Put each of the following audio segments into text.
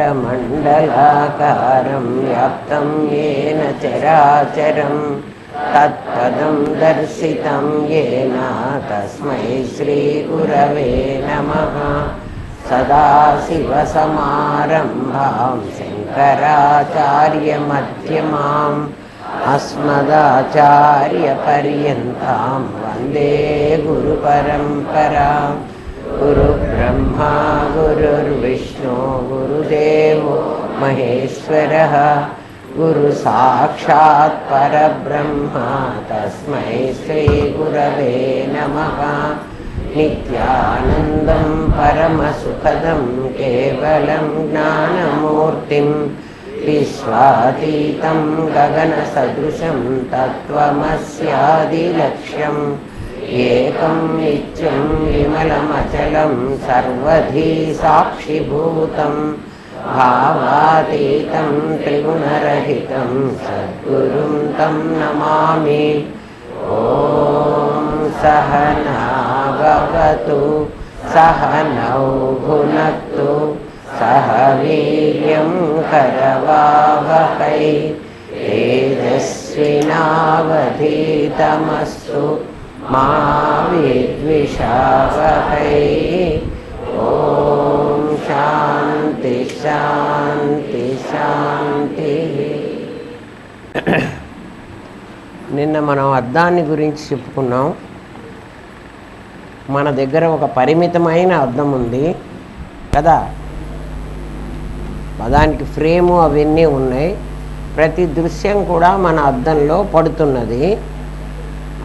खण्डमण्डलाकारं व्याप्तं येन चराचरं तत्पदं दर्शितं येन तस्मै श्रीगुरवे नमः। सदाशिवसमारम्भां शङ्कराचार्यमध्यमाम् अस्मदाचार्यपर्यन्तां वन्दे गुरुपरम्परां। गुरुब्रह्मा गुरुर्विष्णु गुरुदेवो महेश्वरः गुरुसाक्षात् परब्रह्म तस्मै श्रीगुरवे नमः। नित्यानन्दं परमसुखदं केवलं ज्ञानमूर्तिं विश्वातीतं गगनसदृशं तत्त्वमस्यादिलक्ष्यम् एकं नित्यं विमलमचलं सर्वधी साक्षिभूतं भावातीतं त्रिगुणरहितं सद्गुरुं तं नमामि। ॐ सहना भवतु सहनौ भुनक्तु सह वीर्यं करवावहै तेजस्विनावधीतमस्तु मा विद्विषावहै। ॐ शान्ति शान्ति शान्तिः। నిన్న మనం అద్దాన్ని గురించి చెప్పుకున్నాం. మన దగ్గర ఒక పరిమితమైన అద్దం ఉంది కదా, దానికి ఫ్రేము అవన్నీ ఉన్నాయి. ప్రతి దృశ్యం కూడా మన అద్దంలో పడుతున్నది.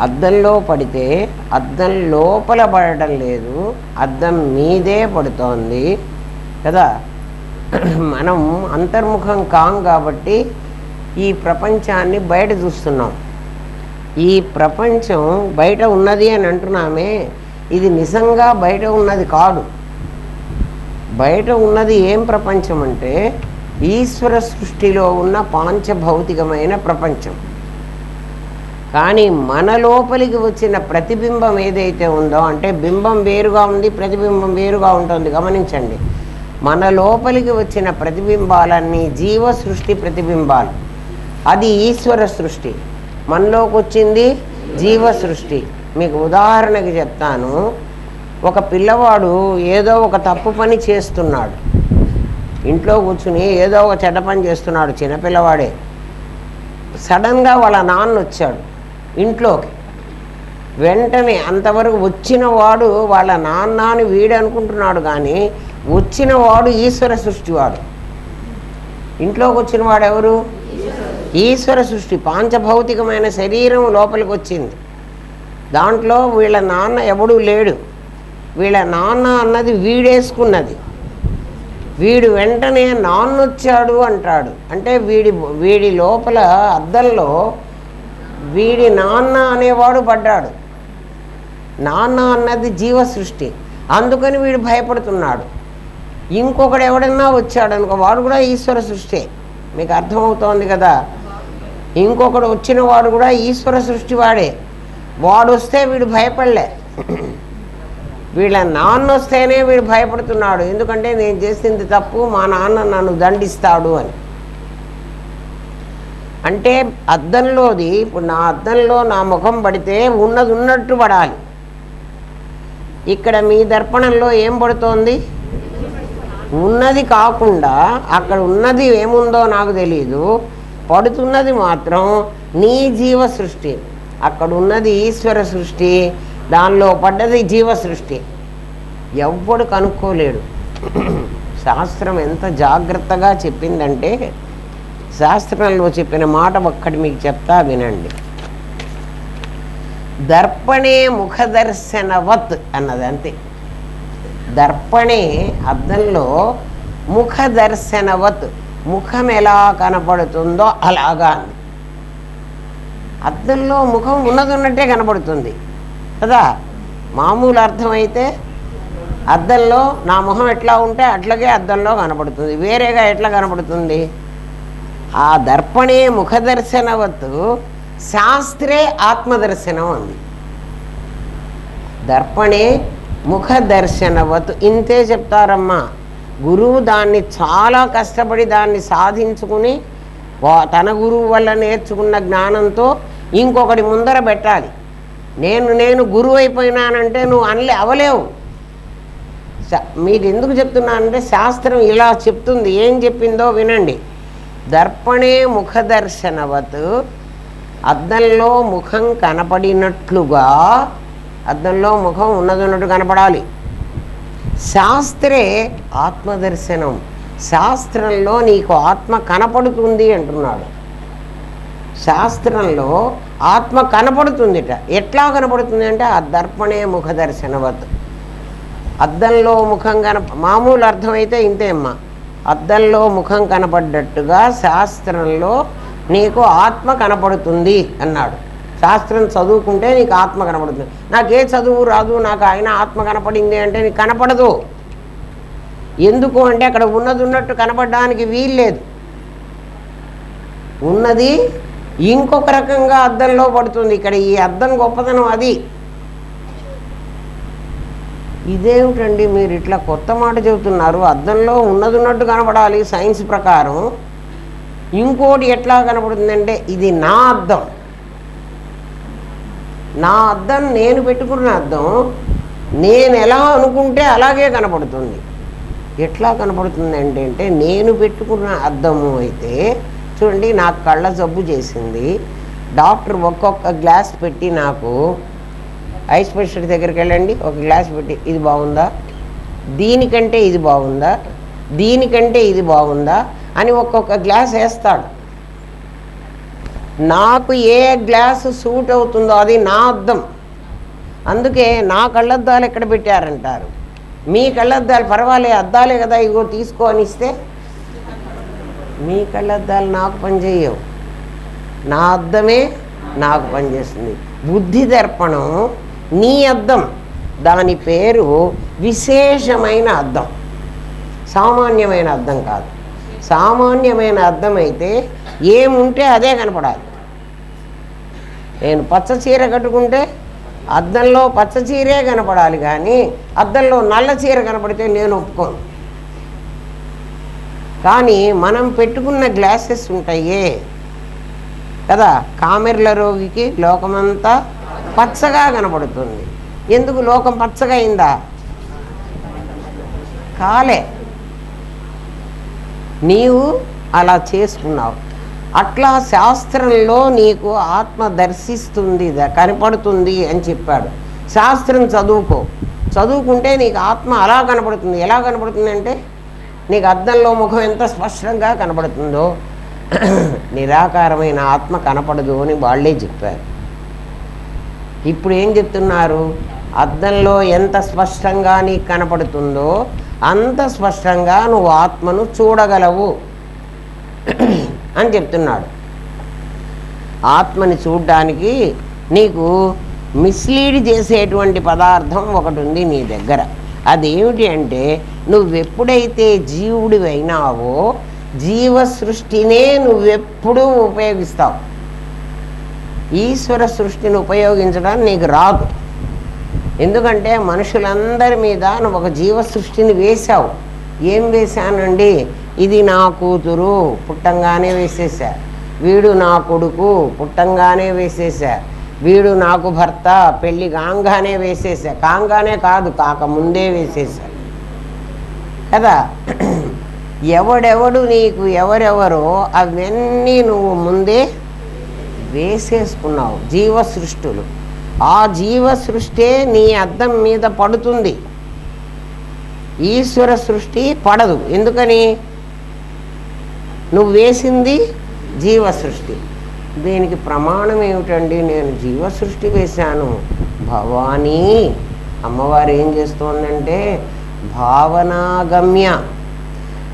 అద్దంలో పడితే అద్దం లోపల పడటం లేదు, అద్దం మీదే పడుతోంది కదా. మనం అంతర్ముఖం కాం కాబట్టి ఈ ప్రపంచాన్ని బయట చూస్తున్నాం. ఈ ప్రపంచం బయట ఉన్నది అని అంటున్నామే, ఇది నిజంగా బయట ఉన్నది కాదు. బయట ఉన్నది ఏం ప్రపంచం అంటే ఈశ్వర సృష్టిలో ఉన్న పాంచభౌతికమైన ప్రపంచం. కానీ మన లోపలికి వచ్చిన ప్రతిబింబం ఏదైతే ఉందో, అంటే బింబం వేరుగా ఉంది, ప్రతిబింబం వేరుగా ఉంటుంది. గమనించండి, మన లోపలికి వచ్చిన ప్రతిబింబాలన్నీ జీవ సృష్టి ప్రతిబింబాలు. అది ఈశ్వర సృష్టి. మనలోకి వచ్చింది జీవ సృష్టి. మీకు ఉదాహరణకి చెప్తాను. ఒక పిల్లవాడు ఏదో ఒక తప్పు పని చేస్తున్నాడు, ఇంట్లో కూర్చుని ఏదో ఒక చెడ్డ పని చేస్తున్నాడు, చిన్నపిల్లవాడే. సడన్గా వాళ్ళ నాన్న వచ్చాడు ఇంట్లోకి. వెంటనే అంతవరకు వచ్చిన వాడు వాళ్ళ నాన్న అని వీడు అనుకుంటున్నాడు, కానీ వచ్చిన వాడు ఈశ్వర సృష్టివాడు. ఇంట్లోకి వచ్చిన వాడు ఎవరు? ఈశ్వర సృష్టి. పాంచభౌతికమైన శరీరం లోపలికి వచ్చింది. దాంట్లో వీళ్ళ నాన్న ఎవడూ లేడు. వీళ్ళ నాన్న అన్నది వీడేసుకున్నది. వీడు వెంటనే నాన్న వచ్చాడు అంటాడు. అంటే వీడి లోపల అద్దంలో వీడి నాన్న అనేవాడు పడ్డాడు. నాన్న అన్నది జీవ సృష్టి, అందుకని వీడు భయపడుతున్నాడు. ఇంకొకడు ఎవడన్నా వచ్చాడు అనుకో, వాడు కూడా ఈశ్వర సృష్టి. మీకు అర్థమవుతోంది కదా. ఇంకొకడు వచ్చిన వాడు కూడా ఈశ్వర సృష్టి వాడే. వాడు వస్తే వీడు భయపడలే, వీళ్ళ నాన్న వస్తేనే వీడు భయపడుతున్నాడు. ఎందుకంటే నేను చేసింది తప్పు, మా నాన్న నన్ను దండిస్తాడు అని. అంటే అద్దంలోది, ఇప్పుడు నా అద్దంలో నా ముఖం పడితే ఉన్నది ఉన్నట్టు పడాలి. ఇక్కడ మీ దర్పణంలో ఏం పడుతోంది? ఉన్నది కాకుండా అక్కడ ఉన్నది ఏముందో నాకు తెలియదు, పడుతున్నది మాత్రం నీ జీవ సృష్టి. అక్కడ ఉన్నది ఈశ్వర సృష్టి, దానిలో పడ్డది జీవ సృష్టి. ఎవ్వడు కనుక్కోలేడు. శాస్త్రం ఎంత జాగ్రత్తగా చెప్పిందంటే, శాస్త్రంలో చెప్పిన మాట ఒక్కటి మీకు చెప్తా వినండి. దర్పణే ముఖదర్శనవత్ అన్నది అంతే. దర్పణే అద్దంలో ముఖదర్శనవత్, ముఖం ఎలా కనపడుతుందో అలాగా అంది. అద్దంలో ముఖం ఉన్నది ఉన్నట్టే కనపడుతుంది కదా. మామూలు అర్థమైతే అద్దంలో నా ముఖం ఎట్లా ఉంటే అట్లాగే అద్దంలో కనపడుతుంది, వేరేగా ఎట్లా కనపడుతుంది? ఆ దర్పణే ముఖదర్శనవత్తు శాస్త్రే ఆత్మదర్శనం అంది. దర్పణే ముఖదర్శనవత్ ఇంతే చెప్తారమ్మా. గురువు దాన్ని చాలా కష్టపడి దాన్ని సాధించుకుని తన గురువు వల్ల నేర్చుకున్న జ్ఞానంతో ఇంకొకటి ముందర పెట్టాలి. నేను గురువు అయిపోయినానంటే నువ్వు అవలేవు. మీకు ఎందుకు చెప్తున్నానంటే శాస్త్రం ఇలా చెప్తుంది. ఏం చెప్పిందో వినండి. దర్పణే ముఖదర్శనవత్, అద్దంలో ముఖం కనపడినట్లుగా, అద్దంలో ముఖం ఉన్నదన్నట్టు కనపడాలి. శాస్త్రే ఆత్మదర్శనం, శాస్త్రంలో నీకు ఆత్మ కనపడుతుంది అంటున్నాడు. శాస్త్రంలో ఆత్మ కనపడుతుందిట. ఎట్లా కనపడుతుంది అంటే ఆ దర్పణే ముఖ దర్శనవత్, అద్దంలో ముఖం మామూలు అర్థమైతే ఇంతే అమ్మా. అద్దంలో ముఖం కనపడ్డట్టుగా శాస్త్రంలో నీకు ఆత్మ కనపడుతుంది అన్నాడు. శాస్త్రం చదువుకుంటే నీకు ఆత్మ కనపడుతుంది. నాకే చదువు రాదు, నాకు ఆయన ఆత్మ కనపడింది అంటే నీకు కనపడదు. ఎందుకు అంటే అక్కడ ఉన్నది ఉన్నట్టు కనపడడానికి వీల్లేదు. ఉన్నది ఇంకొక రకంగా అద్దంలో పడుతుంది. ఇక్కడ ఈ అద్దం గొప్పతనం అది. ఇదేమిటండి మీరు ఇట్లా కొత్త మాట చెబుతున్నారు? అద్దంలో ఉన్నది ఉన్నట్టు కనపడాలి సైన్స్ ప్రకారం. ఇంకోటి ఎట్లా కనపడుతుందంటే ఇది నా అద్దం, నా అద్దం, నేను పెట్టుకున్న అద్దం, నేను ఎలా అనుకుంటే అలాగే కనపడుతుంది. ఎట్లా కనపడుతుంది అంటే నేను పెట్టుకున్న అద్దము అయితే చూడండి, నాకు కళ్ళ జబ్బు చేసింది. డాక్టర్ ఒక్కొక్క గ్లాస్ పెట్టి నాకు, ఐ స్పెషలిస్ట్ దగ్గరికి వెళ్ళండి, ఒక గ్లాస్ పెట్టి ఇది బాగుందా, దీనికంటే ఇది బాగుందా, దీనికంటే ఇది బాగుందా అని ఒక్కొక్క గ్లాస్ వేస్తాడు. నాకు ఏ గ్లాసు సూట్ అవుతుందో అది నా అద్దం. అందుకే నా కళ్ళద్దాలు ఎక్కడ పెట్టారంటారు. మీ కళ్ళద్దాలు పర్వాలే, అద్దాలే కదా, ఇగో తీసుకో అని ఇస్తే మీ కళ్ళద్దాలు నాకు పనిచేయవు, నా అద్దమే నాకు పనిచేస్తుంది. బుద్ధి దర్పణం నీ అద్దం, దాని పేరు విశేషమైన అద్దం, సామాన్యమైన అద్దం కాదు. సామాన్యమైన అద్దం అయితే ఏముంటే అదే కనపడాలి. నేను పచ్చ చీర కట్టుకుంటే అద్దంలో పచ్చ చీరే కనపడాలి, కానీ అద్దంలో నల్ల చీర కనపడితే నేను ఒప్పుకోను. కానీ మనం పెట్టుకున్న గ్లాసెస్ ఉంటాయే కదా, కామెర్ల రోగికి లోకమంతా పచ్చగా కనపడుతుంది. ఎందుకు లోకం పచ్చగా అయిందా? కాలే, నీవు అలా చేసుకున్నావు. అట్లా శాస్త్రంలో నీకు ఆత్మ దర్శిస్తుంది, కనపడుతుంది అని చెప్పాడు. శాస్త్రం చదువుకో, చదువుకుంటే నీకు ఆత్మ అలా కనపడుతుంది. ఎలా కనపడుతుంది అంటే నీకు అద్దంలో ముఖం ఎంత స్పష్టంగా కనపడుతుందో నిరాకారమైన ఆత్మ కనపడదు అని వాళ్ళే చెప్పారు. ఇప్పుడు ఏం చెప్తున్నారు? అద్దంలో ఎంత స్పష్టంగా నీకు కనపడుతుందో అంత స్పష్టంగా నువ్వు ఆత్మను చూడగలవు అని చెప్తున్నాడు. ఆత్మని చూడడానికి నీకు మిస్లీడ్ చేసేటువంటి పదార్థం ఒకటి ఉంది నీ దగ్గర. అదేమిటి అంటే నువ్వెప్పుడైతే జీవుడివి అయినావో జీవ సృష్టినే నువ్వెప్పుడూ ఉపయోగిస్తావు. ఈశ్వర సృష్టిని ఉపయోగించడానికి నీకు రాదు. ఎందుకంటే మనుషులందరి మీద నువ్వు ఒక జీవ సృష్టిని వేశావు. ఏం వేశానండి? ఇది నా కూతురు, పుట్టంగానే వేసేసా. వీడు నా కొడుకు, పుట్టంగానే వేసేసా. వీడు నాకు భర్త, పెళ్ళి కాంగానే వేసేసా. కాంగానే కాదు, కాకముందే వేసేసా కదా. ఎవడెవడు నీకు ఎవరెవరో అవన్నీ నువ్వు ముందే వేసేసుకున్నావు జీవ సృష్టులు. ఆ జీవ సృష్టి నీ అద్దం మీద పడుతుంది, ఈశ్వర సృష్టి పడదు. ఎందుకని? నువ్వు వేసింది జీవ సృష్టి. దీనికి ప్రమాణం ఏమిటండి? నేను జీవ సృష్టి వేశాను. భవానీ అమ్మవారు ఏం చేస్తోందంటే భావనాగమ్య.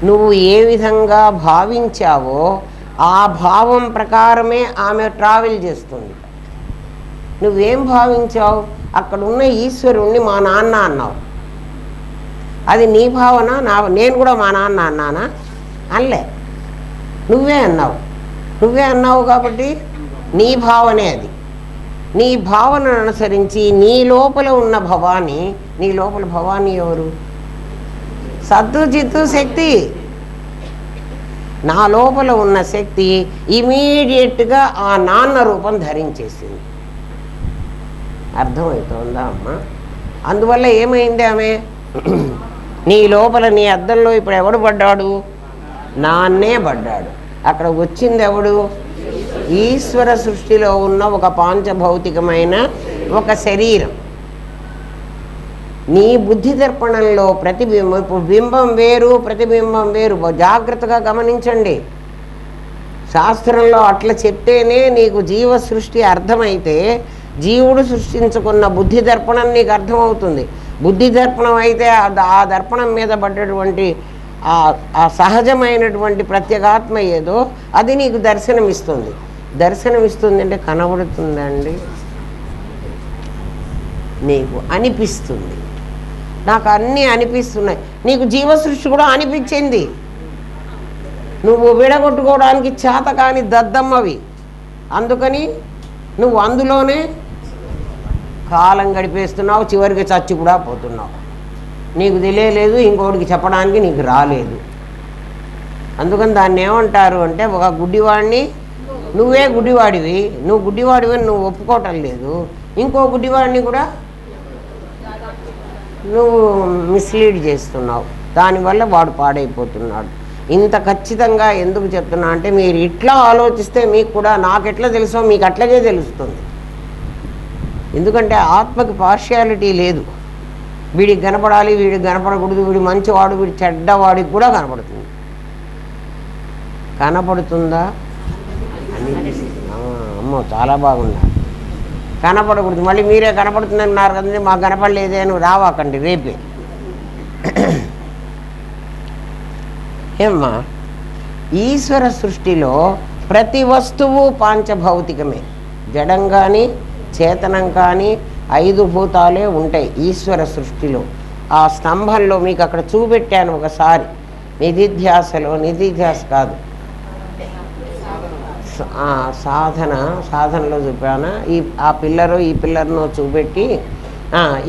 నువ్వు ఏ విధంగా భావించావో ఆ భావం ప్రకారమే ఆమె ట్రావెల్ చేస్తుంది. నువ్వేం భావించావు? అక్కడున్న ఈశ్వరుణ్ణి మా నాన్న అన్నావు. అది నీ భావన. నేను కూడా మా నాన్న అన్నానా? అనలే, నువ్వే అన్నావు. నువ్వే అన్నావు కాబట్టి నీ భావనే అది. నీ భావనను అనుసరించి నీ లోపల ఉన్న భవానీ, నీ లోపల భవానీ ఎవరు? సత్తు చిత్తు శక్తి. నా లోపల ఉన్న శక్తి ఇమీడియట్గా ఆ నాన్న రూపం ధరించేసింది. అర్థమవుతోందా అమ్మ? అందువల్ల ఏమైంది ఆమె, నీ లోపల నీ అద్దంలో ఇప్పుడు ఎవడు పడ్డాడు? నాన్నే పడ్డాడు. అక్కడ వచ్చింది ఎవడు? ఈశ్వర సృష్టిలో ఉన్న ఒక పాంచభౌతికమైన ఒక శరీరం. నీ బుద్ధి దర్పణంలో ప్రతిబింబం, ఇప్పుడు బింబం వేరు ప్రతిబింబం వేరు. జాగ్రత్తగా గమనించండి. శాస్త్రంలో అట్లా చెప్తేనే నీకు జీవ సృష్టి అర్థమైతే జీవుడు సృష్టించుకున్న బుద్ధి దర్పణం నీకు అర్థమవుతుంది. బుద్ధి దర్పణం అయితే ఆ దర్పణం మీద పడ్డటువంటి ఆ సహజమైనటువంటి ప్రత్యేగాత్మ ఏదో అది నీకు దర్శనమిస్తుంది. దర్శనమిస్తుంది అంటే కనబడుతుందండి, నీకు అనిపిస్తుంది. నాకు అన్నీ అనిపిస్తున్నాయి. నీకు జీవసృష్టి కూడా అనిపించింది. నువ్వు విడగొట్టుకోవడానికి చేత కాని దద్దమ్మవి. అందుకని నువ్వు అందులోనే కాలం గడిపేస్తున్నావు. చివరికి చచ్చి కూడా పోతున్నావు. నీకు తెలియలేదు, ఇంకోటికి చెప్పడానికి నీకు రాలేదు. అందుకని దాన్ని ఏమంటారు అంటే, ఒక గుడ్డివాడిని, నువ్వే గుడ్డివాడివి, నువ్వు గుడ్డివాడివి అని నువ్వు ఒప్పుకోవటం లేదు, ఇంకో గుడ్డివాడిని కూడా నువ్వు మిస్లీడ్ చేస్తున్నావు. దానివల్ల వాడు పాడైపోతున్నాడు. ఇంత ఖచ్చితంగా ఎందుకు చెప్తున్నా అంటే, మీరు ఇట్లా ఆలోచిస్తే మీకు కూడా నాకెట్లా తెలుసో మీకు అట్లాగే తెలుస్తుంది. ఎందుకంటే ఆత్మకి పార్షియాలిటీ లేదు. వీడికి కనపడాలి, వీడికి కనపడకూడదు, వీడి మంచివాడు, వీడి చెడ్డవాడికి కూడా కనపడుతుంది. కనపడుతుందా అనిపిస్తుంది. అమ్మో చాలా బాగున్నారు. కనపడకూడదు, మళ్ళీ మీరే కనపడుతుందన్నారు కదండి, మాకు కనపడలేదే అని రావాకండి రేపే. ఏమ్మా, ఈశ్వర సృష్టిలో ప్రతి వస్తువు పాంచభౌతికమే. జడం కానీ చేతనం కానీ 5 భూతాలే ఉంటాయి ఈశ్వర సృష్టిలో. ఆ స్తంభంలో మీకు అక్కడ చూపెట్టాను ఒకసారి, నిధిధ్యాస కాదు, సాధనలో చూపాను. ఆ పిల్లరు ఈ పిల్లర్ను చూపెట్టి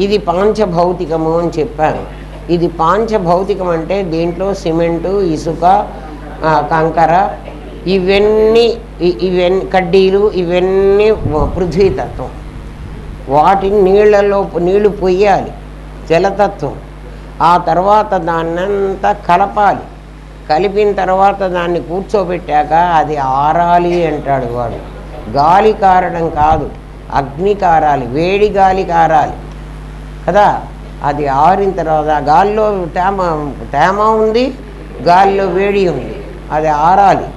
ఇది పాంచభౌతికము అని చెప్పాను. ఇది పాంచభౌతికం అంటే దీంట్లో సిమెంటు, ఇసుక, కంకర, ఇవన్నీ కడ్డీలు, ఇవన్నీ పృథ్వీతత్వం. వాటిని నీళ్లు పొయ్యాలి, జలతత్వం. ఆ తర్వాత దాన్నంతా కలపాలి. కలిపిన తర్వాత దాన్ని కూర్చోబెట్టాక అది ఆరాలి అంటాడు వాడు. గాలి కారడం కాదు, అగ్ని కారాలి, వేడి గాలి కారాలి కదా. అది ఆరిన తర్వాత గాలిలో తేమ ఉంది, గాలిలో వేడి ఉంది, అది ఆరాలి.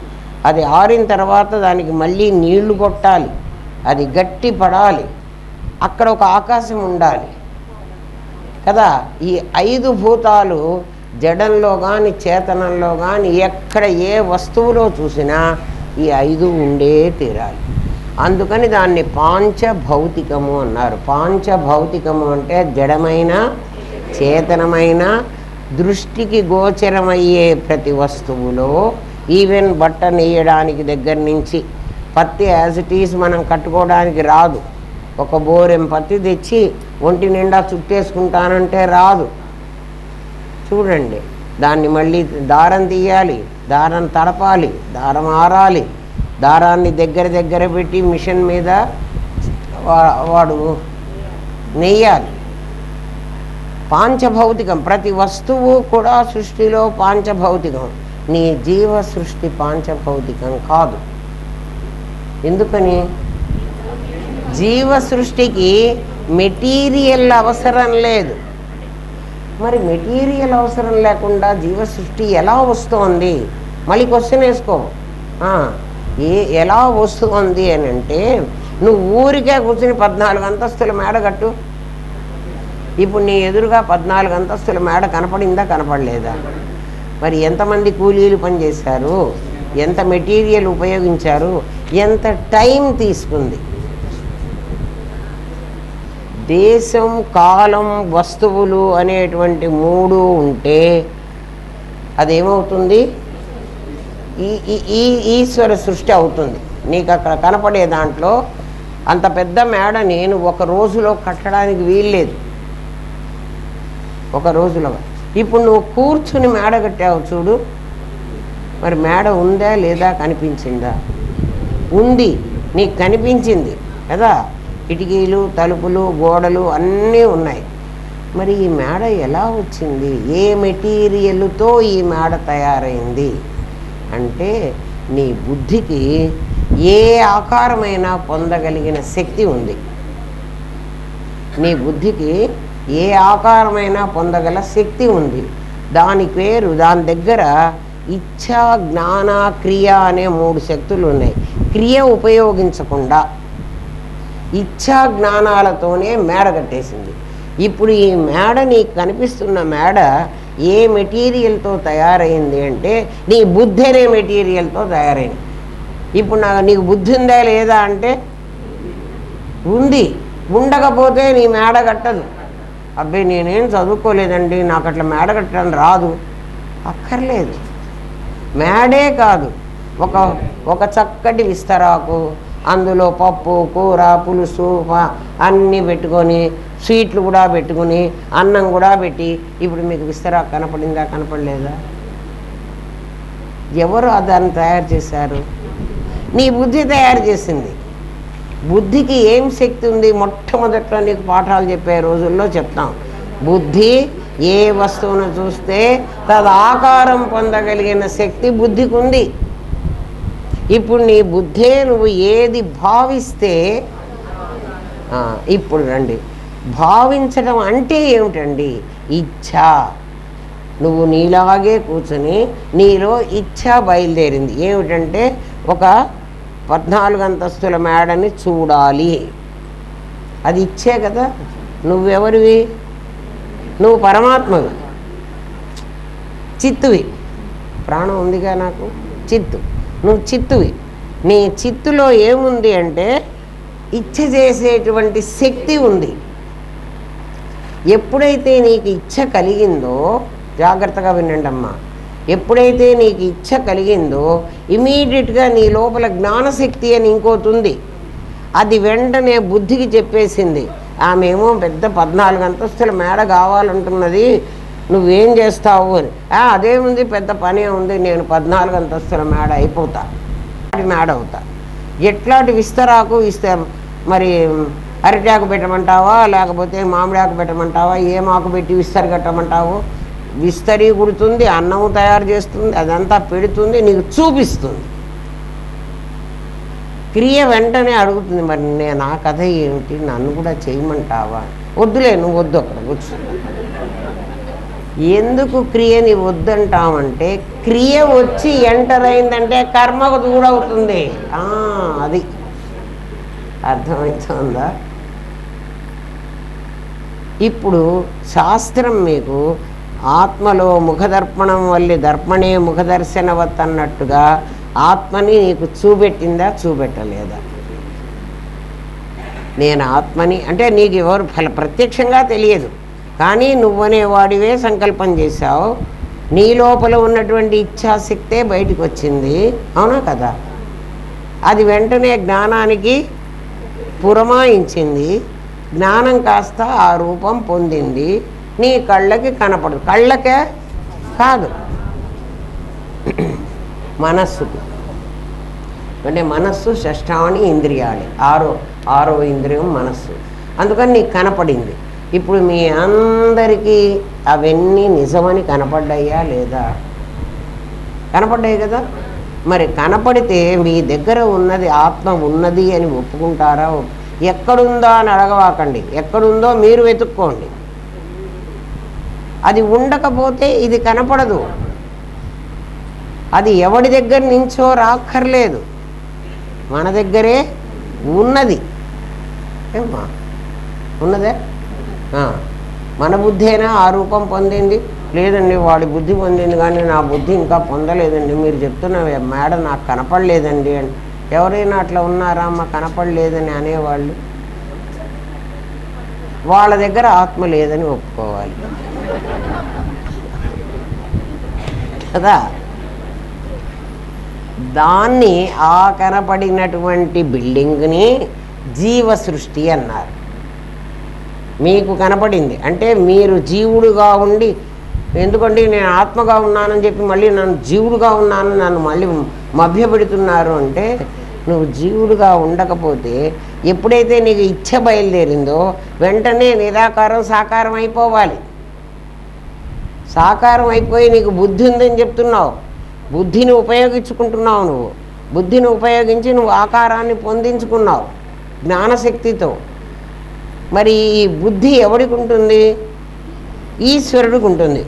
అది ఆరిన తర్వాత దానికి మళ్ళీ నీళ్లు కొట్టాలి, అది గట్టి పడాలి, అక్కడ ఒక ఆకాశం ఉండాలి కదా. ఈ 5 భూతాలు జడంలో కానీ చేతనంలో కానీ ఎక్కడ ఏ వస్తువులో చూసినా ఈ 5 ఉండే తీరాలి. అందుకని దాన్ని పాంచభౌతికము అన్నారు. పాంచభౌతికము అంటే జడమైన చేతనమైన దృష్టికి గోచరమయ్యే ప్రతి వస్తువులో, ఈవెన్ బట్ట నేయడానికి దగ్గర నుంచి, పత్తి యాజ్ ఇట్ ఈజ్ మనం కట్టుకోవడానికి రాదు. ఒక బోరెం పత్తి తెచ్చి ఒంటి నిండా చుట్టేసుకుంటానంటే రాదు. చూడండి, దాన్ని మళ్ళీ దారం తీయాలి, దారం తడపాలి, దారం ఆరాలి, దారాన్ని దగ్గర పెట్టి మిషన్ మీద వాడు నెయ్యాలి. పాంచభౌతికం. ప్రతి వస్తువు కూడా సృష్టిలో పాంచభౌతికం. నీ జీవ సృష్టి పాంచభౌతికం కాదు. ఎందుకని? జీవ సృష్టికి మెటీరియల్ అవసరం లేదు. మరి మెటీరియల్ అవసరం లేకుండా జీవ సృష్టి ఎలా వస్తుంది? మళ్ళీ క్వశ్చన్ వేసుకో. ఎలా వస్తుంది అని అంటే, నువ్వు ఊరికే కూర్చుని 14 అంతస్తుల మేడ కట్టు. ఇప్పుడు నీ ఎదురుగా 14 అంతస్తుల మేడ కనపడిందా, కనపడలేదా? మరి ఎంతమంది కూలీలు పనిచేశారు, ఎంత మెటీరియల్ ఉపయోగించారు, ఎంత టైం తీసుకుంది? దేశం, కాలం, వస్తువులు అనేటువంటి 3 ఉంటే అదేమవుతుంది? ఈ ఈశ్వర సృష్టి అవుతుంది. నీకు అక్కడ కనపడే దాంట్లో అంత పెద్ద మేడ నేను ఒక రోజులో కట్టడానికి వీల్లేదు. ఒక రోజులో ఇప్పుడు నువ్వు కూర్చుని మేడ కట్టావు చూడు, మరి మేడ ఉందా లేదా, కనిపించిందా? ఉంది, నీకు కనిపించింది కదా, కిటికీలు తలుపులు గోడలు అన్నీ ఉన్నాయి. మరి ఈ మేడ ఎలా వచ్చింది, ఏ మెటీరియల్తో ఈ మేడ తయారైంది అంటే నీ బుద్ధికి ఏ ఆకారమైనా పొందగలిగిన శక్తి ఉంది. నీ బుద్ధికి ఏ ఆకారమైనా పొందగల శక్తి ఉంది. దాని పేరు, దాని దగ్గర ఇచ్ఛా జ్ఞాన క్రియ అనే 3 శక్తులు ఉన్నాయి. క్రియ ఉపయోగించకుండా ఇచ్ఛా జ్ఞానాలతోనే మేడ కట్టేసింది. ఇప్పుడు ఈ మేడ, నీకు కనిపిస్తున్న మేడ ఏ మెటీరియల్తో తయారైంది అంటే నీ బుద్ధి అనే మెటీరియల్తో తయారైంది. ఇప్పుడు నీకు బుద్ధి ఉందా లేదా అంటే ఉంది. ఉండకపోతే నీ మేడ కట్టదు. అబ్బాయి నేనేం చదువుకోలేదండి, నాకు అట్లా మేడ కట్టడం రాదు, అక్కర్లేదు. మేడే కాదు, ఒక చక్కటి విస్తరాకు, అందులో పప్పు కూర పులుసు అన్నీ పెట్టుకొని, స్వీట్లు కూడా పెట్టుకుని, అన్నం కూడా పెట్టి, ఇప్పుడు మీకు విస్తరాకు కనపడిందా, కనపడలేదా? ఎవరు దాన్ని తయారు చేశారు? నీ బుద్ధి తయారు చేసింది. బుద్ధికి ఏం శక్తి ఉంది? మొట్టమొదట్లో నీకు పాఠాలు చెప్పే రోజుల్లో చెప్తాం. బుద్ధి ఏ వస్తువును చూస్తే తదాకారం పొందగలిగిన శక్తి బుద్ధికి ఉంది. ఇప్పుడు నీ బుద్ధే నువ్వు ఏది భావిస్తే, ఇప్పుడు రండి, భావించడం అంటే ఏమిటండి? ఇచ్ఛ. నువ్వు నీలాగే కూర్చొని నీలో ఇచ్ఛ బయలుదేరింది. ఏమిటంటే ఒక 14 అంతస్తుల మేడని చూడాలి. అది ఇచ్చే కదా. నువ్వెవరివి? నువ్వు పరమాత్మవి, చిత్తువి. ప్రాణం ఉందిగా నాకు, చిత్తు. నువ్వు చిత్తువి. నీ చిత్తులో ఏముంది అంటే ఇచ్ఛ చేసేటువంటి శక్తి ఉంది. ఎప్పుడైతే నీకు ఇచ్ఛ కలిగిందో, జాగ్రత్తగా వినండి అమ్మా, ఎప్పుడైతే నీకు ఇచ్ఛ కలిగిందో ఇమీడియట్గా నీ లోపల జ్ఞానశక్తి అని ఇంకోటి ఉంది. అది వెంటనే బుద్ధికి చెప్పేసింది, ఆమెమో పెద్ద 14 అంతస్తుల మేడ కావాలంటున్నది, నువ్వేం చేస్తావు అని. అదేముంది, పెద్ద పనే ఉంది, నేను 14 అంతస్తుల మేడ అయిపోతా, మేడ అవుతా. ఎట్లాంటి విస్తరాకు మరి అరటాకు పెట్టమంటావా, లేకపోతే మామిడాకు పెట్టమంటావా, ఏం ఆకు పెట్టి విస్తరి కట్టమంటావు? విస్తరి కుడుతుంది, అన్నము తయారు చేస్తుంది, అదంతా పెడుతుంది, నీకు చూపిస్తుంది. క్రియ వెంటనే అడుగుతుంది, మరి నా కథ ఏమిటి, నన్ను కూడా చేయమంటావా? వద్దులే, నువ్వు వద్దు, అక్కడ కూర్చో. ఎందుకు క్రియని వద్దంటామంటే క్రియ వచ్చి ఎంటర్ అయిందంటే కర్మకు దూరవుతుంది. అది అర్థమవుతుందా? ఇప్పుడు శాస్త్రం మీకు ఆత్మలో ముఖదర్పణం వల్లి దర్పణే ముఖదర్శనవత్ అన్నట్టుగా ఆత్మని నీకు చూపెట్టిందా, చూపెట్టలేదా? నేను ఆత్మని అంటే నీకు ఎవరు ప్రత్యక్షంగా తెలియదు, కానీ నువ్వనేవాడివే సంకల్పం చేశావు. నీ లోపల ఉన్నటువంటి ఇచ్ఛాశక్తే బయటకు వచ్చింది, అవునా కదా? అది వెంటనే జ్ఞానానికి పురమాయించింది. జ్ఞానం కాస్త ఆ రూపం పొందింది. నీ కళ్ళకి కనపడదు, కళ్ళకే కాదు, మనస్సుకు. అంటే మనస్సు షష్ఠాని ఇంద్రియాలు, ఆరో ఇంద్రియం మనస్సు. అందుకని నీకు కనపడింది. ఇప్పుడు మీ అందరికీ అవన్నీ నిజమని కనపడ్డాయా లేదా? కనపడ్డాయి కదా. మరి కనపడితే మీ దగ్గర ఉన్నది ఆత్మ ఉన్నది అని ఒప్పుకుంటారా? ఎక్కడుందో అని అడగవాకండి, ఎక్కడుందో మీరు వెతుక్కోండి. అది ఉండకపోతే ఇది కనపడదు. అది ఎవడి దగ్గర నుంచో రాక్కర్లేదు, మన దగ్గరే ఉన్నది. ఏమ్మా ఉన్నదే? మన బుద్ధేనా ఆ రూపం పొందింది? లేదండి, వాడి బుద్ధి పొందింది, కానీ నా బుద్ధి ఇంకా పొందలేదండి. మీరు చెప్తున్న మేడం నాకు కనపడలేదండి అని ఎవరైనా అట్లా ఉన్నారా అమ్మ? కనపడలేదని అనేవాళ్ళు. వాళ్ళ దగ్గర ఆత్మ లేదని ఒప్పుకోవాలి కదా. దాన్ని ఆ కనపడినటువంటి బిల్డింగ్ని జీవ సృష్టి అన్నారు. మీకు కనపడింది అంటే మీరు జీవుడుగా ఉండి ఎందుకంటే నేను ఆత్మగా ఉన్నానని చెప్పి మళ్ళీ నన్ను జీవుడుగా ఉన్నాను, నన్ను మళ్ళీ మభ్యపెడుతున్నారు అంటే, నువ్వు జీవుడుగా ఉండకపోతే ఎప్పుడైతే నీకు ఇచ్చ బయలుదేరిందో వెంటనే నిరాకారం సాకారం అయిపోవాలి. సాకారం అయిపోయి నీకు బుద్ధి ఉందని చెప్తున్నావు, బుద్ధిని ఉపయోగించుకుంటున్నావు. నువ్వు బుద్ధిని ఉపయోగించి నువ్వు ఆకారాన్ని పొందించుకున్నావు జ్ఞానశక్తితో. మరి ఈ బుద్ధి ఎవడికి ఉంటుంది? ఈశ్వరుడికి ఉంటుంది.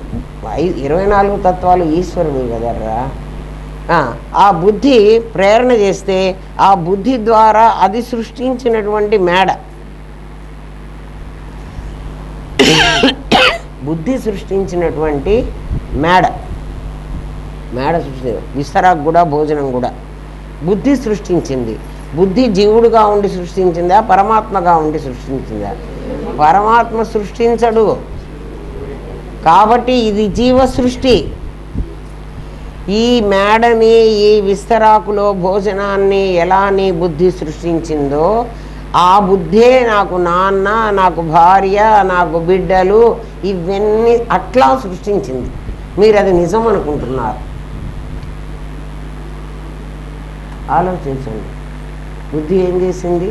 24 తత్వాలు ఈశ్వరుడు కదరా. ఆ బుద్ధి ప్రేరణ చేస్తే ఆ బుద్ధి ద్వారా అది సృష్టించినటువంటి మేడ, బుద్ధి సృష్టించినటువంటి మేడ సృష్టి, విస్తరాకు కూడా భోజనం కూడా బుద్ధి సృష్టించింది. బుద్ధి జీవుడుగా ఉండి సృష్టించిందా, పరమాత్మగా ఉండి సృష్టించిందా? పరమాత్మ సృష్టించడు. కాబట్టి ఇది జీవ సృష్టి. ఈ మేడని, ఈ విస్తరాకులో భోజనాన్ని ఎలా నీ బుద్ధి సృష్టించిందో ఆ బుద్ధే నాకు నాన్న, నాకు భార్య, నాకు బిడ్డలు, ఇవన్నీ అట్లా సృష్టించింది. మీరు అది నిజం అనుకుంటున్నారు. ఆలోచించండి. బుద్ధి ఏం చేసింది?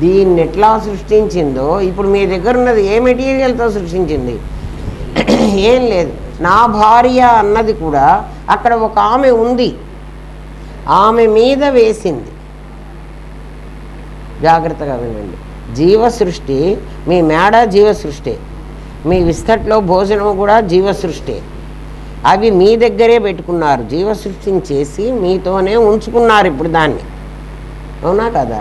దీన్ని ఎట్లా సృష్టించిందో, ఇప్పుడు మీ దగ్గర ఉన్నది ఏ మెటీరియల్తో సృష్టించింది? ఏం లేదు. నా భార్య అన్నది కూడా అక్కడ ఒక ఆమె ఉంది, ఆమె మీద వేసింది. జాగ్రత్తగా వినండి. జీవ సృష్టి, మీ మేడ జీవ సృష్టి, మీ విస్తట్లో భోజనం కూడా జీవ సృష్టి. అవి మీ దగ్గరే పెట్టుకున్నారు, జీవ సృష్టిని చేసి మీతోనే ఉంచుకున్నారు ఇప్పుడు దాన్ని. అవునా కదా?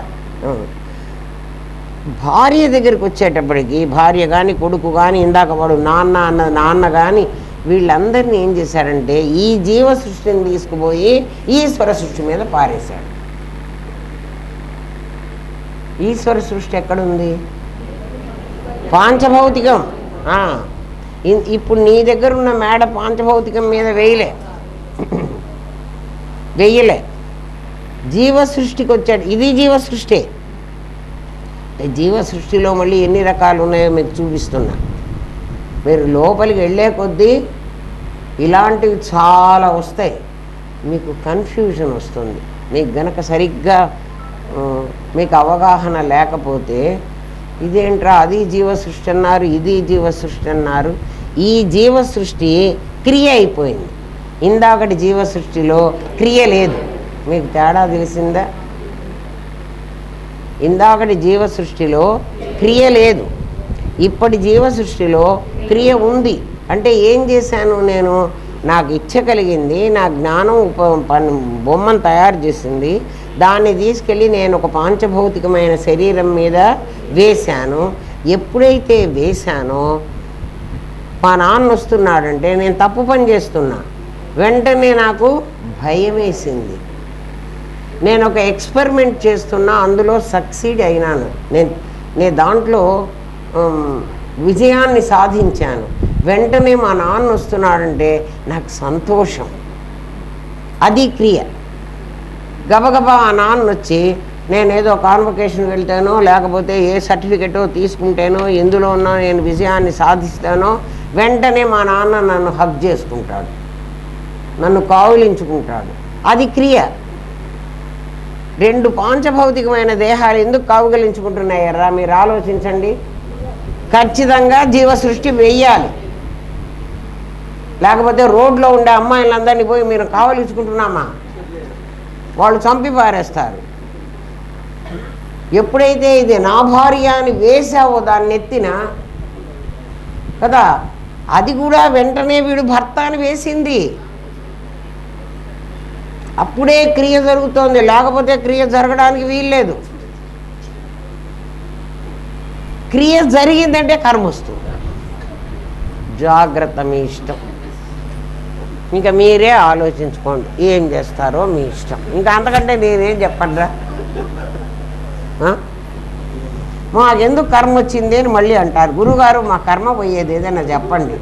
భార్య దగ్గరికి వచ్చేటప్పటికి, భార్య కానీ కొడుకు కానీ, ఇందాక వాడు నాన్న అన్న నాన్న కానీ, వీళ్ళందరినీ ఏం చేశారంటే ఈ జీవ సృష్టిని తీసుకుపోయి ఈశ్వర సృష్టి మీద పారేశాడు. ఈశ్వర సృష్టి ఎక్కడుంది? పాంచభౌతికం. ఇప్పుడు నీ దగ్గర ఉన్న మేడ పాంచభౌతికం మీద వెయ్యలే. జీవ సృష్టికి వచ్చాడు. ఇది జీవ సృష్టి. జీవ సృష్టిలో మళ్ళీ ఎన్ని రకాలు ఉన్నాయో మీకు చూపిస్తున్నా. మీరు లోపలికి వెళ్ళే కొద్దీ ఇలాంటివి చాలా వస్తాయి, మీకు కన్ఫ్యూజన్ వస్తుంది. మీకు గనక సరిగ్గా మీకు అవగాహన లేకపోతే, ఇదేంట్రా అది జీవ సృష్టి అన్నారు, ఇది జీవ సృష్టి అన్నారు. ఈ జీవ సృష్టి క్రియ అయిపోయింది. ఇందాకటి జీవ సృష్టిలో క్రియ లేదు. మీకు తేడా తెలిసిందా? ఇందాకటి జీవ సృష్టిలో క్రియ లేదు, ఇప్పటి జీవ సృష్టిలో క్రియ ఉంది. అంటే ఏం చేశాను నేను? నాకు ఇచ్చ కలిగింది, నా జ్ఞానం బొమ్మను తయారు చేసింది, దాన్ని తీసుకెళ్ళి నేను ఒక పాంచభౌతికమైన శరీరం మీద వేశాను. ఎప్పుడైతే వేశానో మా నాన్న వస్తున్నాడంటే నేను తప్పు పని చేస్తున్నా, వెంటనే నాకు భయం వేసింది. నేను ఒక ఎక్స్పెరిమెంట్ చేస్తున్నా, అందులో సక్సీడ్ అయినాను. నేను దాంట్లో విజయాన్ని సాధించాను. వెంటనే మా నాన్న వస్తున్నాడంటే నాకు సంతోషం. అది క్రియ. గబగబా ఆ నాన్న వచ్చి నేనేదో కాన్వకేషన్ వెళ్తానో, లేకపోతే ఏ సర్టిఫికెటో తీసుకుంటేనో, ఎందులో ఉన్నా నేను విజయాన్ని సాధిస్తానో, వెంటనే మా నాన్న నన్ను హగ్ చేసుకుంటాడు, నన్ను కావులించుకుంటాడు. అది క్రియ. రెండు పాంచభౌతికమైన దేహాలు ఎందుకు కావుగలించుకుంటున్నాయర్రా? మీరు ఆలోచించండి. ఖచ్చితంగా జీవ సృష్టి వెయ్యాలి, లేకపోతే రోడ్లో ఉండే అమ్మాయిలందరినీ పోయి మీరు కావలించుకుంటున్నామా, వాళ్ళు చంపి పారేస్తారు. ఎప్పుడైతే ఇది నా భార్య అని వేసావో దాన్ని ఎత్తిన కదా, అది కూడా వెంటనే వీడు భర్త అని వేసింది. అప్పుడే క్రియ జరుగుతోంది, లేకపోతే క్రియ జరగడానికి వీల్లేదు. క్రియ జరిగిందంటే కర్మ వస్తుంది. జాగ్రత్త, మీ ఇష్టం. ఇంకా మీరే ఆలోచించుకోండి ఏం చేస్తారో, మీ ఇష్టం. ఇంకా అంతకంటే నేనేం చెప్పండిరా. మాకెందుకు కర్మ వచ్చింది అని మళ్ళీ అంటారు. గురుగారు మా కర్మ పోయేది ఏదైనా చెప్పండి.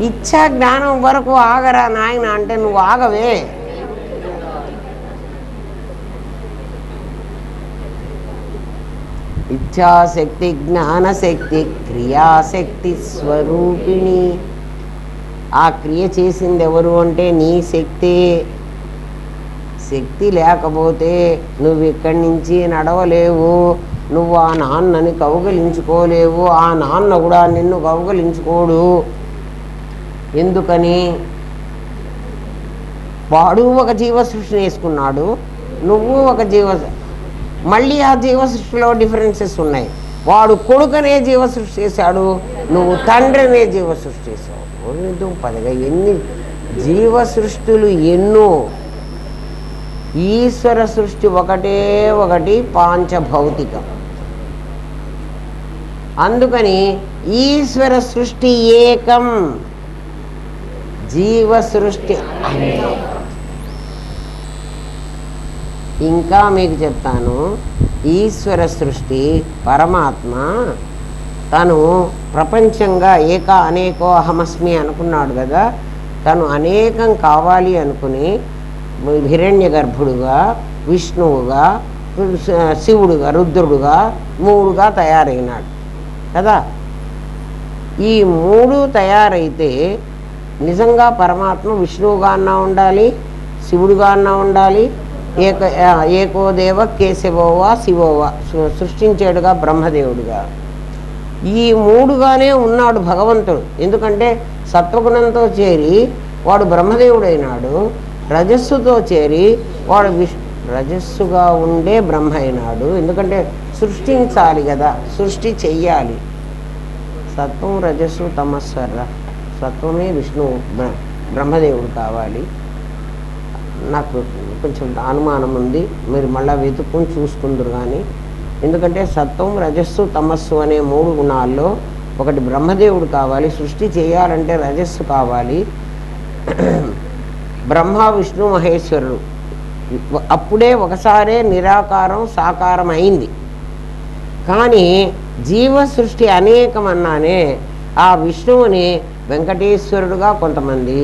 ఇచ్చా జ్ఞానం వరకు ఆగరా నాయన అంటే నువ్వు ఆగవే. ఇచ్ఛాశక్తి, జ్ఞానశక్తి, క్రియాశక్తి స్వరూపిణి. ఆ క్రియ చేసింది ఎవరు అంటే నీ శక్తే. శక్తి లేకపోతే నువ్వు ఇక్కడి నుంచి నడవలేవు, నువ్వు ఆ నాన్నని కౌగలించుకోలేవు, ఆ నాన్న కూడా నిన్ను కౌగలించుకోడు. ఎందుకని? వాడు ఒక జీవ సృష్టిని వేసుకున్నాడు, నువ్వు ఒక మళ్ళీ ఆ జీవ సృష్టిలో డిఫరెన్సెస్ ఉన్నాయి. వాడు కొడుకనే జీవ సృష్టి చేశాడు, నువ్వు తండ్రినే జీవ సృష్టి చేశావు. పదగా ఎన్ని జీవ సృష్టిలు ఎన్నో. ఈశ్వర సృష్టి ఒకటే ఒకటి, పాంచభౌతికం. అందుకని ఈశ్వర సృష్టి ఏకం, జీవ సృష్టి అనేకం. ఇంకా మీకు చెప్తాను, ఈశ్వర సృష్టి పరమాత్మ తను ప్రపంచంగా ఏక అనేకో అహమస్మి అనుకున్నాడు కదా. తను అనేకం కావాలి అనుకుని హిరణ్య గర్భుడుగా, విష్ణువుగా, శివుడుగా, రుద్రుడుగా, మూడుగా తయారైనాడు కదా. ఈ మూడు తయారైతే నిజంగా పరమాత్మ విష్ణువుగా అన్నా ఉండాలి, శివుడుగా అన్నా ఉండాలి, ఏకో దేవ కేశవోవా శివోవా, సృష్టించాడుగా బ్రహ్మదేవుడుగా. ఈ మూడుగానే ఉన్నాడు భగవంతుడు. ఎందుకంటే సత్వగుణంతో చేరి వాడు బ్రహ్మదేవుడైనాడు, రజస్సుతో చేరి వాడు రజస్సుగా ఉండే బ్రహ్మ అయినాడు. ఎందుకంటే సృష్టించాలి కదా, సృష్టి చెయ్యాలి. సత్వం రజస్సు తమస్సర్ర, సత్వమే విష్ణువు బ్రహ్మదేవుడు కావాలి. నాకు కొంచెం అనుమానం ఉంది, మీరు మళ్ళీ వెతుక్కుని చూసుకుందరు. కానీ ఎందుకంటే సత్వం రజస్సు తమస్సు అనే మూడు గుణాల్లో ఒకటి బ్రహ్మదేవుడు కావాలి, సృష్టి చేయాలంటే రజస్సు కావాలి. బ్రహ్మ విష్ణు మహేశ్వరుడు అప్పుడే ఒకసారే నిరాకారం సాకారం అయింది. కానీ జీవ సృష్టి అనేకమన్నానే ఆ విష్ణువుని వెంకటేశ్వరుడుగా కొంతమంది,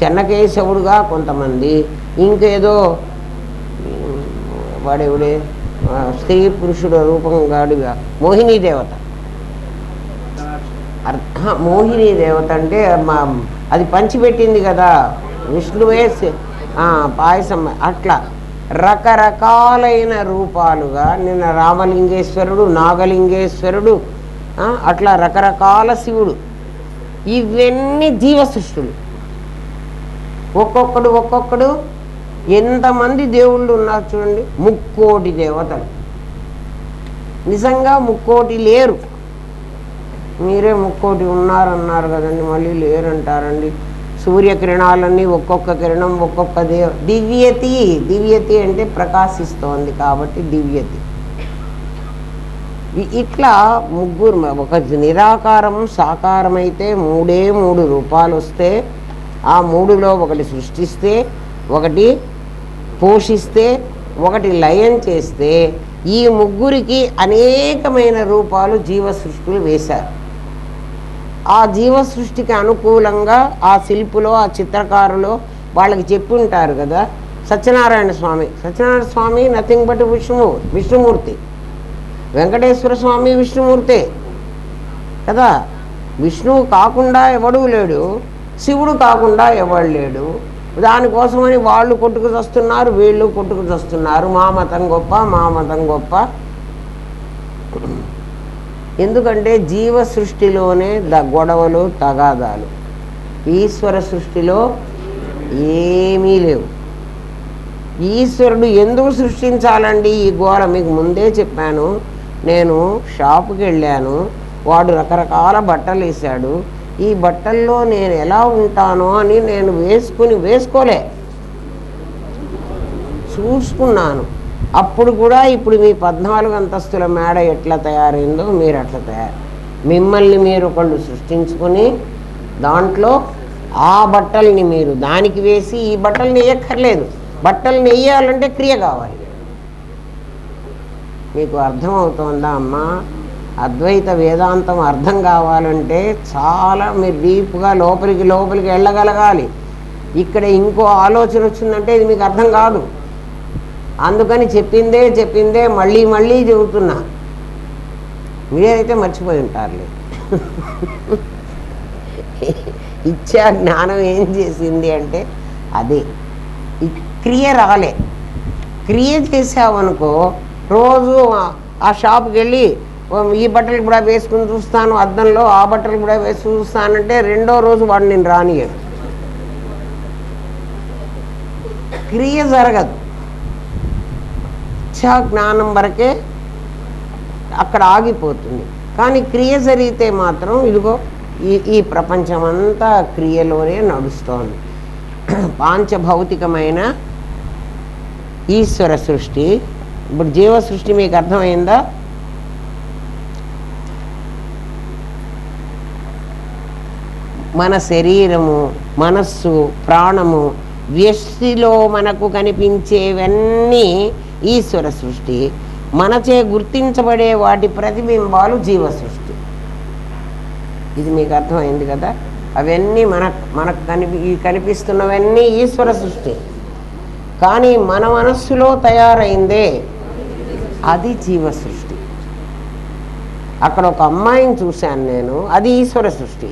చెన్నకేశవుడుగా కొంతమంది, ఇంకేదో వాడెవడే స్త్రీ పురుషుడు రూపంగాడిగా మోహినీ దేవత. మోహినీ దేవత అంటే అది పంచిపెట్టింది కదా విష్ణువే పాయసం. అట్లా రకరకాలైన రూపాలుగా నిన్న రామలింగేశ్వరుడు, నాగలింగేశ్వరుడు, అట్లా రకరకాల శివుడు. ఇవన్నీ జీవ సృష్టులు. ఒక్కొక్కడు ఎంతమంది దేవుళ్ళు ఉన్నారు చూడండి, 3 కోటి దేవతలు. నిజంగా 3 కోటి లేరు. మీరే 3 కోటి ఉన్నారన్నారు కదండి, మళ్ళీ లేరంటారండి. సూర్యకిరణాలన్నీ ఒక్కొక్క కిరణం ఒక్కొక్క దివ్యతి అంటే ప్రకాశిస్తోంది కాబట్టి దివ్యతి. ఇట్లా ముగ్గురు, ఒక నిరాకారం సాకారమైతే 3 రూపాలు వస్తే ఆ 3లో ఒకటి సృష్టిస్తే, ఒకటి పోషిస్తే, ఒకటి లయం చేస్తే ఈ ముగ్గురికి అనేకమైన రూపాలు జీవ సృష్టిలు వేశారు. ఆ జీవ సృష్టికి అనుకూలంగా ఆ శిల్పులో, ఆ చిత్రకారులో వాళ్ళకి చెప్పి ఉంటారు కదా. సత్యనారాయణ స్వామి నథింగ్ బట్ విష్ణుమూర్తి. వెంకటేశ్వర స్వామి విష్ణుమూర్తే కదా. విష్ణువు కాకుండా ఎవడూ లేడు, శివుడు కాకుండా ఎవడు లేడు. దానికోసమని వాళ్ళు కొట్టుకు చస్తున్నారు, వీళ్ళు కొట్టుకు చస్తున్నారు. మా మతం గొప్ప. ఎందుకంటే జీవ సృష్టిలోనే గొడవలు తగాదాలు. ఈశ్వర సృష్టిలో ఏమీ లేవు. ఈశ్వరుడు ఎందుకు సృష్టించాలండి ఈ గోల? మీకు ముందే చెప్పాను. నేను షాపుకి వెళ్ళాను, వాడు రకరకాల బట్టలు వేశాడు. ఈ బట్టల్లో నేను ఎలా ఉంటానో అని నేను వేసుకోలే, చూసుకున్నాను. అప్పుడు కూడా ఇప్పుడు మీ 14 అంతస్తుల మేడ ఎట్లా తయారైందో మీరు అట్లా మిమ్మల్ని మీరు ఒకళ్ళు సృష్టించుకొని దాంట్లో ఆ బట్టల్ని మీరు దానికి వేసి ఈ బట్టలు నెయ్యక్కర్లేదు. బట్టలు నెయ్యాలంటే క్రియ కావాలి. మీకు అర్థమవుతోందా అమ్మా? అద్వైత వేదాంతం అర్థం కావాలంటే చాలా మీరు డీప్గా లోపలికి వెళ్ళగలగాలి. ఇక్కడ ఇంకో ఆలోచన వచ్చిందంటే ఇది మీకు అర్థం కాదు. అందుకని చెప్పిందే మళ్ళీ చెబుతున్నా. మీరైతే మర్చిపోయి ఉంటారులే. ఇచ్చా జ్ఞానం ఏం చేసింది అంటే అదే క్రియ రాలే. క్రియ చేసావనుకో, రోజు ఆ షాప్కి వెళ్ళి ఈ బట్టలు కూడా వేసుకుని చూస్తాను అద్దంలో, ఆ బట్టలు కూడా వేసి చూస్తానంటే రెండో రోజు వాడు నేను రానియడు. క్రియ జరగదు. ఇచ్చా జ్ఞానం వరకే అక్కడ ఆగిపోతుంది. కానీ క్రియ జరిగితే మాత్రం ఇదిగో ఈ ప్రపంచమంతా క్రియలోనే నడుస్తోంది. పాంచభౌతికమైన ఈశ్వర సృష్టి. ఇప్పుడు జీవ సృష్టి మీకు అర్థమైందా? మన శరీరము, మనస్సు, ప్రాణము, వ్యష్టిలో మనకు కనిపించేవన్నీ ఈశ్వర సృష్టి. మనచే గుర్తించబడే వాటి ప్రతిబింబాలు జీవ సృష్టి. ఇది మీకు అర్థమైంది కదా? అవన్నీ మనకు కనిపిస్తున్నవన్నీ ఈశ్వర సృష్టి. కానీ మన మనస్సులో తయారైందే అది జీవ సృష్టి. అక్కడ ఒక అమ్మాయిని చూశాను నేను, అది ఈశ్వర సృష్టి.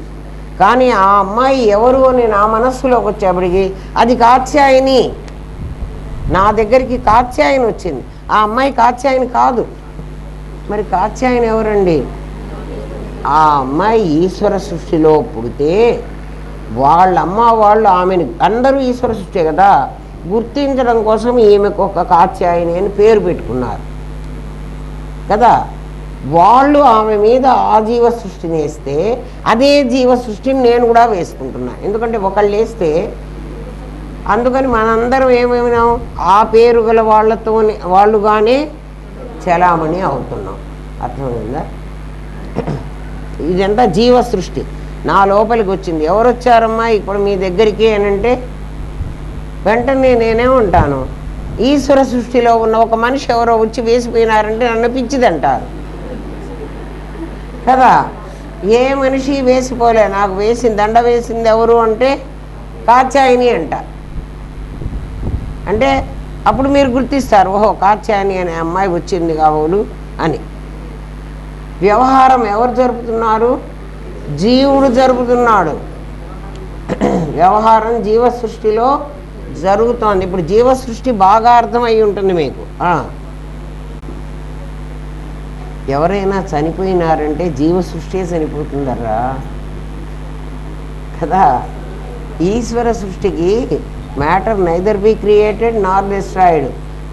కానీ ఆ అమ్మాయి ఎవరు అని నా మనస్సులోకి వచ్చేప్పటికి అది కాత్యాయని. నా దగ్గరికి కాత్యాయని వచ్చింది. ఆ అమ్మాయి కాత్యాయని కాదు. మరి కాత్యాయని ఎవరండి? ఆ అమ్మాయి ఈశ్వర సృష్టిలో పుడితే వాళ్ళమ్మ వాళ్ళు ఆమెను, అందరూ ఈశ్వర సృష్టి కదా, గుర్తించడం కోసం ఈమెకు ఒక కాత్యాయని అని పేరు పెట్టుకున్నారు కదా. వాళ్ళు ఆమె మీద ఆ జీవ సృష్టిని వేస్తే అదే జీవ సృష్టిని నేను కూడా వేసుకుంటున్నా. ఎందుకంటే ఒకళ్ళు వేస్తే, అందుకని మనందరం ఏమేమినాం, ఆ పేరు గల వాళ్ళుగానే చలామణి అవుతున్నాం. అర్థమైందా? ఇదంతా జీవ సృష్టి నా లోపలికి వచ్చింది. ఎవరు వచ్చారమ్మా ఇప్పుడు మీ దగ్గరికి అని అంటే వెంటనే నేనే ఉంటాను, ఈశ్వర సృష్టిలో ఉన్న ఒక మనిషి ఎవరో వచ్చి వేసిపోయినారంటే నన్ను పిచ్చిదంటారు కదా. ఏ మనిషి వేసిపోలే, నాకు వేసింది, దండ వేసింది ఎవరు అంటే కాత్యాయని అంట. అంటే అప్పుడు మీరు గుర్తిస్తారు, ఓహో కాత్యాయని అనే అమ్మాయి వచ్చింది కాబోలు అని. వ్యవహారం ఎవరు జరుపుతున్నారు? జీవుడు జరుపుతున్నాడు. వ్యవహారం జీవ సృష్టిలో జరుగుతోంది. ఇప్పుడు జీవ సృష్టి బాగా అర్థమై ఉంటుంది మీకు. ఎవరైనా చనిపోయినారంటే జీవ సృష్టి చనిపోతుందర్రా కదా. ఈశ్వర సృష్టికి matter neither be created nor destroyed.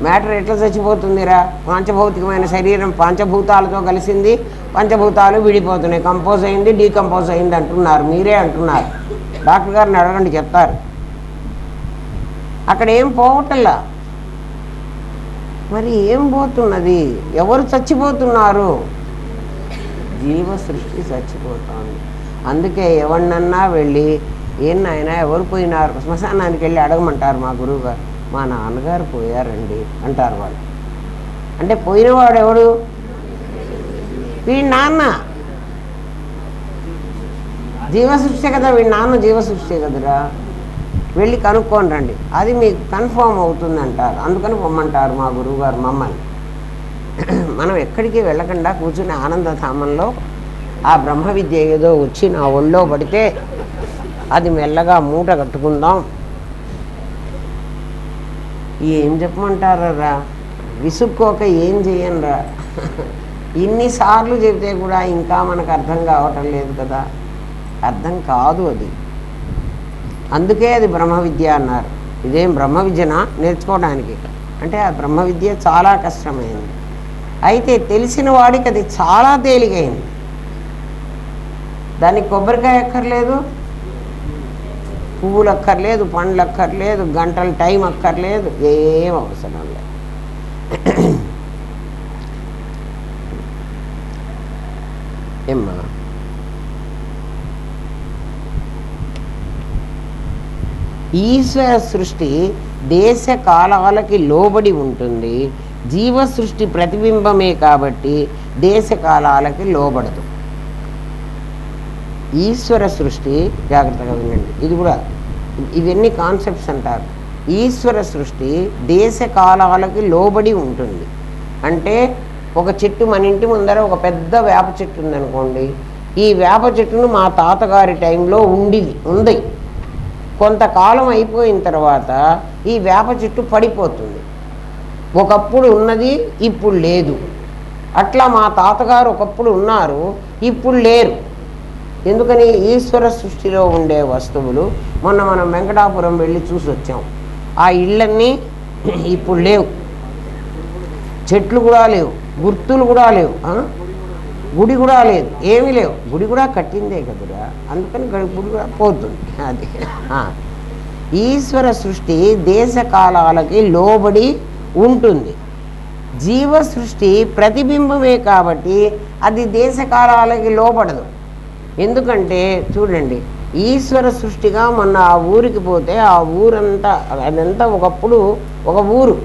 Matter ఎట్లా చచ్చిపోతుందిరా? పాంచభౌతికమైన శరీరం పంచభూతాలతో కలిసింది, పంచభూతాలు విడిపోతున్నాయి, కంపోజ్ అయింది, డీకంపోజ్ అయింది అంటున్నారు. మీరే అంటున్నారు. డాక్టర్ గారిని అడగండి, చెప్తారు. అక్కడ ఏం పోవటంలా. మరి ఏం పోతున్నది? ఎవరు చచ్చిపోతున్నారు? జీవ సృష్టి చచ్చిపోతుంది. అందుకే ఎవరినన్నా వెళ్ళి ఏం నాయనా ఎవరు పోయినారు, శ్మశానానికి వెళ్ళి అడగమంటారు మా గురువు గారు. మా నాన్నగారు పోయారండి అంటారు వాళ్ళు. అంటే పోయినవాడు ఎవడు? వీడి నాన్న. జీవ సృష్టి కదా, వీడి నాన్న జీవ సృష్టి కదరా. వెళ్ళి కనుక్కొని రండి, అది మీకు కన్ఫర్మ్ అవుతుంది అంటారు. అందుకని పొమ్మంటారు మా గురువుగారు మమ్మల్ని. మనం ఎక్కడికి వెళ్ళకుండా కూర్చుని ఆనందధామంలో ఆ బ్రహ్మ విద్య ఏదో వచ్చి నా ఒళ్ళో పడితే అది మెల్లగా మూట కట్టుకుందాం. ఏం చెప్పమంటారా? విసుక్కోక ఏం చెయ్యనురా. ఇన్నిసార్లు చెబితే కూడా ఇంకా మనకు అర్థం కావటం లేదు కదా. అర్థం కాదు అది. అందుకే అది బ్రహ్మ విద్య అన్నారు. ఇదేం బ్రహ్మ విద్యనా నేర్చుకోవడానికి అంటే? ఆ బ్రహ్మ విద్య చాలా కష్టమైంది. అయితే తెలిసిన వాడికి అది చాలా తేలికైంది. దానికి కొబ్బరికాయ అక్కర్లేదు, పువ్వులు అక్కర్లేదు, పండ్లు అక్కర్లేదు, గంటల టైం అక్కర్లేదు, ఏం అవసరం లేదు. ఏమ్మా ఈశ్వర సృష్టి దేశ కాలాలకి లోబడి ఉంటుంది. జీవ సృష్టి ప్రతిబింబమే కాబట్టి దేశ కాలాలకి లోబడదు. ఈశ్వర సృష్టి, జాగ్రత్తగా వినండి, ఇది కూడా ఇవన్నీ కాన్సెప్ట్స్ అంటారు. ఈశ్వర సృష్టి దేశ కాలాలకి లోబడి ఉంటుంది. అంటే ఒక చెట్టు మన ఇంటి ముందర ఒక పెద్ద వేప చెట్టు ఉందనుకోండి. ఈ వేప చెట్టును మా తాతగారి టైంలో ఉంది. కొంతకాలం అయిపోయిన తర్వాత ఈ వేప చెట్టు పడిపోతుంది. ఒకప్పుడు ఉన్నది, ఇప్పుడు లేదు. అట్లా మా తాతగారు ఒకప్పుడు ఉన్నారు, ఇప్పుడు లేరు. ఎందుకని? ఈశ్వర సృష్టిలో ఉండే వస్తువులు మొన్న మనం వెంకటాపురం వెళ్ళి చూసి వచ్చాం. ఆ ఇళ్ళన్నీ ఇప్పుడు లేవు, చెట్లు కూడా లేవు, గుర్తులు కూడా లేవు, గుడి కూడా లేదు, ఏమీ లేవు. గుడి కూడా కట్టిందే కదరా, అందుకని గుడి కూడా పోతుంది. అది ఈశ్వర సృష్టి దేశకాలాలకి లోబడి ఉంటుంది. జీవ సృష్టి ప్రతిబింబమే కాబట్టి అది దేశకాలాలకి లోబడదు. ఎందుకంటే చూడండి, ఈశ్వర సృష్టిగా మొన్న ఆ ఊరికి పోతే ఆ ఊరంతా అదంతా ఒకప్పుడు ఒక ఊరు.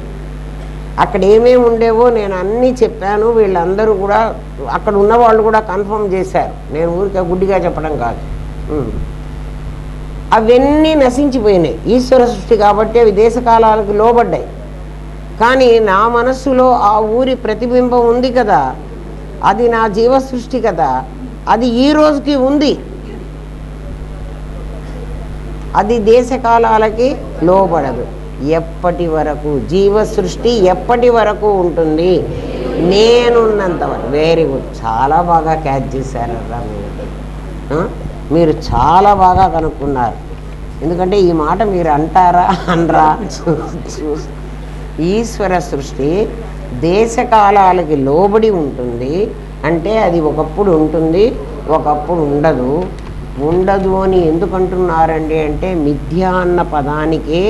అక్కడ ఏమేమి ఉండేవో నేను అన్నీ చెప్పాను. వీళ్ళందరూ కూడా అక్కడ ఉన్నవాళ్ళు కూడా కన్ఫర్మ్ చేశారు. నేను ఊరికే గుడ్డిగా చెప్పడం కాదు. అవన్నీ నశించిపోయినాయి. ఈశ్వర సృష్టి కాబట్టి అవి దేశకాలాలకు లోబడ్డాయి. కానీ నా మనస్సులో ఆ ఊరి ప్రతిబింబం ఉంది కదా, అది నా జీవ సృష్టి కదా, అది ఈ రోజుకి ఉంది. అది దేశకాలాలకి లోబడదు. ఎప్పటి వరకు జీవ సృష్టి ఎప్పటి వరకు ఉంటుంది? నేనున్నంత వరకు. వెరీ గుడ్, చాలా బాగా క్యాచ్ చేశారరా మీరు చాలా బాగా కనుక్కున్నారు. ఎందుకంటే ఈ మాట మీరు అంటారా అనరా ఈశ్వర సృష్టి దేశకాలాలకి లోబడి ఉంటుంది అంటే అది ఒకప్పుడు ఉంటుంది, ఒకప్పుడు ఉండదు. ఉండదు అని ఎందుకంటున్నారండి అంటే మిథ్యా అన్న పదానికే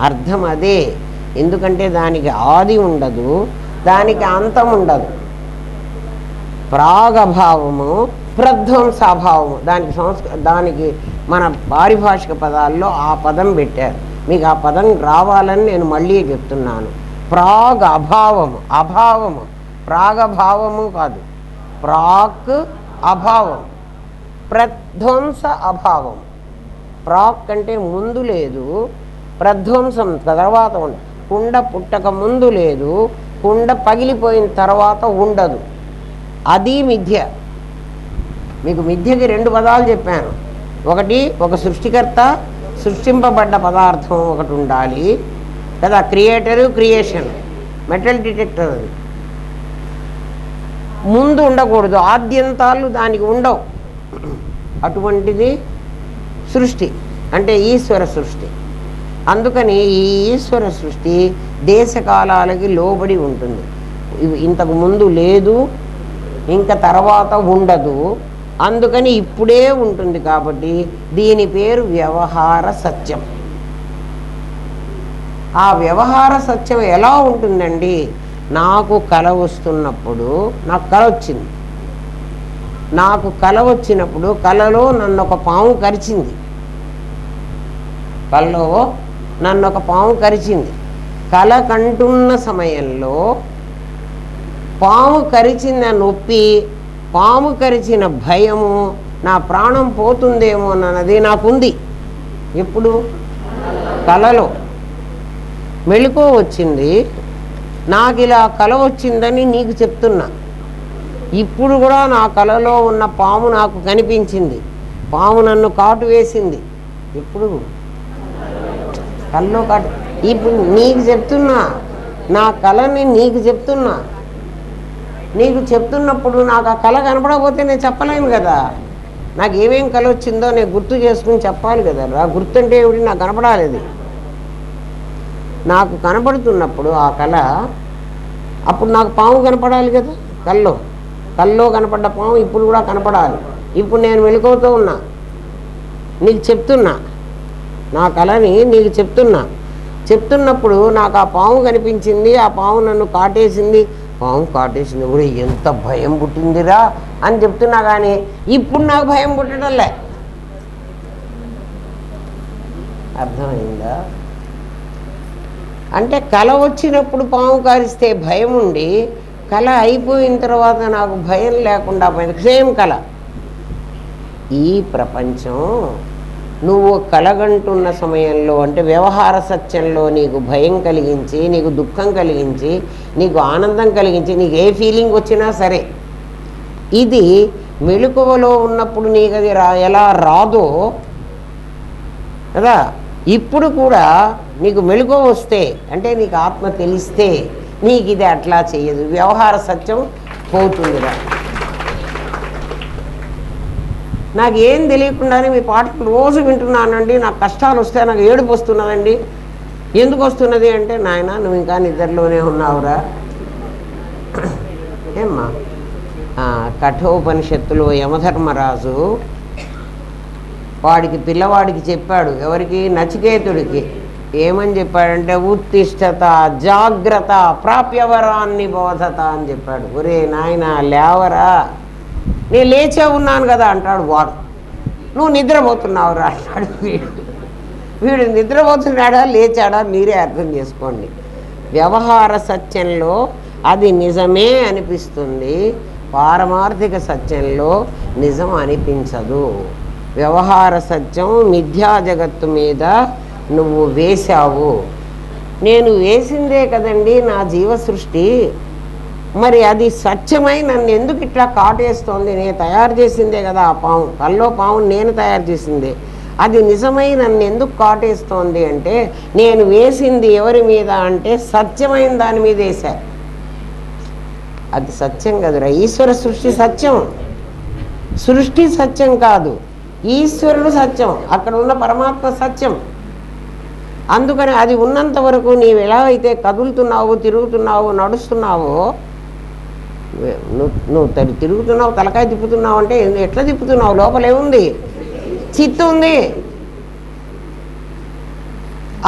అర్థం అదే. ఎందుకంటే దానికి ఆది ఉండదు, దానికి అంతం ఉండదు. ప్రాగభావము, ప్రధ్వంసాభావము, దానికి మన పారిభాషిక పదాల్లో ఆ పదం పెట్టారు. మీకు ఆ పదం రావాలని నేను మళ్ళీ చెప్తున్నాను. ప్రాగ్ అభావము, అభావము ప్రాగభావము కాదు, ప్రాక్ అభావం, ప్రధ్వంస అభావం. ప్రాక్ అంటే ముందు లేదు, ప్రధ్వంసం తర్వాత ఉండదు. కుండ పుట్టక ముందు లేదు, కుండ పగిలిపోయిన తర్వాత ఉండదు. అది మిథ్య. మీకు మిథ్యకి రెండు పదాలు చెప్పాను. ఒకటి ఒక సృష్టికర్త, సృష్టింపబడ్డ పదార్థం ఒకటి ఉండాలి కదా, క్రియేటరు, క్రియేషన్, మెటల్ డిటెక్టర్. అది ముందు ఉండకూడదు, ఆద్యంతాలు దానికి ఉండవు. అటువంటిది సృష్టి అంటే ఈశ్వర సృష్టి. అందుకని ఈ ఈశ్వర సృష్టి దేశకాలాలకి లోబడి ఉంటుంది. ఇంతకు ముందు లేదు, ఇంకా తర్వాత ఉండదు. అందుకని ఇప్పుడే ఉంటుంది. కాబట్టి దీని పేరు వ్యవహార సత్యం. ఆ వ్యవహార సత్యం ఎలా ఉంటుందండి? నాకు కల వస్తున్నప్పుడు, నాకు కల వచ్చింది, నాకు కల వచ్చినప్పుడు కలలో నన్ను ఒక పాము కరిచింది. కలలో నన్ను ఒక పాము కరిచింది. కల కంటున్న సమయంలో పాము కరిచిన నొప్పి, పాము కరిచిన భయము, నా ప్రాణం పోతుందేమో అన్నది నాకుంది. ఎప్పుడు? కలలో. మెళుకో వచ్చింది, నాకు ఇలా కల వచ్చిందని నీకు చెప్తున్నా. ఇప్పుడు కూడా నా కలలో ఉన్న పాము నాకు కనిపించింది, పాము నన్ను కాటు వేసింది. ఎప్పుడు? కల్లో కాటు. ఇప్పుడు నీకు చెప్తున్నా, నా కళని నీకు చెప్తున్నా. నీకు చెప్తున్నప్పుడు నాకు ఆ కళ కనపడకపోతే నేను చెప్పలేను కదా. నాకు ఏమేం కళ వచ్చిందో నేను గుర్తు చేసుకుని చెప్పాలి కదా. గుర్తు అంటే ఏమిటి? నాకు కనపడాలి. అది నాకు కనపడుతున్నప్పుడు ఆ కళ, అప్పుడు నాకు పాము కనపడాలి కదా. కల్లో కనపడ్డ పాము ఇప్పుడు కూడా కనపడాలి. ఇప్పుడు నేను మెళుకువతో ఉన్నా, నీకు చెప్తున్నా, నా కళని నీకు చెప్తున్నప్పుడు నాకు ఆ పాము కనిపించింది, ఆ పాము నన్ను కాటేసింది, పాము కాటేసింది కూడా ఎంత భయం పుట్టిందిరా అని చెప్తున్నా. కానీ ఇప్పుడు నాకు భయం పుట్టడంలే. అర్థమైందా? అంటే కళ వచ్చినప్పుడు పాము కారిస్తే భయం ఉండి, కళ అయిపోయిన తర్వాత నాకు భయం లేకుండా పోయింది. సేమ్ కళ. ఈ ప్రపంచం నువ్వు కలగంటున్న సమయంలో అంటే వ్యవహార సత్యంలో నీకు భయం కలిగించి, నీకు దుఃఖం కలిగించి, నీకు ఆనందం కలిగించి, నీకు ఏ ఫీలింగ్ వచ్చినా సరే, ఇది మెలకువలో ఉన్నప్పుడు నీకు అది ఎలా రాదో కదా, ఇప్పుడు కూడా నీకు మెలకువ వస్తే అంటే నీకు ఆత్మ తెలిస్తే నీకు ఇది అట్లా చేయదు, వ్యవహార సత్యం పోతుందిరా. నాకు ఏం తెలియకుండానే మీ పాటలు రోజు వింటున్నానండి, నాకు కష్టాలు వస్తే నాకు ఏడుపు వస్తున్నదండి. ఎందుకు వస్తున్నది అంటే, నాయన నువ్వు ఇంకా నిద్రలోనే ఉన్నావురా. ఏమ్మా కఠోపనిషత్తులో యమధర్మరాజు వాడికి పిల్లవాడికి చెప్పాడు, ఎవరికి? నచికేతుడికి. ఏమని చెప్పాడంటే, ఉత్తిష్టత జాగ్రత్త ప్రాప్యవరాన్ని బోధత అని చెప్పాడు. ఒరే నాయన లేవరా, నేను లేచే ఉన్నాను కదా అంటాడు వాడు. నువ్వు నిద్రపోతున్నావురా అంటాడు వీడు. వీడు నిద్రపోతున్నాడా లేచాడా మీరే అర్థం చేసుకోండి. వ్యవహార సత్యంలో అది నిజమే అనిపిస్తుంది, పారమార్థిక సత్యంలో నిజం అనిపించదు. వ్యవహార సత్యం మిథ్యా జగత్తు మీద నువ్వు వేశావు. నేను వేసిందే కదండి నా జీవ సృష్టి, మరి అది సత్యమై నన్ను ఎందుకు ఇట్లా కాటేస్తోంది? నేను తయారు చేసిందే కదా ఆ పాము, కల్లో పాముని నేను తయారు చేసిందే, అది నిజమై నన్ను ఎందుకు కాటేస్తోంది అంటే, నేను వేసింది ఎవరి మీద అంటే సత్యమైన దాని మీద వేశారు. అది సత్యం కదురా. ఈశ్వర సృష్టి సత్యం, సృష్టి సత్యం కాదు, ఈశ్వరుడు సత్యం, అక్కడ ఉన్న పరమాత్మ సత్యం. అందుకని అది ఉన్నంత వరకు నీవు ఎలా అయితే కదులుతున్నావు, తిరుగుతున్నావు, నడుస్తున్నావో, నువ్వు తిరుగుతున్నావు, తలకాయ తిప్పుతున్నావు అంటే ఎట్లా తిప్పుతున్నావు? లోపల ఏముంది? చిత్తు ఉంది.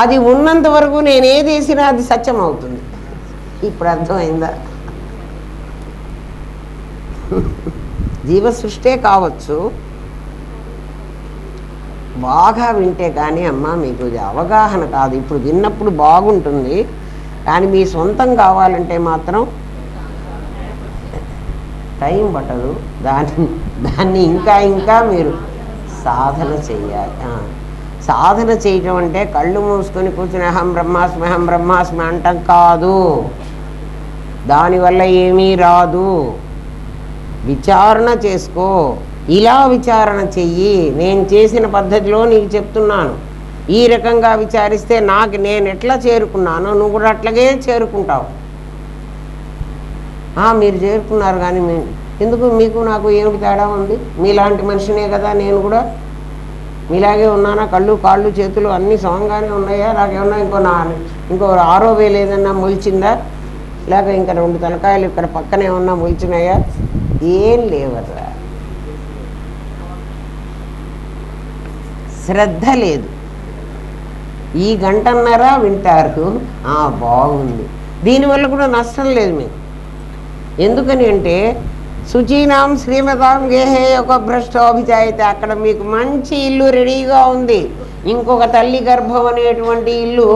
అది ఉన్నంత వరకు నేనేది వేసినా అది సత్యం అవుతుంది. ఇప్పుడు అర్థమైందా? జీవ సృష్టే కావచ్చు, బాగా వింటే కానీ అమ్మ మీకు అవగాహన కాదు. ఇప్పుడు విన్నప్పుడు బాగుంటుంది, కానీ మీ సొంతం కావాలంటే మాత్రం టైం పట్టదు. దాన్ని ఇంకా మీరు సాధన చెయ్యాలి. సాధన చేయటం అంటే కళ్ళు మూసుకొని కూర్చుని అహం బ్రహ్మాస్మి అంటాం కాదు. దానివల్ల ఏమీ రాదు. విచారణ చేసుకో, ఇలా విచారణ చెయ్యి. నేను చేసిన పద్ధతిలో నీకు చెప్తున్నాను. ఈ రకంగా విచారిస్తే నేను ఎట్లా చేరుకున్నానో నువ్వు కూడా అట్లాగే చేరుకుంటావు. మీరు చేరుకున్నారు, కానీ ఎందుకు మీకు నాకు ఏమిటి తేడా ఉంది? మీలాంటి మనిషినే కదా నేను కూడా, మీలాగే ఉన్నానా? కళ్ళు కాళ్ళు చేతులు అన్నీ సమంగానే ఉన్నాయా? నాకేమన్నా ఇంకో 6వ వేలు ఏదన్నా మొలిచిందా? లేక ఇంకా 2 తలకాయలు ఇక్కడ పక్కనే ఉన్నా మొలిచినాయా? ఏం లేవరా. శ్రద్ధ లేదు. ఈ గంటన్నర వింటారు, బాగుంది. దీనివల్ల కూడా నష్టం లేదు మీకు. ఎందుకని అంటే శుచీనాం శ్రీమతాం గేహే ఒక భ్రష్టోభిజాయితే, అక్కడ మీకు మంచి ఇల్లు రెడీగా ఉంది. ఇంకొక తల్లి గర్భం అనేటువంటి ఇల్లు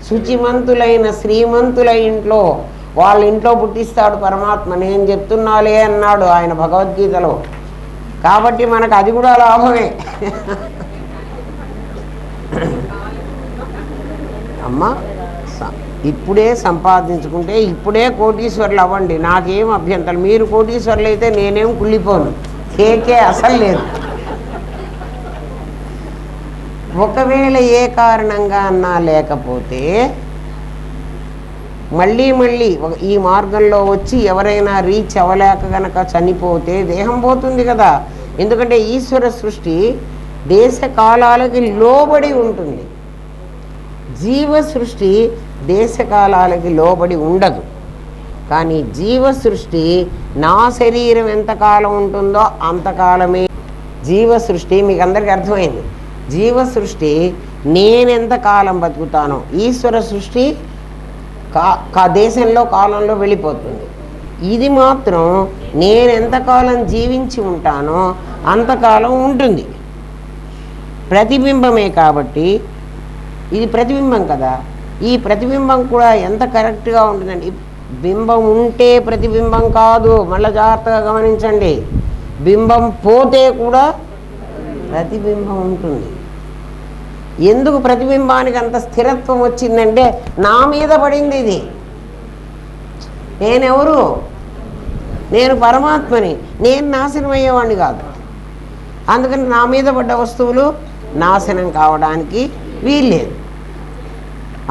శుచిమంతులైన శ్రీమంతుల ఇంట్లో, వాళ్ళ ఇంట్లో పుట్టిస్తాడు పరమాత్మ. నేను చెప్తున్నాలే అన్నాడు ఆయన భగవద్గీతలో. కాబట్టి మనకు అది కూడా లాభమే. అమ్మ ఇప్పుడే సంపాదించుకుంటే ఇప్పుడే కోటీశ్వర్లు అవ్వండి, నాకేం అభ్యంతరం. మీరు కోటీశ్వర్లు అయితే నేనేం కుళ్ళిపోను, కేకే అసలు లేదు. ఒకవేళ ఏ కారణంగా అన్నా లేకపోతే మళ్ళీ ఈ మార్గంలో వచ్చి ఎవరైనా రీచ్ అవ్వలేక గనక చనిపోతే దేహం పోతుంది కదా. ఎందుకంటే ఈశ్వర సృష్టి దేశ కాలాలకి లోబడి ఉంటుంది. జీవ సృష్టి దేశకాలాలకి లోబడి ఉండదు. కానీ జీవ సృష్టి నా శరీరం ఎంతకాలం ఉంటుందో అంతకాలమే జీవ సృష్టి. మీకు అందరికీ అర్థమైంది. జీవ సృష్టి నేనెంతకాలం బతుకుతానో, ఈశ్వర సృష్టి దేశంలో కాలంలో వెళ్ళిపోతుంది. ఇది మాత్రం నేనెంతకాలం జీవించి ఉంటానో అంతకాలం ఉంటుంది. ప్రతిబింబమే కాబట్టి ఇది ప్రతిబింబం కదా. ఈ ప్రతిబింబం కూడా ఎంత కరెక్ట్గా ఉంటుందండి. బింబం ఉంటే ప్రతిబింబం కాదు, మళ్ళీ జాగ్రత్తగా గమనించండి. బింబం పోతే కూడా ప్రతిబింబం ఉంటుంది. ఎందుకు ప్రతిబింబానికి అంత స్థిరత్వం వచ్చిందంటే నా మీద పడింది ఇది. నేనెవరు? నేను పరమాత్మని. నేను నాశనం అయ్యేవాడిని కాదు. అందుకని నా మీద పడ్డ వస్తువులు నాశనం కావడానికి వీల్లేదు.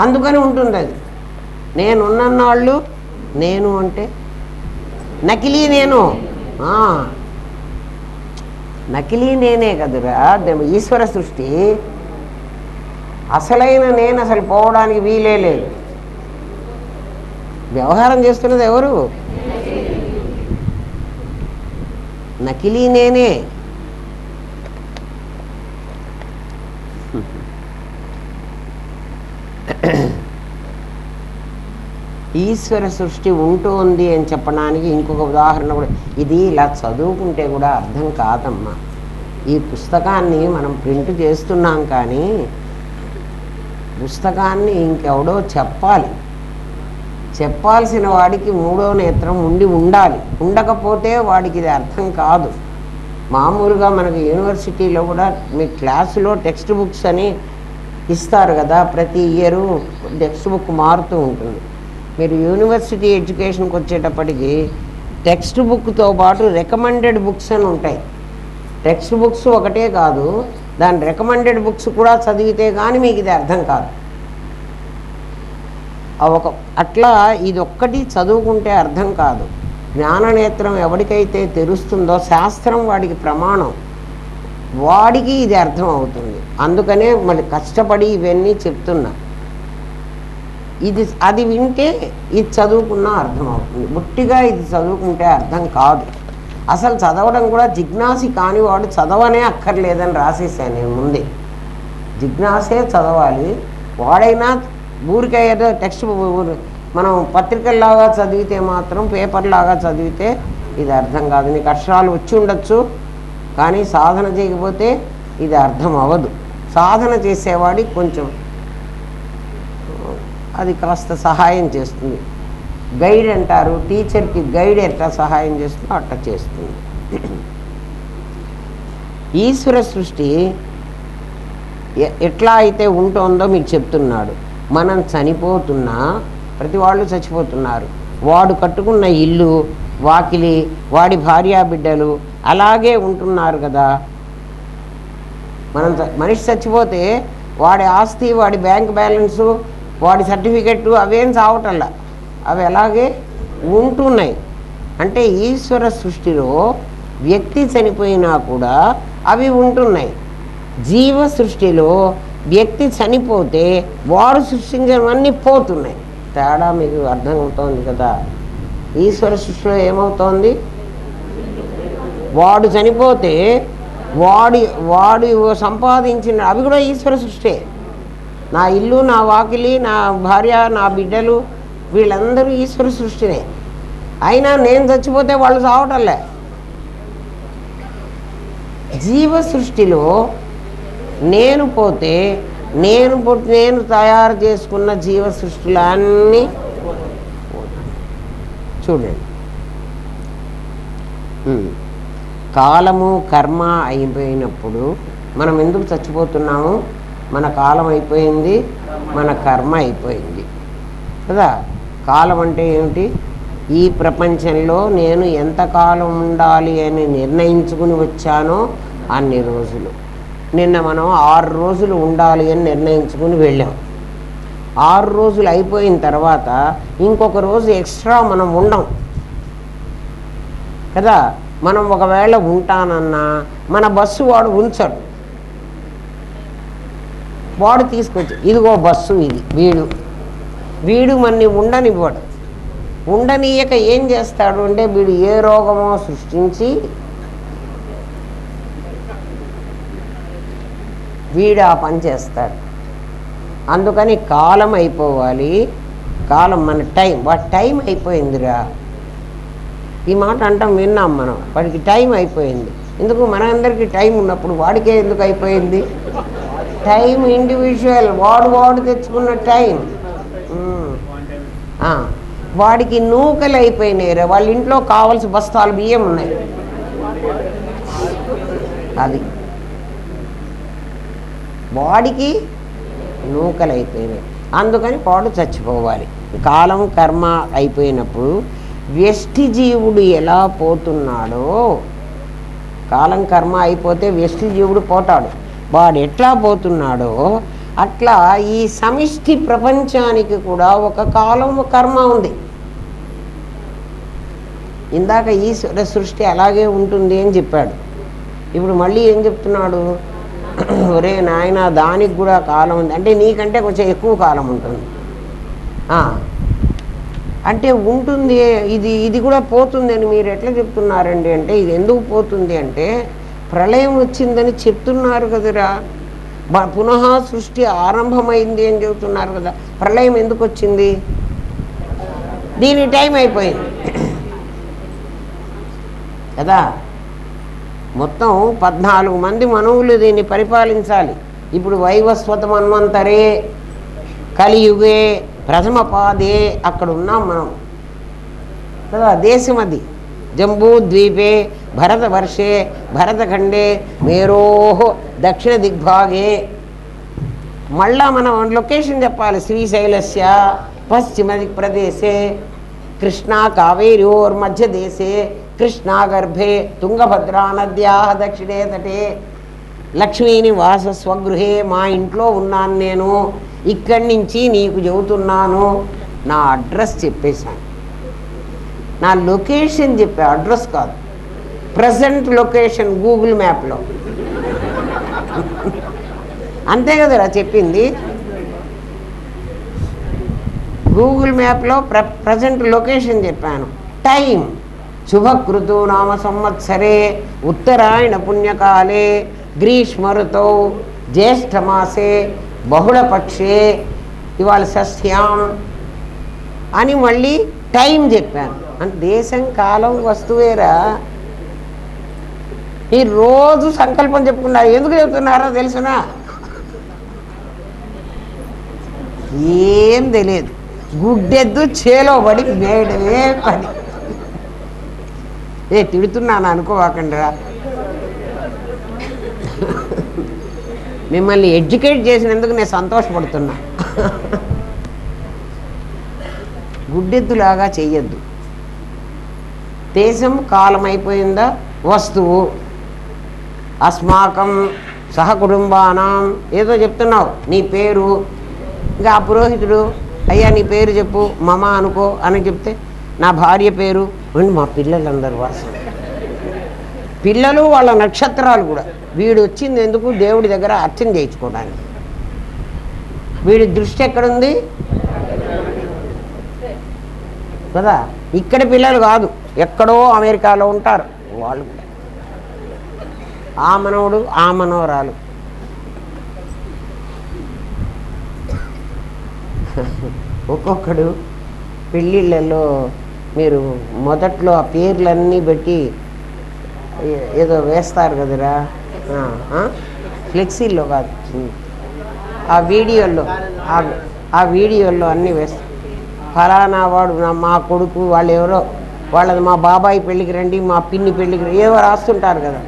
అందుకని ఉంటుంది అది. నేనున్నన్నాళ్ళు నేను అంటే నకిలీ నేను, నకిలీ నేనే కదురా ఈశ్వర సృష్టి. అసలైన నేను అసలు పోవడానికి వీలే లేదు. వ్యవహారం చేస్తున్నది ఎవరు? నకిలీ నేనే. ఈశ్వర సృష్టి ఉంటుంది అని చెప్పడానికి ఇంకొక ఉదాహరణ కూడా. ఇది ఇలా చదువుకుంటే కూడా అర్థం కాదమ్మా. ఈ పుస్తకాన్ని మనం ప్రింట్ చేస్తున్నాం, కానీ పుస్తకాన్ని ఇంకెవడో చెప్పాలి. చెప్పాల్సిన వాడికి మూడో నేత్రం ఉండాలి. ఉండకపోతే వాడికి ఇది అర్థం కాదు. మామూలుగా మనకి యూనివర్సిటీలో కూడా మీ క్లాసులో టెక్స్ట్ బుక్స్ అని ఇస్తారు కదా, ప్రతి ఇయరు టెక్స్ట్ బుక్ మారుతూ ఉంటుంది. మీరు యూనివర్సిటీ ఎడ్యుకేషన్కి వచ్చేటప్పటికి టెక్స్ట్ బుక్తో పాటు రికమెండెడ్ బుక్స్ అని ఉంటాయి. టెక్స్ట్ బుక్స్ ఒకటే కాదు, దాని రికమెండెడ్ బుక్స్ కూడా చదివితే కానీ మీకు ఇది అర్థం కాదు. అట్లా ఇది ఒక్కటి చదువుకుంటే అర్థం కాదు. జ్ఞాననేత్రం ఎవరికైతే తెరుస్తుందో శాస్త్రం వాడికి ప్రమాణం, వాడికి ఇది అర్థం అవుతుంది. అందుకనే మరి కష్టపడి ఇవన్నీ చెప్తున్నా. అది వింటే ఇది చదువుకున్నా అర్థం అవుతుంది. బుట్టిగా ఇది చదువుకుంటే అర్థం కాదు. అసలు చదవడం కూడా జిజ్ఞాసి కానివాడు చదవనే అక్కర్లేదని రాసేసాను నేను ముందే. జిజ్ఞాసే చదవాలి. వాడైనా ఊరికే ఏదో టెక్స్ట్ మనం పత్రికల్లాగా చదివితే మాత్రం, పేపర్లాగా చదివితే ఇది అర్థం కాదు. నీకు అక్షరాలు వచ్చి ఉండొచ్చు, కానీ సాధన చేయకపోతే ఇది అర్థం అవ్వదు. సాధన చేసేవాడికి కొంచెం అది కాస్త సహాయం చేస్తుంది. గైడ్ అంటారు, టీచర్కి గైడ్ ఎట్లా సహాయం చేస్తుందో అట్లా చేస్తుంది. ఈశ్వర సృష్టి ఎట్లా అయితే ఉంటుందో మీకు చెప్తున్నాడు. మనం చనిపోతున్నా, ప్రతి వాళ్ళు చచ్చిపోతున్నారు. వాడు కట్టుకున్న ఇల్లు, వాకిలి, వాడి భార్యా బిడ్డలు అలాగే ఉంటున్నారు కదా. మనిషి చచ్చిపోతే వాడి ఆస్తి, వాడి బ్యాంక్ బ్యాలెన్సు, వాడి సర్టిఫికెట్లు అవేం చావటల్లా, అవి అలాగే ఉంటున్నాయి. అంటే ఈశ్వర సృష్టిలో వ్యక్తి చనిపోయినా కూడా అవి ఉంటున్నాయి. జీవ సృష్టిలో వ్యక్తి చనిపోతే వాడు సృష్టించినవన్నీ పోతున్నాయి. తేడా మీకు అర్థమవుతోంది కదా. ఈశ్వర సృష్టిలో ఏమవుతోంది? వాడు చనిపోతే వాడు సంపాదించిన అవి కూడా ఈశ్వర సృష్టి. నా ఇల్లు, నా వాకిలి, నా భార్య, నా బిడ్డలు వీళ్ళందరూ ఈశ్వర సృష్టినే. అయినా నేను చచ్చిపోతే వాళ్ళు చావటంలే. జీవ సృష్టిలో నేను పోతే నేను తయారు చేసుకున్న జీవ సృష్టిలన్నీ చూడండి. కాలము కర్మ అయిపోయినప్పుడు మనం ఎందుకు చచ్చిపోతున్నాము? మన కాలం అయిపోయింది, మన కర్మ అయిపోయింది కదా. కాలం అంటే ఏమిటి? ఈ ప్రపంచంలో నేను ఎంతకాలం ఉండాలి అని నిర్ణయించుకుని వచ్చానో అన్ని రోజులు. నిన్న మనం 6 రోజులు ఉండాలి అని నిర్ణయించుకుని వెళ్ళాం. 6 రోజులు అయిపోయిన తర్వాత ఇంకొక రోజు ఎక్స్ట్రా మనం ఉండం కదా. మనం ఒకవేళ ఉంటానన్నా మన బస్సు వాడు ఉంచడు. వాడు తీసుకొచ్చి ఇదిగో బస్సు, ఇది వీడు మన్ని ఉండనివ్వడు. ఉండనీయక ఏం చేస్తాడు అంటే వీడు ఏ రోగమో సృష్టించి వీడు ఆ పని చేస్తాడు. అందుకని కాలం అయిపోవాలి. కాలం మన వాడి టైం అయిపోయిందిరా. ఈ మాట అంటాం, విన్నాం మనం. వాడికి టైం అయిపోయింది. ఎందుకు? మనందరికీ టైం ఉన్నప్పుడు వాడికే ఎందుకు అయిపోయింది? టైం ఇండివిజువల్, వాడు తెచ్చుకున్న టైం. వాడికి నూకలు అయిపోయినాయిరా. వాళ్ళ ఇంట్లో కావాల్సిన బస్తాలు బియ్యం ఉన్నాయి. అది వాడికి నూకలైపోయినాయి. అందుకని పాడు చచ్చిపోవాలి. కాలం కర్మ అయిపోయినప్పుడు వ్యష్టి జీవుడు ఎలా పోతున్నాడో, కాలం కర్మ అయిపోతే వ్యష్టి జీవుడు పోతాడు, వాడు ఎట్లా పోతున్నాడో అట్లా ఈ సమిష్టి ప్రపంచానికి కూడా ఒక కాలం కర్మ ఉంది. ఇందాక ఈశ్వర సృష్టి అలాగే ఉంటుంది అని చెప్పాడు. ఇప్పుడు మళ్ళీ ఏం చెప్తున్నాడు? ఒరే నాయన, దానికి కూడా కాలం ఉంది అంటే నీకంటే కొంచెం ఎక్కువ కాలం ఉంటుంది అంటే ఉంటుంది. ఇది కూడా పోతుంది అని మీరు ఎట్లా చెప్తున్నారండి అంటే, ఇది ఎందుకు పోతుంది అంటే ప్రళయం వచ్చిందని చెప్తున్నారు కదరా, పునః సృష్టి ఆరంభమైంది అని చెబుతున్నారు కదా. ప్రళయం ఎందుకు వచ్చింది? దీని టైం అయిపోయింది కదా. మొత్తం 14 మంది మనువులు దీన్ని పరిపాలించాలి. ఇప్పుడు వైవస్వత మన్వంతరే కలియుగే ప్రథమ పాదే అక్కడ ఉన్నాం మనం కదా. దేశం అది జంబూద్వీపే భరతవర్షే భరతఖండే మేరోహో దక్షిణ దిగ్భాగే. మళ్ళా మనం లొకేషన్ చెప్పాలి. శ్రీశైలస్య పశ్చిమ ప్రదేశే కృష్ణా కావేర్యోర్మధ్య దేశే కృష్ణాగర్భే తుంగభద్రా నద్యా దక్షిణే తటే లక్ష్మీనివాస స్వగృహే. మా ఇంట్లో ఉన్నాను నేను, ఇక్కడి నుంచి నీకు చెబుతున్నాను. నా అడ్రస్ చెప్పేశాను, నా లొకేషన్ చెప్పా, అడ్రస్ కాదు. ప్రజెంట్ లొకేషన్ గూగుల్ మ్యాప్లో అంతే కదరా చెప్పింది. గూగుల్ మ్యాప్లో ప్రజెంట్ లొకేషన్ చెప్పాను. టైం శుభకృతు నామ సంవత్సరే ఉత్తరాయణ పుణ్యకాలే గ్రీష్మ ఋతౌ జ్యేష్ఠమాసే బహుళపక్షే ఇవాళ షష్ఠ్యాం అని మళ్ళీ టైం చెప్పాను. అంటే దేశం కాలం వస్తువేరా. ఈ రోజు సంకల్పం చెప్పుకున్నారు. ఎందుకు చెప్తున్నారో తెలుసునా? ఏం తెలియదు. గుడ్డెద్దు చేలో పడి మేడమే పని. తిడుతున్నాను అనుకోవాకండి. మిమ్మల్ని ఎడ్యుకేట్ చేసినందుకు నేను సంతోషపడుతున్నా. గుడ్డెద్దులాగా చెయ్యొద్దు. దేశం కాలం అయిపోయిందా, వస్తువు అస్మాకం సహకుటుంబానం ఏదో చెప్తున్నావు. నీ పేరు ఇంకా ఆ పురోహితుడు, అయ్యా నీ పేరు చెప్పు మమ అనుకో అని చెప్తే నా భార్య పేరు అండ్ మా పిల్లలందరూ వాసం. పిల్లలు వాళ్ళ నక్షత్రాలు కూడా. వీడు వచ్చింది ఎందుకు? దేవుడి దగ్గర అర్చన చేయించుకోవడానికి. వీడి దృష్టి ఎక్కడుంది కదా. ఇక్కడ పిల్లలు కాదు, ఎక్కడో అమెరికాలో ఉంటారు వాళ్ళు కూడా. ఆ మనవడు ఆ మనవరాలు. ఒక్కొక్కడు పెళ్ళిళ్ళల్లో మీరు మొదట్లో ఆ పేర్లన్నీ పెట్టి ఏదో వేస్తారు కదరా, ఫ్లెక్సీల్లో కాదు, ఆ వీడియోల్లో అన్నీ వేస్తారు. ఫలానా వాడు మా కొడుకు, వాళ్ళు ఎవరో వాళ్ళది మా బాబాయ్ పెళ్ళికి రండి, మా పిన్ని పెళ్ళికి రండి, ఏవో రాస్తుంటారు కదా.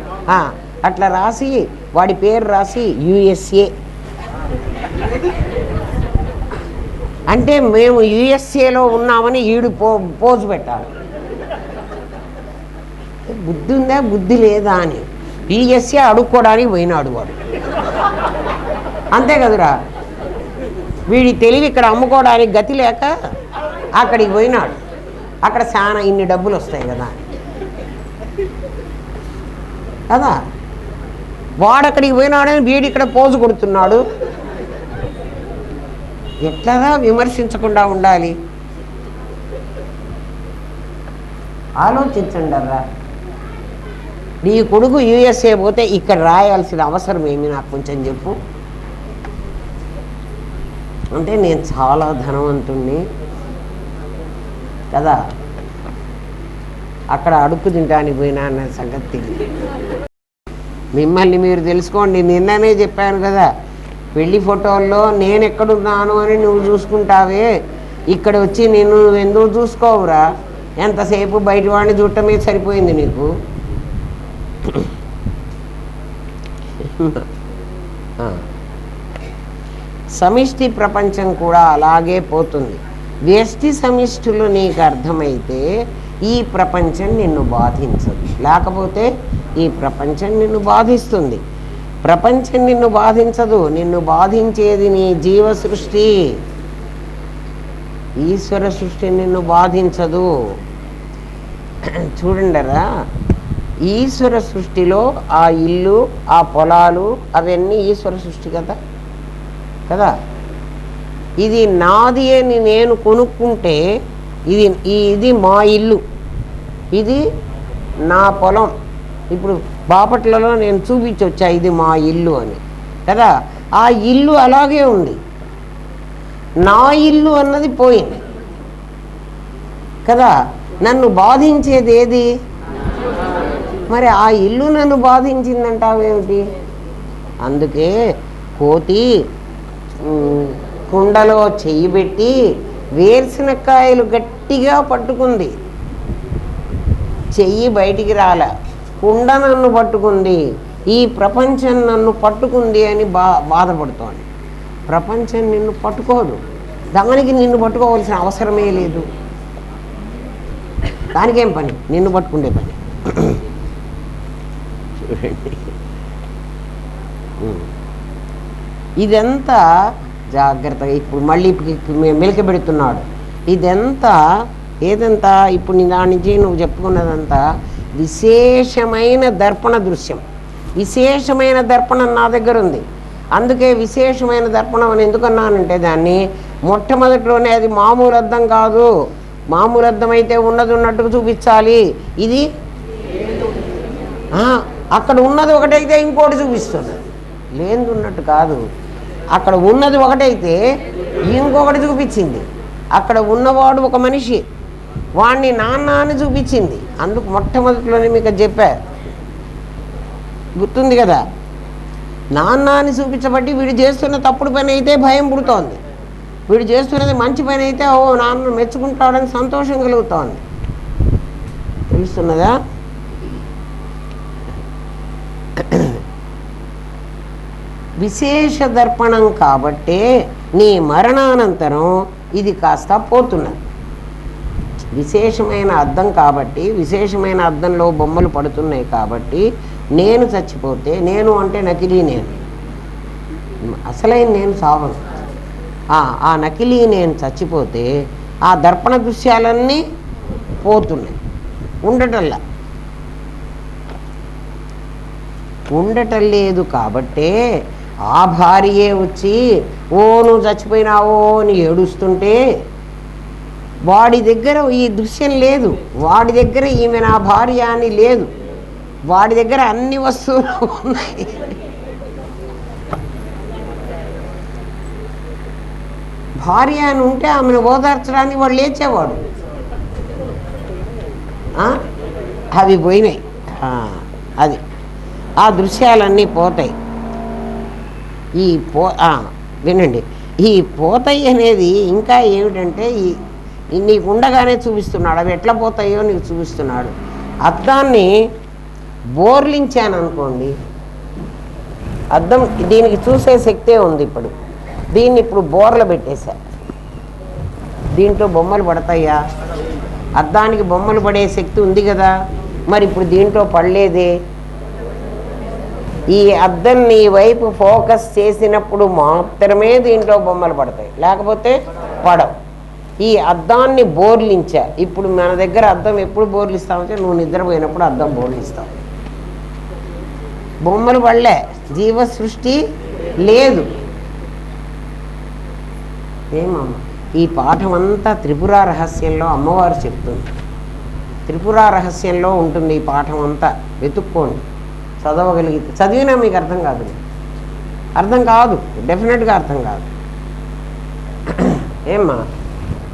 అట్లా రాసి వాడి పేరు రాసి USA అంటే మేము USA ఉన్నామని ఈడు పోజు పెట్టాలి. బుద్ధి ఉందా బుద్ధి లేదా అని. USA అడుక్కోవడానికి పోయినాడు వాడు. అంతే కదురా. వీడి తెలివి ఇక్కడ అమ్ముకోవడానికి గతి లేక అక్కడికి పోయినాడు. అక్కడ చాలా ఇన్ని డబ్బులు వస్తాయి కదా కదా. వాడక్కడికి పోయినాడని వీడు ఇక్కడ పోజు కొడుతున్నాడు. ఎట్లా విమర్శించకుండా ఉండాలి? ఆలోచించండి అర్రా. నీ కొడుకు USA పోతే ఇక్కడ రాయాల్సిన అవసరం ఏమి నాకు కొంచెం చెప్పు. అంటే నేను చాలా ధనవంతుణ్ణి కదా, అక్కడ అడుక్కు తింటానికి పోయినా అన్న సంగతి తెలియదు. మిమ్మల్ని మీరు తెలుసుకోండి. నిన్ననే చెప్పాను కదా, పెళ్లి ఫోటోల్లో నేను ఎక్కడున్నాను అని నువ్వు చూసుకుంటావే, ఇక్కడ వచ్చి నేను ఎందుకు చూసుకోవురా? ఎంతసేపు బయట వాడిని చూడటమే సరిపోయింది నీకు. సమిష్టి ప్రపంచం కూడా అలాగే పోతుంది. వ్యష్టి సమిష్టులు నీకు అర్థమైతే ఈ ప్రపంచం నిన్ను బాధించదు. లేకపోతే ఈ ప్రపంచం నిన్ను బాధిస్తుంది. ప్రపంచం నిన్ను బాధించదు. నిన్ను బాధించేది నీ జీవ సృష్టి. ఈశ్వర సృష్టి నిన్ను బాధించదు. చూడండిరా, ఈశ్వర సృష్టిలో ఆ ఇల్లు, ఆ పొలాలు అవన్నీ ఈశ్వర సృష్టి కదా. ఇది నాది అని నేను కొనుక్కుంటే ఇది మా ఇల్లు, ఇది నా పొలం. ఇప్పుడు బాపట్లలో నేను చూపించొచ్చా ఇది మా ఇల్లు అని కదా. ఆ ఇల్లు అలాగే ఉంది. నా ఇల్లు అన్నది పోయింది కదా. నన్ను బాధించేది ఏది? మరి ఆ ఇల్లు నన్ను బాధించిందంటావేమిటి? అందుకే కోతి కుండలో చెయ్యి పెట్టి వేరుశనక్కాయలు గట్టిగా పట్టుకుంది. చెయ్యి బయటికి రాలే. కుండ నన్ను పట్టుకుంది, ఈ ప్రపంచం నన్ను పట్టుకుంది అని బాధపడుతోంది. ప్రపంచం నిన్ను పట్టుకోదు. దానికి నిన్ను పట్టుకోవాల్సిన అవసరమే లేదు. దానికేం పని? నిన్ను పట్టుకుండే పని. చూడండి, ఇదంతా జాగ్రత్తగా ఇప్పుడు మళ్ళీ మెలికబెడుతున్నాడు. ఇదంతా ఏదంతా ఇప్పుడు దాని నుంచి నువ్వు చెప్పుకున్నదంతా విశేషమైన దర్పణ దృశ్యం. విశేషమైన దర్పణం నా దగ్గర ఉంది. అందుకే విశేషమైన దర్పణం అని ఎందుకన్నానంటే దాన్ని మొట్టమొదటిలోనే అది మామూలు అద్దం కాదు. మామూలు అద్దం అయితే ఉన్నది ఉన్నట్టుగా చూపించాలి. ఇది అక్కడ ఉన్నది ఒకటైతే ఇంకోటి చూపిస్తున్నది. లేనిది ఉన్నట్టు కాదు. అక్కడ ఉన్నది ఒకటైతే ఇంకొకటి చూపించింది. అక్కడ ఉన్నవాడు ఒక మనిషి, వాడిని నాన్న అని చూపించింది. అందుకు మొట్టమొదటిలోనే మీకు చెప్పా, గుర్తుంది కదా. నాన్న అని చూపించబట్టి వీడు చేస్తున్న తప్పుడు పని అయితే భయం పుడుతోంది, వీడు చేస్తున్నది మంచి పని అయితే ఓ నాన్న మెచ్చుకుంటాడని సంతోషం కలుగుతోంది. తెలుస్తున్నదా? విశేష దర్పణం కాబట్టే నీ మరణానంతరం ఇది కాస్త పోతున్నది. విశేషమైన అద్దం కాబట్టి, విశేషమైన అద్దంలో బొమ్మలు పడుతున్నాయి కాబట్టి నేను చచ్చిపోతే, నేను అంటే నకిలీ నేను, అసలైన నేను సావను. ఆ నకిలీ నేను చచ్చిపోతే ఆ దర్పణ దృశ్యాలన్నీ పోతున్నాయి. ఉండటం లేదు కాబట్టే ఆ భార్యే వచ్చి ఓ నువ్వు చచ్చిపోయినావో అని ఏడుస్తుంటే వాడి దగ్గర ఈ దృశ్యం లేదు. వాడి దగ్గర ఈమె నా భార్య అని లేదు. వాడి దగ్గర అన్ని వస్తువులు ఉన్నాయి. భార్య అని ఉంటే ఆమెను ఓదార్చడానికి వాడు లేచేవాడు. అవి పోయినాయి. అది ఆ దృశ్యాలన్నీ పోతాయి. వినండి, ఈ పోతాయి అనేది ఇంకా ఏమిటంటే నీకు ఉండగానే చూపిస్తున్నాడు. అవి ఎట్లా పోతాయో నీకు చూపిస్తున్నాడు. అద్దాన్ని బోర్లించాను అనుకోండి, అద్దం దీనికి చూసే శక్తే ఉంది. దీన్ని ఇప్పుడు బోర్లు పెట్టేశా. దీంట్లో బొమ్మలు పడతాయా? అద్దానికి బొమ్మలు పడే శక్తి ఉంది కదా. మరి ఇప్పుడు దీంట్లో పడలేదే. ఈ అద్దం నీ వైపు ఫోకస్ చేసినప్పుడు మాత్రమే దీంట్లో బొమ్మలు పడతాయి, లేకపోతే పడవు. ఈ అద్దాన్ని బోర్లించా. ఇప్పుడు మన దగ్గర అద్దం ఎప్పుడు బోర్లిస్తామంటే నువ్వు నిద్రపోయినప్పుడు అద్దం బోర్లిస్తావు. బొమ్మలు పడలే, జీవ సృష్టి లేదు. ఏమమ్మ, ఈ పాఠం అంతా త్రిపుర రహస్యంలో అమ్మవారు చెప్తుంది. త్రిపుర రహస్యంలో ఉంటుంది ఈ పాఠం అంతా. వెతుక్కోండి, చదవగలిగితే. చదివినా మీకు అర్థం కాదు. డెఫినెట్గా అర్థం కాదు. ఏమ్మా,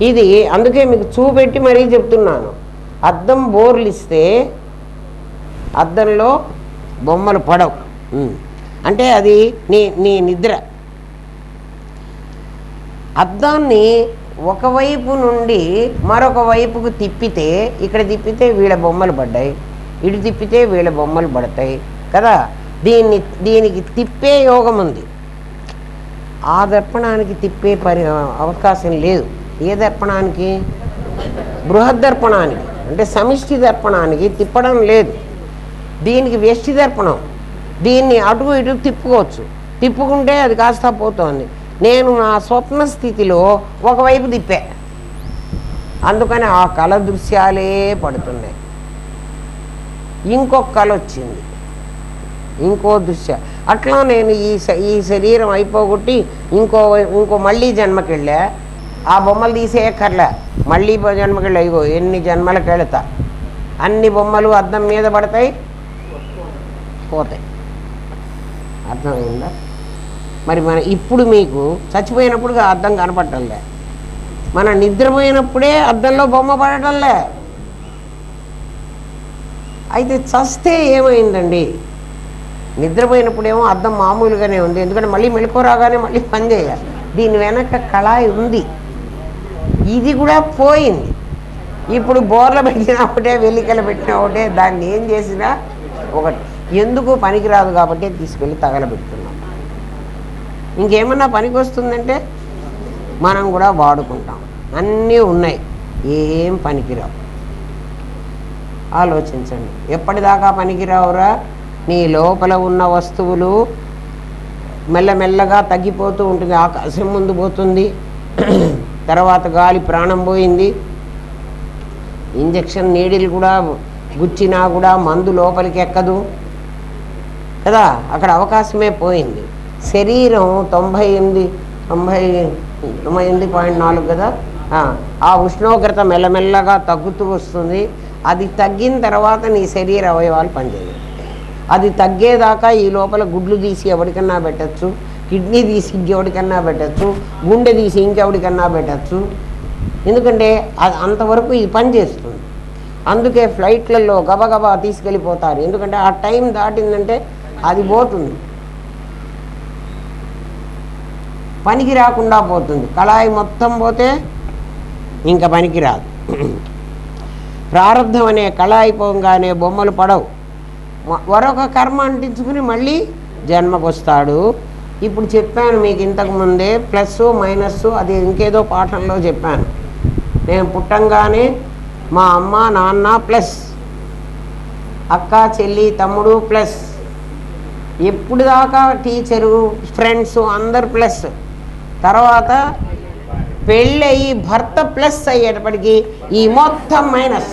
ఇది అందుకే మీకు చూపెట్టి మరీ చెప్తున్నాను. అద్దం బోర్లు ఇస్తే అద్దంలో బొమ్మలు పడవు. అంటే అది నీ నిద్ర. అద్దాన్ని ఒకవైపు నుండి మరొక వైపుకు తిప్పితే, ఇక్కడ తిప్పితే వీళ్ళ బొమ్మలు పడ్డాయి, ఇటు తిప్పితే వీళ్ళ బొమ్మలు పడతాయి కదా. దీనికి తిప్పే యోగం ఉంది. ఆ దర్పణానికి తిప్పే అవకాశం లేదు. ఏ దర్పణానికి? బృహద్దర్పణానికి, అంటే సమిష్టి దర్పణానికి తిప్పడం లేదు. దీనికి వ్యష్టి దర్పణం. దీన్ని అటు ఇటు తిప్పుకోవచ్చు. తిప్పుకుంటే అది కాస్త పోతోంది. నేను నా స్వప్న స్థితిలో ఒకవైపు తిప్పా, అందుకని ఆ కళ దృశ్యాలే పడుతున్నాయి. ఇంకొక కళ వచ్చింది, ఇంకో దృశ్య. అట్లా నేను ఈ శరీరం అయిపోగొట్టి ఇంకో మళ్ళీ జన్మకి వెళ్ళా. ఆ బొమ్మలు తీసేయక్కర్లే, మళ్ళీ జన్మకి వెళ్ళా. ఇగో ఎన్ని జన్మలకు వెళతా, అన్ని బొమ్మలు అద్దం మీద పడతాయి, పోతాయి. అర్థమైందా? మరి ఇప్పుడు మీకు చచ్చిపోయినప్పుడు అద్దం కనపడటంలే, మన నిద్రపోయినప్పుడే అద్దంలో బొమ్మ పడటంలే. అయితే చస్తే ఏమైందండి? నిద్రపోయినప్పుడేమో అద్దం మామూలుగానే ఉంది, ఎందుకంటే మళ్ళీ మెళుకు రాగానే మళ్ళీ పని చేయాలి. దీని వెనక కళాయి ఉంది, ఇది కూడా పోయింది. ఇప్పుడు బోర్ల పెట్టినా ఒకటే, వెల్లికలు పెట్టినా ఒకటే, దాన్ని ఏం చేసినా ఒకటి. ఎందుకు పనికిరాదు కాబట్టి తీసుకెళ్ళి తగలబెడుతున్నాం. ఇంకేమన్నా పనికి వస్తుందంటే మనం కూడా వాడుకుంటాం. అన్నీ ఉన్నాయి, ఏం పనికిరావు. ఆలోచించండి, ఎప్పటిదాకా పనికిరావురా? నీ లోపల ఉన్న వస్తువులు మెల్లమెల్లగా తగ్గిపోతూ ఉంటుంది. ఆకాశం ముందు పోతుంది, తర్వాత గాలి ప్రాణం పోయింది. ఇంజెక్షన్ నీడిల్ కూడా గుచ్చినా కూడా మందు లోపలికి ఎక్కదు కదా, అక్కడ అవకాశమే పోయింది. శరీరం 98.4 కదా, ఆ ఉష్ణోగ్రత మెల్లమెల్లగా తగ్గుతూ వస్తుంది. అది తగ్గిన తర్వాత నీ శరీర అవయవాలు పనిచేయవు. అది తగ్గేదాకా ఈ లోపల గుడ్లు తీసి ఎవరికన్నా పెట్టచ్చు, కిడ్నీ తీసి ఇంకెవరికన్నా పెట్టచ్చు, గుండె తీసి ఇంకెవరికన్నా పెట్టచ్చు. ఎందుకంటే అది అంతవరకు ఇది పనిచేస్తుంది. అందుకే ఫ్లైట్లలో గబగబా తీసుకెళ్ళిపోతారు, ఎందుకంటే ఆ టైం దాటిందంటే అది పోతుంది, పనికి రాకుండా పోతుంది. కళాయి మొత్తం పోతే ఇంకా పనికి రాదు. ప్రారంధం అనే కళాయి పోగానే బొమ్మలు పడవు, మరొక కర్మ అంటించుకుని మళ్ళీ జన్మకు వస్తాడు. ఇప్పుడు చెప్పాను మీకు ఇంతకుముందే, ప్లస్ మైనస్, అది ఇంకేదో పాఠంలో చెప్పాను. నేను పుట్టంగానే మా అమ్మ నాన్న ప్లస్, అక్క చెల్లి తమ్ముడు ప్లస్, ఎప్పుడు దాకా టీచరు ఫ్రెండ్స్ అందరు ప్లస్. తర్వాత పెళ్ళయి భర్త ప్లస్ అయ్యేటప్పటికీ ఈ మొత్తం మైనస్,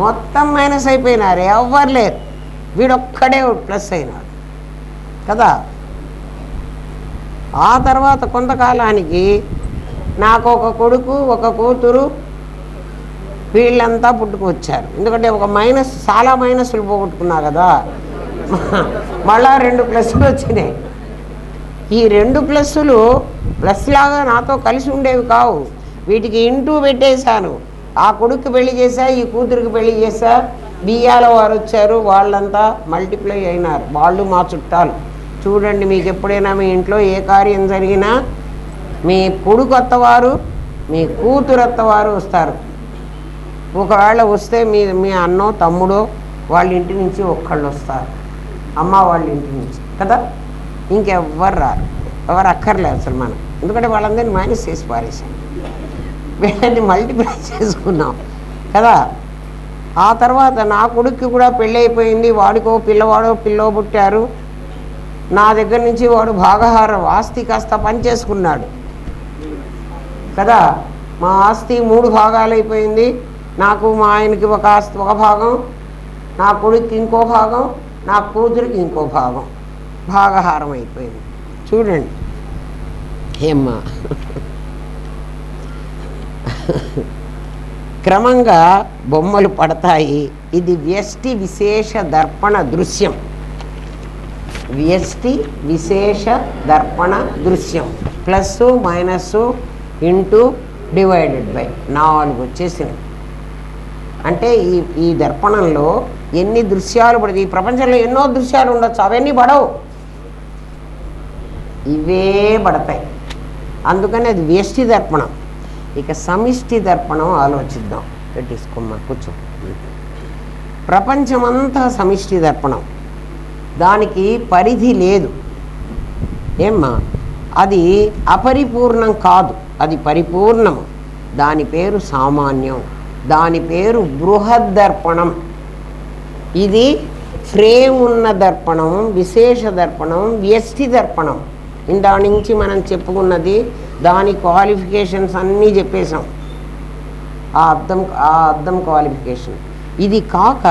మొత్తం మైనస్ అయిపోయినారు, ఎవ్వరు లేరు. వీడొక్కడే ప్లస్ అయినాడు కదా. ఆ తర్వాత కొంతకాలానికి నాకు ఒక కొడుకు ఒక కూతురు, వీళ్ళంతా పుట్టుకొచ్చారు. ఎందుకంటే ఒక మైనస్, చాలా మైనస్లు పోగొట్టుకున్నా కదా, మళ్ళా 2 ప్లస్లు వచ్చినాయి. ఈ 2 ప్లస్సులు ప్లస్ లాగా నాతో కలిసి ఉండేవి కావు, వీటికి ఇంటూ పెట్టేశాను. ఆ కొడుకు పెళ్లి చేశా, ఈ కూతురికి పెళ్లి చేశా, బియ్యాల వారు వచ్చారు, వాళ్ళంతా మల్టిప్లై అయినారు. వాళ్ళు మా చుట్టాలు. చూడండి, మీకు ఎప్పుడైనా మీ ఇంట్లో ఏ కార్యం జరిగినా మీ కొడుకు అత్తవారు మీ కూతురు అత్తవారు వస్తారు. ఒకవేళ వస్తే మీ అన్నో తమ్ముడో వాళ్ళ ఇంటి నుంచి ఒక్కళ్ళు వస్తారు, అమ్మ వాళ్ళ ఇంటి నుంచి కదా. ఇంకెవ్వరు రారు, ఎవరు అక్కర్లేదు అసలు మనం, ఎందుకంటే వాళ్ళందరినీ మైనస్ చేసి పారేసాం, వీళ్ళని మల్టిప్లై చేసుకున్నాం కదా. ఆ తర్వాత నా కొడుక్కి కూడా పెళ్ళి అయిపోయింది, వాడికో పిల్లవాడో పిల్లో పుట్టారు. నా దగ్గర నుంచి వాడు భాగహారం ఆస్తి కాస్త పని చేసుకున్నాడు కదా. మా ఆస్తి 3 భాగాలు అయిపోయింది. నాకు మా ఆయనకి ఒక ఆస్తి ఒక భాగం, నా కొడుక్కి ఇంకో భాగం, నా కూతురికి ఇంకో భాగం, భాగహారం అయిపోయింది. చూడండి ఏమ్మా, క్రమంగా బొమ్మలు పడతాయి. ఇది వ్యష్టి విశేష దర్పణ దృశ్యం. వ్యష్టి విశేష దర్పణ దృశ్యం, plus minus into divided by 4 వచ్చేసింది. అంటే ఈ దర్పణంలో ఎన్ని దృశ్యాలు పడతాయి? ఈ ప్రపంచంలో ఎన్నో దృశ్యాలు ఉండొచ్చు, అవన్నీ పడవు, ఇవే పడతాయి. అందుకని అది వ్యష్టి దర్పణం. ఇక సమిష్టి దర్పణం ఆలోచిద్దాం. పెట్టేసుకోమ్మా, కూర్చో. ప్రపంచమంతా సమిష్టి దర్పణం, దానికి పరిధి లేదు. ఏమ్మా, అది అపరిపూర్ణం కాదు, అది పరిపూర్ణము. దాని పేరు సామాన్యం, దాని పేరు బృహద్దర్పణం. ఇది ఫ్రేమ్ ఉన్న దర్పణం, విశేష దర్పణం, వ్యష్టి దర్పణం. ఇందా నుంచి మనం చెప్పుకున్నది, దాని క్వాలిఫికేషన్స్ అన్నీ చెప్పేశాం. ఆ అద్దం క్వాలిఫికేషన్. ఇది కాక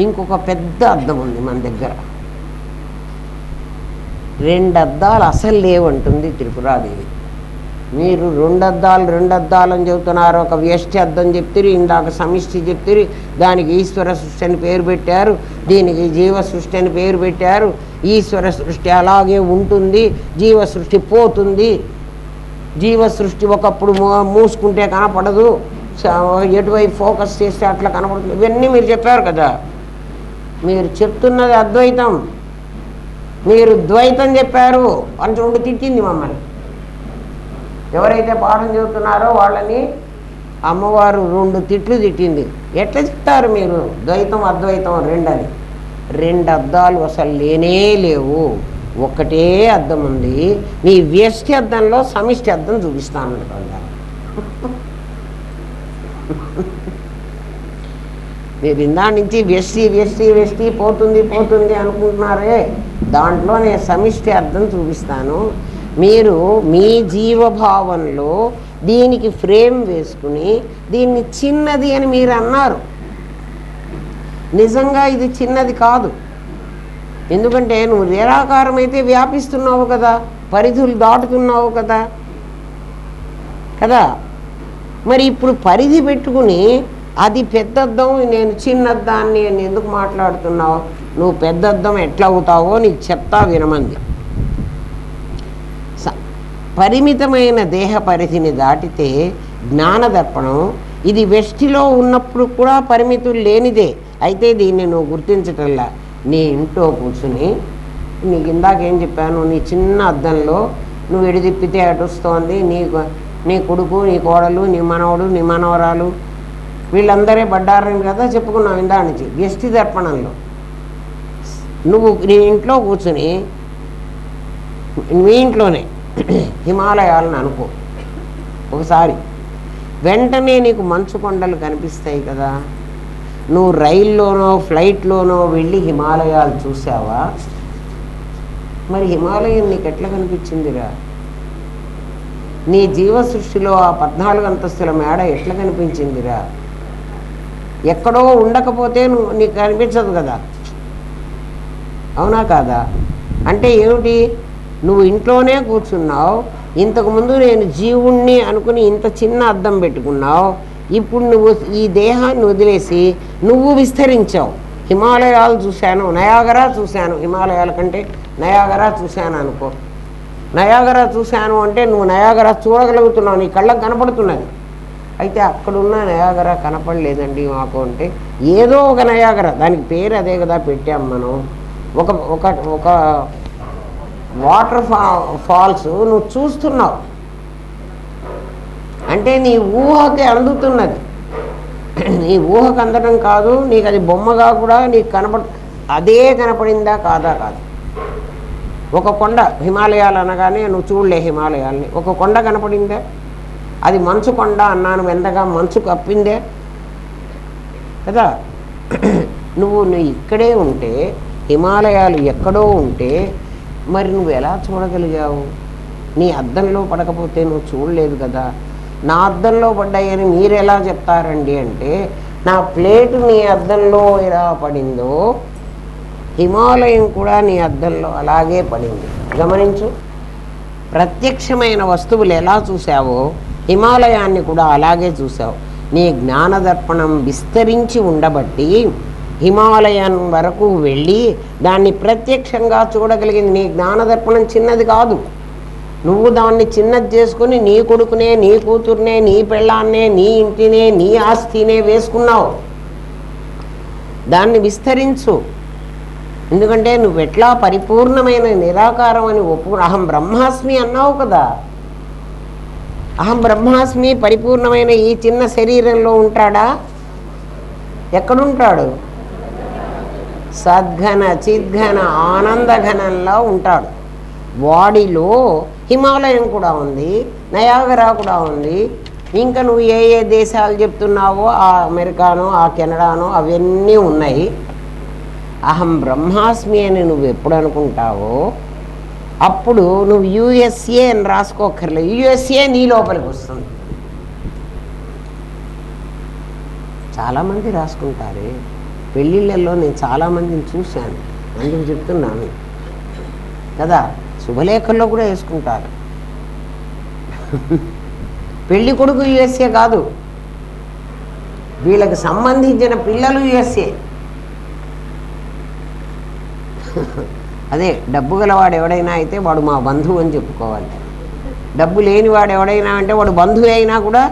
ఇంకొక పెద్ద అద్దం ఉంది మన దగ్గర. 2 అద్దాలు అసలు లేవంటుంది త్రిపురాదేవి. మీరు 2 అద్దాలు అని చెబుతున్నారు. ఒక వ్యష్టి అద్దం చెప్తారు, ఇందాక సమిష్టి చెప్తారు, దానికి ఈశ్వర సృష్టి అని పేరు పెట్టారు, దీనికి జీవ సృష్టి అని పేరు పెట్టారు. ఈశ్వర సృష్టి అలాగే ఉంటుంది, జీవ సృష్టి పోతుంది. జీవ సృష్టి ఒకప్పుడు మూసుకుంటే కనపడదు, ఎటువైపు ఫోకస్ చేస్తే అట్లా కనపడుతుంది. ఇవన్నీ మీరు చెప్పారు కదా. మీరు చెప్తున్నది అద్వైతం, మీరు ద్వైతం చెప్పారు అని చూడు తిట్టింది మమ్మల్ని. ఎవరైతే పాఠం చెబుతున్నారో వాళ్ళని అమ్మవారు 2 తిట్లు తిట్టింది. ఎట్లా చెప్తారు మీరు ద్వైతం అద్వైతం 2 అని? 2 అద్దాలు అసలు లేనే లేవు, ఒక్కటే అద్దం ఉంది. నీ వ్యష్టి అద్దంలో సమిష్టి అద్దం చూపిస్తాను. మీరు ఇందా నుంచి వ్యష్టి పోతుంది అనుకుంటున్నారే, దాంట్లో నేను సమిష్టి అర్థం చూపిస్తాను. మీరు మీ జీవభావంలో దీనికి ఫ్రేమ్ వేసుకుని దీన్ని చిన్నది అని మీరు అన్నారు. నిజంగా ఇది చిన్నది కాదు. ఎందుకంటే నువ్వు నిరాకారం అయితే వ్యాపిస్తున్నావు కదా, పరిధులు దాటుతున్నావు కదా. మరి ఇప్పుడు పరిధి పెట్టుకుని అది పెద్దద్దం, నేను చిన్నద్దాన్ని అని ఎందుకు మాట్లాడుతున్నావు? నువ్వు పెద్దద్దం ఎట్లా అవుతావో నీకు చెప్తా వినమంది. పరిమితమైన దేహ పరిధిని దాటితే జ్ఞానదర్పణం. ఇది వెష్టిలో ఉన్నప్పుడు కూడా పరిమితులు లేనిదే. అయితే దీన్ని నువ్వు గుర్తించటల్లా. నీ ఇంట్లో కూర్చుని, నీకు ఇందాకేం చెప్పాను, నీ చిన్న అద్దంలో నువ్వు ఎడు తిప్పితే అటు వస్తోంది. నీ కొడుకు, నీ కోడలు, నీ మనవడు, నీ మనవరాలు వీళ్ళందరే పడ్డారని కదా చెప్పుకున్నావు ఇందా నుంచి. వ్యష్టి దర్పణంలో నువ్వు నీ ఇంట్లో కూర్చుని, మీ ఇంట్లోనే హిమాలయాలను అనుకో ఒకసారి, వెంటనే నీకు మంచు కొండలు కనిపిస్తాయి కదా. నువ్వు రైల్లోనో ఫ్లైట్లోనో వెళ్ళి హిమాలయాలు చూసావా? మరి హిమాలయం నీకు ఎట్లా కనిపించిందిరా? నీ జీవ సృష్టిలో ఆ 14 అంతస్తుల మేడ ఎట్లా కనిపించిందిరా? ఎక్కడో ఉండకపోతే నీకు కనిపించదు కదా, అవునా కాదా? అంటే ఏమిటి, నువ్వు ఇంట్లోనే కూర్చున్నావు. ఇంతకుముందు నేను జీవుణ్ణి అనుకుని ఇంత చిన్న అద్దం పెట్టుకున్నావు. ఇప్పుడు నువ్వు ఈ దేహాన్ని వదిలేసి నువ్వు విస్తరించావు. హిమాలయాలు చూశాను, నయాగరా చూశాను, హిమాలయాల కంటే నయాగరా చూశాను అనుకో. నయాగరా చూశాను అంటే నువ్వు నయాగరా చూడగలుగుతున్నావు, నీ కళ్ళకు కనపడుతున్నది. అయితే అక్కడున్న నయాగరా కనపడలేదండి మాకు అంటే, ఏదో ఒక నయాగరా, దానికి పేరు అదే కదా పెట్టాం మనం. ఒక ఒక ఒక వాటర్ ఫాల్స్ నువ్వు చూస్తున్నావు అంటే నీ ఊహకి అందుతున్నది. నీ ఊహకు అందడం కాదు, నీకు అది బొమ్మగా కూడా నీకు అదే కనపడిందా కాదా? కాదు. ఒక కొండ, హిమాలయాలు అనగానే నువ్వు చూడలే హిమాలయాల్ని, ఒక కొండ కనపడిందే, అది మంచు కొండ అన్నాను, ఎంతగా మంచు కప్పిందే కదా. నువ్వు ఇక్కడే ఉంటే, హిమాలయాలు ఎక్కడో ఉంటే మరి నువ్వు ఎలా చూడగలిగావు? నీ అద్దంలో పడకపోతే నువ్వు చూడలేదు కదా. నా అద్దంలో పడ్డాయని మీరు ఎలా చెప్తారండి అంటే, నా ప్లేటు నీ అద్దంలో ఎలా పడిందో హిమాలయం కూడా నీ అద్దంలో అలాగే పడింది. గమనించు, ప్రత్యక్షమైన వస్తువులు ఎలా చూసావో హిమాలయాన్ని కూడా అలాగే చూసావు. నీ జ్ఞానదర్పణం విస్తరించి ఉండబట్టి హిమాలయం వరకు వెళ్ళి దాన్ని ప్రత్యక్షంగా చూడగలిగింది. నీ జ్ఞానదర్పణం చిన్నది కాదు. నువ్వు దాన్ని చిన్నది చేసుకుని నీ కొడుకునే, నీ కూతుర్నే, నీ పెళ్ళాన్నే, నీ ఇంటినే, నీ ఆస్తినే వేసుకున్నావు. దాన్ని విస్తరించు. ఎందుకంటే నువ్వు ఎట్లా పరిపూర్ణమైన నిరాకారం అని అహం బ్రహ్మాస్మి అన్నావు కదా. అహం బ్రహ్మాస్మి పరిపూర్ణమైన ఈ చిన్న శరీరంలో ఉంటాడా? ఎక్కడుంటాడు? సద్ఘన చిద్ఘన ఆనందఘనంలో ఉంటాడు. వాడిలో హిమాలయం కూడా ఉంది, నయాగరా కూడా ఉంది. ఇంకా నువ్వు ఏ ఏ దేశాలు చెప్తున్నావో ఆ అమెరికానో ఆ కెనడానో అవన్నీ ఉన్నాయి. అహం బ్రహ్మాస్మి అని నువ్వు ఎప్పుడు అనుకుంటావో అప్పుడు నువ్వు యుఎస్ఏ అని రాసుకోక్కర్లేదు, యుఎస్ఏ నీ లోపలికి వస్తుంది. చాలామంది రాసుకుంటారే పెళ్ళిళ్ళల్లో, నేను చాలామందిని చూశాను, అందుకు చెప్తున్నాను కదా. శుభలేఖల్లో కూడా వేసుకుంటారు. పెళ్ళి కొడుకు యుఎస్ఏ కాదు, వీళ్ళకి సంబంధించిన పిల్లలు యుఎస్ఏ. అదే డబ్బు గలవాడు ఎవడైనా అయితే వాడు మా బంధువు అని చెప్పుకోవాలి. డబ్బు లేనివాడు ఎవడైనా అంటే వాడు బంధువు అయినా కూడా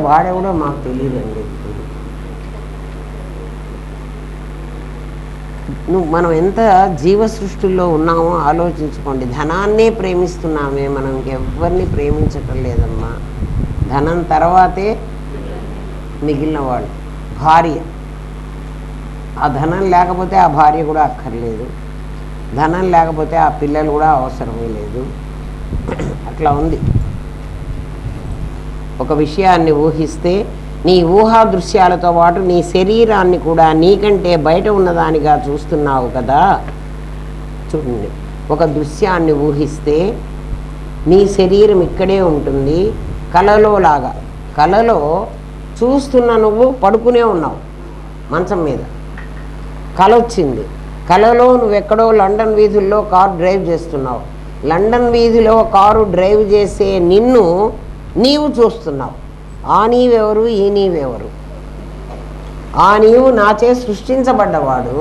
వాడెవడో మాకు తెలియదండి. మనం ఎంత జీవ సృష్టిలో ఉన్నామో ఆలోచించుకోండి. ధనాన్నే ప్రేమిస్తున్నామే, మనం ఎవరిని ప్రేమించటం లేదమ్మా. ధనం తర్వాతే మిగిలిన వాడు భార్య. ఆ ధనం లేకపోతే ఆ భార్య కూడా అక్కర్లేదు, ధనం లేకపోతే ఆ పిల్లలు కూడా అవసరమే లేదు. అట్లా ఉంది. ఒక విషయాన్ని ఊహిస్తే నీ ఊహా దృశ్యాలతో పాటు నీ శరీరాన్ని కూడా నీకంటే బయట ఉన్నదానిగా చూస్తున్నావు కదా. చూడండి, ఒక దృశ్యాన్ని ఊహిస్తే నీ శరీరం ఇక్కడే ఉంటుంది, కలలో లాగా. కలలో చూస్తున్న నువ్వు పడుకునే ఉన్నావు మంచం మీద, కల వచ్చింది. కలలో నువ్వెక్కడో లండన్ వీధుల్లో కారు డ్రైవ్ చేస్తున్నావు. లండన్ వీధిలో కారు డ్రైవ్ చేసే నిన్ను నీవు చూస్తున్నావు. ఆ నీవెవరు, ఈ నీవెవరు? ఆ నీవు నాచే సృష్టించబడ్డవాడు,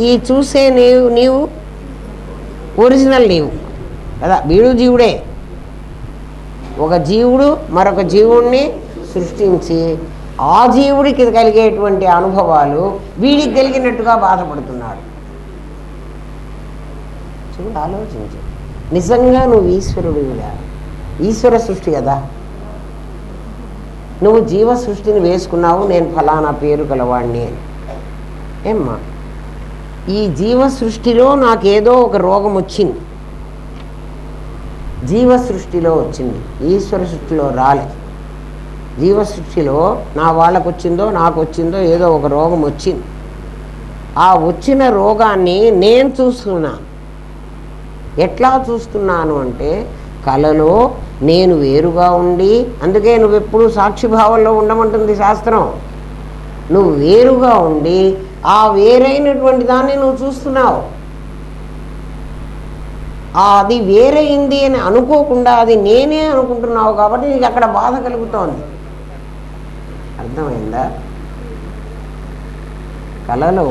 ఈ చూసే నీవు ఒరిజినల్ నీవు కదా. వీడు జీవుడే. ఒక జీవుడు మరొక జీవుడిని సృష్టించి ఆ జీవుడికి కలిగేటువంటి అనుభవాలు వీడికి కలిగినట్టుగా బాధపడుతున్నాడు. చూడు, ఆలోచించు. నిజంగా నువ్వు ఈశ్వరుడివిగా, ఈశ్వర సృష్టి కదా. నువ్వు జీవ సృష్టిని వేసుకున్నావు, నేను ఫలానా పేరు గలవాణ్ణి అని. ఏమ్మా, ఈ జీవ సృష్టిలో నాకేదో ఒక రోగం వచ్చింది, జీవ సృష్టిలో వచ్చింది, ఈశ్వర సృష్టిలో రాలే. జీవ సృష్టిలో నా వాళ్ళకు వచ్చిందో నాకు వచ్చిందో ఏదో ఒక రోగం వచ్చింది. ఆ వచ్చిన రోగాన్ని నేను చూస్తున్నాను. ఎట్లా చూస్తున్నాను అంటే కలలో నేను వేరుగా ఉండి, అందుకే నువ్వెప్పుడు సాక్షిభావంలో ఉండమంటుంది శాస్త్రం. నువ్వు వేరుగా ఉండి ఆ వేరైనటువంటి దాన్ని నువ్వు చూస్తున్నావు. అది వేరైంది అని అనుకోకుండా అది నేనే అనుకుంటున్నావు కాబట్టి నీకు అక్కడ బాధ కలుగుతోంది. అర్థమైందా? కలలో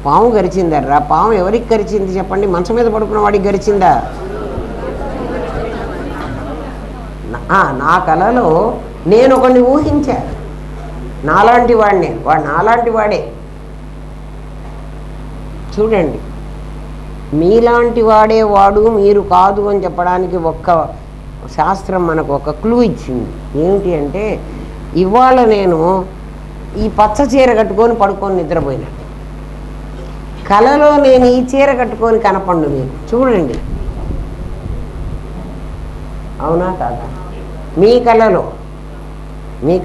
పాము గరిచిందర్రా. పాము ఎవరికి గరిచింది చెప్పండి? మంచం మీద పడుకున్న వాడికి గరిచిందా? నా కలలో నేను ఒకరిని ఊహించా, నాలాంటి వాడిని, వాడు నాలాంటి వాడే. చూడండి, మీలాంటి వాడే వాడు, మీరు కాదు అని చెప్పడానికి ఒక్క శాస్త్రం మనకు ఒక క్లూ ఇచ్చింది. ఏమిటి అంటే, ఇవాళ నేను ఈ పచ్చ చీర కట్టుకొని పడుకొని నిద్రపోయినా, కలలో నేను ఈ చీర కట్టుకొని కనపండు మీకు. చూడండి, అవునా కాదా? మీ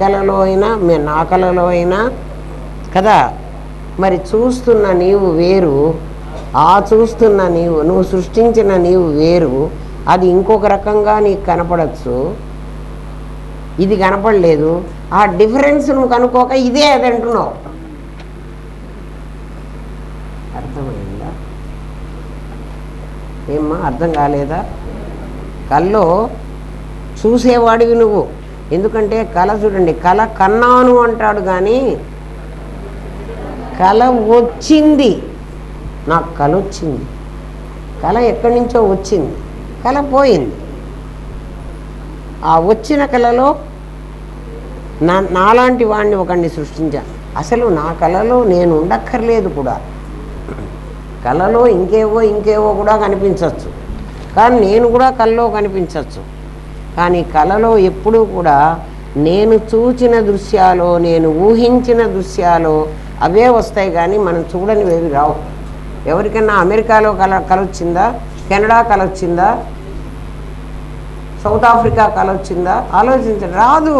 కలలో అయినా నా కలలో అయినా కదా. మరి చూస్తున్న నీవు వేరు, ఆ చూస్తున్న నీవు, నువ్వు సృష్టించిన నీవు వేరు. అది ఇంకొక రకంగా నీకు కనపడచ్చు, ఇది కనపడలేదు. ఆ డిఫరెన్స్ నువ్వు కనుక్కోక ఇదే అది అంటున్నావు. అర్థమైందా? ఏమ్మా, అర్థం కాలేదా? కల్లో చూసేవాడివి నువ్వు. ఎందుకంటే కళ చూడండి, కళ కన్నాను అంటాడు కానీ కళ వచ్చింది. నాకు కళ వచ్చింది, కళ ఎక్కడి నుంచో వచ్చింది, కళ పోయింది. ఆ వచ్చిన కళలో నాలాంటి వాడిని ఒకడిని సృష్టించాను. అసలు నా కళలో నేను ఉండక్కర్లేదు కూడా. కళలో ఇంకేవో కూడా కనిపించవచ్చు, కానీ నేను కూడా కళలో కనిపించవచ్చు. కానీ కళలో ఎప్పుడూ కూడా నేను చూచిన దృశ్యాలు, నేను ఊహించిన దృశ్యాలు అవే వస్తాయి, కానీ మనం చూడనివేవి రావు. ఎవరికైనా అమెరికాలో కళ వచ్చిందా? కెనడా కళ వచ్చిందా, సౌత్ ఆఫ్రికా కళ వచ్చిందా? ఆలోచించండి. రాదు.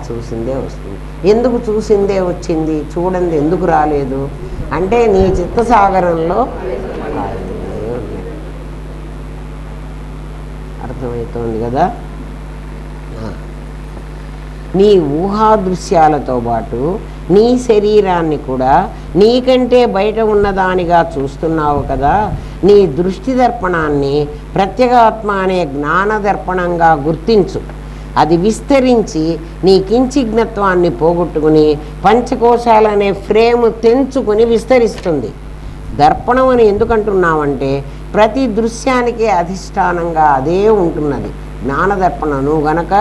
చూసిందే వస్తుంది. ఎందుకు చూసిందే వచ్చింది, చూడండి ఎందుకు రాలేదు అంటే నీ చిత్తసాగరంలో అర్థమవుతోంది కదా. నీ ఊహాదృశ్యాలతో పాటు నీ శరీరాన్ని కూడా నీకంటే బయట ఉన్నదానిగా చూస్తున్నావు కదా. నీ దృష్టి దర్పణాన్ని ప్రత్యేగాత్మ అనే జ్ఞాన దర్పణంగా గుర్తించు. అది విస్తరించి నీ కించిజ్ఞత్వాన్ని పోగొట్టుకుని పంచకోశాలనే ఫ్రేము తెంచుకుని విస్తరిస్తుంది. దర్పణం అని ఎందుకంటున్నామంటే ప్రతి దృశ్యానికి అధిష్టానంగా అదే ఉంటున్నది జ్ఞానదర్పణం. నువ్వు గనక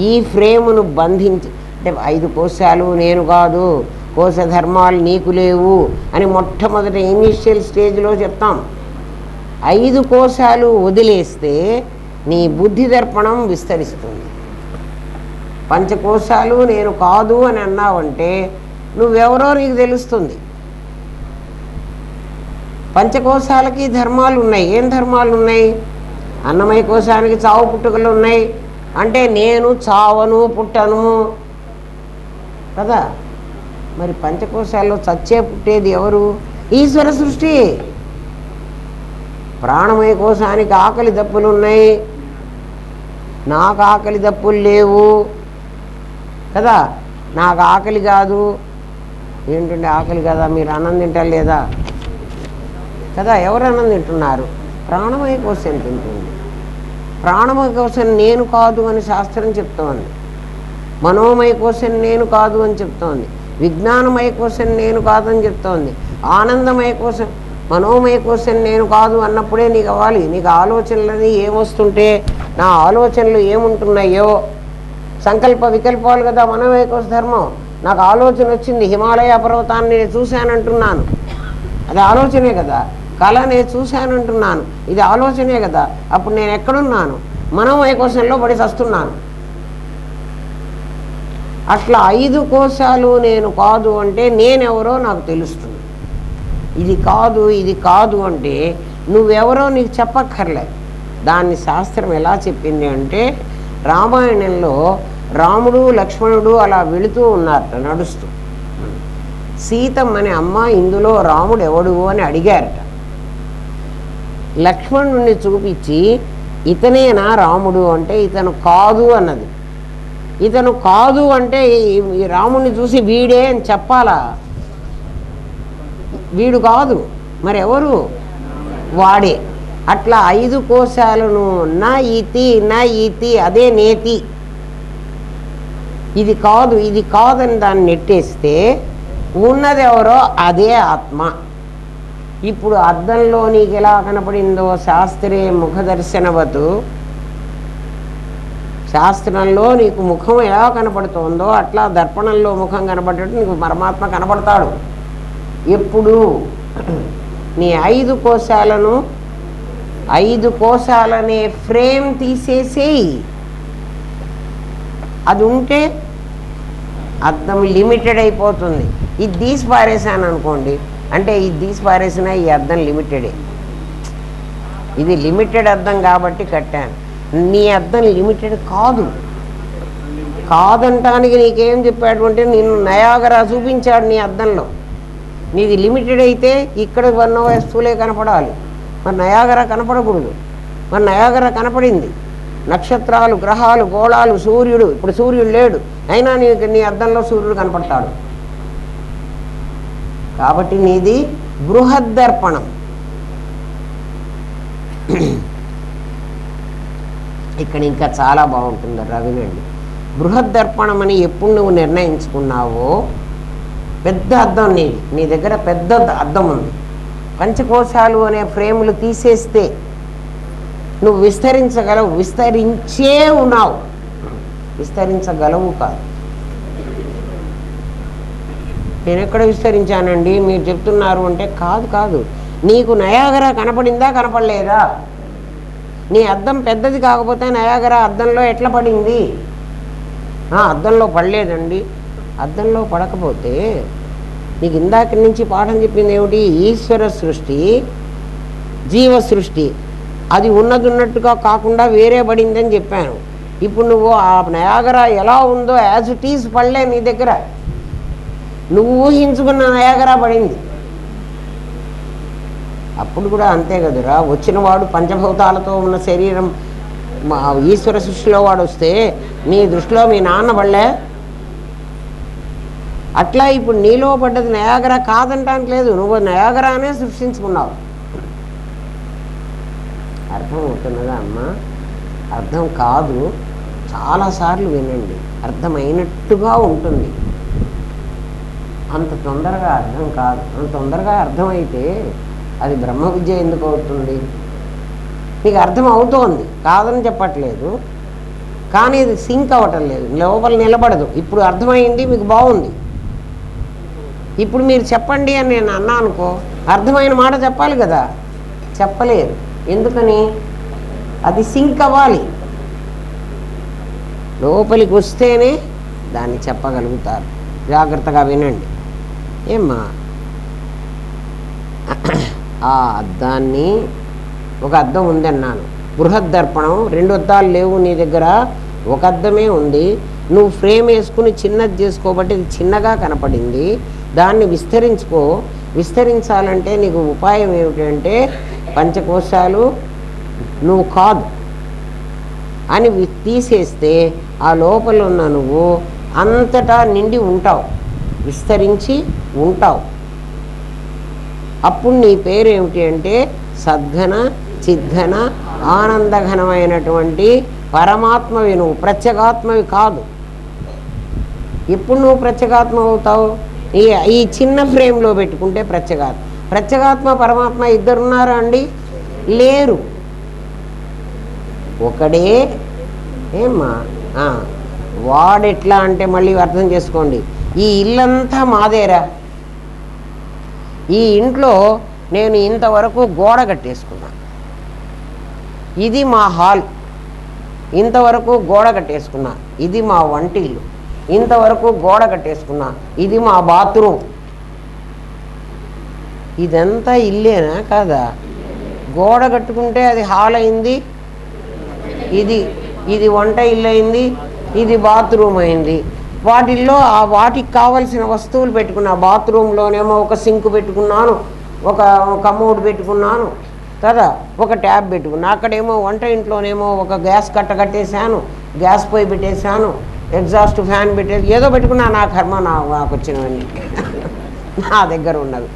ఈ ఫ్రేమును బంధించి, అంటే 5 కోశాలు నేను కాదు, కోశ ధర్మాలు నీకు లేవు అని మొట్టమొదటి ఇనీషియల్ స్టేజ్లో చెప్తాం. 5 కోశాలు వదిలేస్తే నీ బుద్ధి దర్పణం విస్తరిస్తుంది. పంచకోశాలు నేను కాదు అని అన్నావంటే నువ్వెవరో నీకు తెలుస్తుంది. పంచకోశాలకి ధర్మాలు ఉన్నాయి. ఏం ధర్మాలు ఉన్నాయి? అన్నమయ కోశానికి చావు పుట్టుకలు ఉన్నాయి. అంటే నేను చావను పుట్టను కదా. మరి పంచకోశాల్లో చచ్చే పుట్టేది ఎవరు? ఈశ్వర సృష్టి. ప్రాణమయ కోశానికి ఆకలి దప్పులు ఉన్నాయి, నాకు ఆకలి దప్పులు లేవు కదా. నాకు ఆకలి కాదు. ఏంటంటే ఆకలి కదా, మీరు అన్నం తింటలేదా కదా. ఎవరు అన్నం తింటున్నారు? ప్రాణమయ కోశం తింటుంది. ప్రాణమయ కోశం నేను కాదు అని శాస్త్రం చెప్తోంది. మనోమయ కోశం నేను కాదు అని చెప్తోంది. విజ్ఞానమయ కోశం నేను కాదని చెప్తోంది. ఆనందమయ కోశం, మనోమయ కోశం నేను కాదు అన్నప్పుడే నీకు అవ్వాలి. నీకు ఆలోచనలని ఏమొస్తుంటే, నా ఆలోచనలు ఏముంటున్నాయో సంకల్ప వికల్పాలు కదా మనోమయ కోశ ధర్మం. నాకు ఆలోచన వచ్చింది, హిమాలయ పర్వతాన్ని నేను చూశానంటున్నాను, అది ఆలోచనే కదా. కళ నేను చూశానంటున్నాను, ఇది ఆలోచనే కదా. అప్పుడు నేను ఎక్కడున్నాను? మనోమయ కోశంలో పడి చస్తున్నాను. అట్లా 5 కోశాలు నేను కాదు అంటే నేనెవరో నాకు తెలుస్తుంది. ఇది కాదు ఇది కాదు అంటే నువ్వెవరో నీకు చెప్పక్కర్లే. దాన్ని శాస్త్రం ఎలా చెప్పింది అంటే, రామాయణంలో రాముడు లక్ష్మణుడు అలా వెళుతూ ఉన్నారట నడుస్తూ. సీతమ్మని అమ్మ ఇందులో రాముడు ఎవడు అని అడిగారట. లక్ష్మణుడిని చూపించి ఇతనేనా రాముడు అంటే ఇతను కాదు అన్నది. ఇతను కాదు అంటే ఈ రాముడిని చూసి వీడే అని చెప్పాలా? వీడు కాదు, మరి ఎవరు? వాడే. అట్లా 5 కోశాలను నా ఇతి అదే నేతి. ఇది కాదు ఇది కాదని దాన్ని నెట్టేస్తే ఉన్నదెవరో అదే ఆత్మ. ఇప్పుడు అద్దంలో నీకు ఎలా కనపడిందో శాస్త్రే ముఖదర్శనవతు, శాస్త్రంలో నీకు ముఖం ఎలా కనపడుతోందో అట్లా దర్పణంలో ముఖం కనపడేట్టు నీకు పరమాత్మ కనపడతాడు. ఎప్పుడు? నీ 5 కోశాలను 5 కోశాలనే ఫ్రేమ్ తీసేసేయి. అది ఉంటే అద్దం లిమిటెడ్ అయిపోతుంది. ఇది తీసి పారేసాను అనుకోండి, అంటే ఇది తీసి పారేసినా ఈ అద్దం లిమిటెడే. ఇది లిమిటెడ్ అద్దం కాబట్టి కట్టాను. నీ అద్దం లిమిటెడ్ కాదు. కాదంటానికి నీకేం చెప్పాడు అంటే నిన్ను నయాగరా చూపించాడు నీ అద్దంలో. నీది లిమిటెడ్ అయితే ఇక్కడ ఉన్న వస్తువులే కనపడాలి, మరి నయాగరా కనపడకూడదు. మరి నయాగరా కనపడింది. నక్షత్రాలు, గ్రహాలు, గోళాలు, సూర్యుడు. ఇప్పుడు సూర్యుడు లేడు, అయినా నీకు నీ అద్దంలో సూర్యుడు కనపడతాడు. కాబట్టి నీది బృహద్దర్పణం. ఇక్కడ ఇంకా చాలా బాగుంటుంది రవినండి. బృహద్దర్పణం అని ఎప్పుడు నువ్వు నిర్ణయించుకున్నావో, పెద్ద అద్దం నీది, నీ దగ్గర పెద్ద అద్దం ఉంది. పంచకోశాలు అనే ఫ్రేములు తీసేస్తే నువ్వు విస్తరించగలవు. విస్తరించే ఉన్నావు, విస్తరించగలవు కాదు. నేను ఎక్కడ విస్తరించానండి మీరు చెప్తున్నారు అంటే కాదు కాదు. నీకు నయాగరా కనపడిందా కనపడలేదా? నీ అద్దం పెద్దది కాకపోతే నయాగరా అద్దంలో ఎట్లా పడింది? అద్దంలో పడలేదండి. అద్దంలో పడకపోతే నీకు ఇందాక నుంచి పాఠం చెప్పింది ఏమిటి? ఈశ్వర సృష్టి, జీవ సృష్టి, అది ఉన్నట్టుగా కాకుండా వేరే పడిందని చెప్పాను. ఇప్పుడు నువ్వు ఆ నయాగరా ఎలా ఉందో యాజ్ ఇట్ ఈజ్ పడలే నీ దగ్గర. నువ్వు ఊహించుకున్న నయాగరా పడింది. అప్పుడు కూడా అంతే కదురా, వచ్చినవాడు పంచభూతాలతో ఉన్న శరీరం ఈశ్వర సృష్టిలో వాడు వస్తే నీ దృష్టిలో మీ నాన్న పడలే. అట్లా ఇప్పుడు నీలో పడ్డది నయాగరా కాదంటానికి లేదు, నువ్వు నయాగరానే సృష్టించుకున్నావు. అర్థం అవుతున్నదా అమ్మా? అర్థం కాదు, చాలాసార్లు వినండి, అర్థమైనట్టుగా ఉంటుంది. అంత తొందరగా అర్థం కాదు. అంత తొందరగా అర్థమైతే అది బ్రహ్మ విద్య ఎందుకు అవుతుంది? నీకు అర్థం అవుతోంది, కాదని చెప్పట్లేదు, కానీ ఇది సింక్ అవ్వటం లేదు, లోపల నిలబడదు. ఇప్పుడు అర్థమైంది, మీకు బాగుంది. ఇప్పుడు మీరు చెప్పండి అని నేను అన్నా అనుకో, అర్థమైన మాట చెప్పాలి కదా, చెప్పలేరు. ఎందుకని? అది సింక్ అవ్వాలి, లోపలికి వస్తేనే దాన్ని చెప్పగలుగుతారు. జాగ్రత్తగా వినండి. ఏమ్మా, ఆ అద్దాన్ని, ఒక అద్దం ఉందన్నాను, బృహద్దర్పణం, 2 అద్దాలు లేవు నీ దగ్గర, ఒక అద్దమే ఉంది. నువ్వు ఫ్రేమ్ వేసుకుని చిన్నది చేసుకోబట్టి ఇది చిన్నగా కనపడింది. దాన్ని విస్తరించుకో. విస్తరించాలంటే నీకు ఉపాయం ఏమిటంటే పంచకోశాలు నువ్వు కాదు అని తీసేస్తే ఆ లోపల ఉన్న నువ్వు అంతటా నిండి ఉంటావు, విస్తరించి ఉంటావు. అప్పుడు నీ పేరు ఏమిటి అంటే సద్ఘన చిద్ఘన ఆనందఘనమైనటువంటి పరమాత్మవి. నువ్వు ప్రత్యేగాత్మవి కాదు. ఎప్పుడు నువ్వు ప్రత్యేగాత్మ అవుతావు? ఈ చిన్న ఫ్రేమ్లో పెట్టుకుంటే ప్రత్యేగాత్మ పరమాత్మ ఇద్దరున్నారా అండి? లేరు, ఒకడే. ఏమ్మా, వాడెట్లా అంటే మళ్ళీ అర్థం చేసుకోండి, ఈ ఇల్లంతా మాదేరా. ఈ ఇంట్లో నేను ఇంతవరకు గోడ కట్టేసుకున్నా, ఇది మా హాల్, ఇంతవరకు గోడ కట్టేసుకున్నా, ఇది మా వంటిల్లు, ఇంతవరకు గోడ కట్టేసుకున్నా, ఇది మా బాత్రూమ్. ఇదంతా ఇల్లేనా కాదా? గోడ కట్టుకుంటే అది హాల్ అయింది, ఇది వంట ఇల్లు అయింది, ఇది బాత్రూమ్ అయింది. వాటిల్లో వాటికి కావలసిన వస్తువులు పెట్టుకున్నా. బాత్రూంలోనేమో ఒక సింక్ పెట్టుకున్నాను, ఒక కమోడ్ పెట్టుకున్నాను కదా, ఒక ట్యాబ్ పెట్టుకున్నా. అక్కడేమో వంట ఇంట్లోనేమో ఒక గ్యాస్ కట్టేశాను, గ్యాస్ పొయ్యి పెట్టేశాను, ఎగ్జాస్ట్ ఫ్యాన్ పెట్టేసి ఏదో పెట్టుకున్నా. నా కర్మ, నాకు వచ్చినవన్నీ నా దగ్గర ఉన్నవి.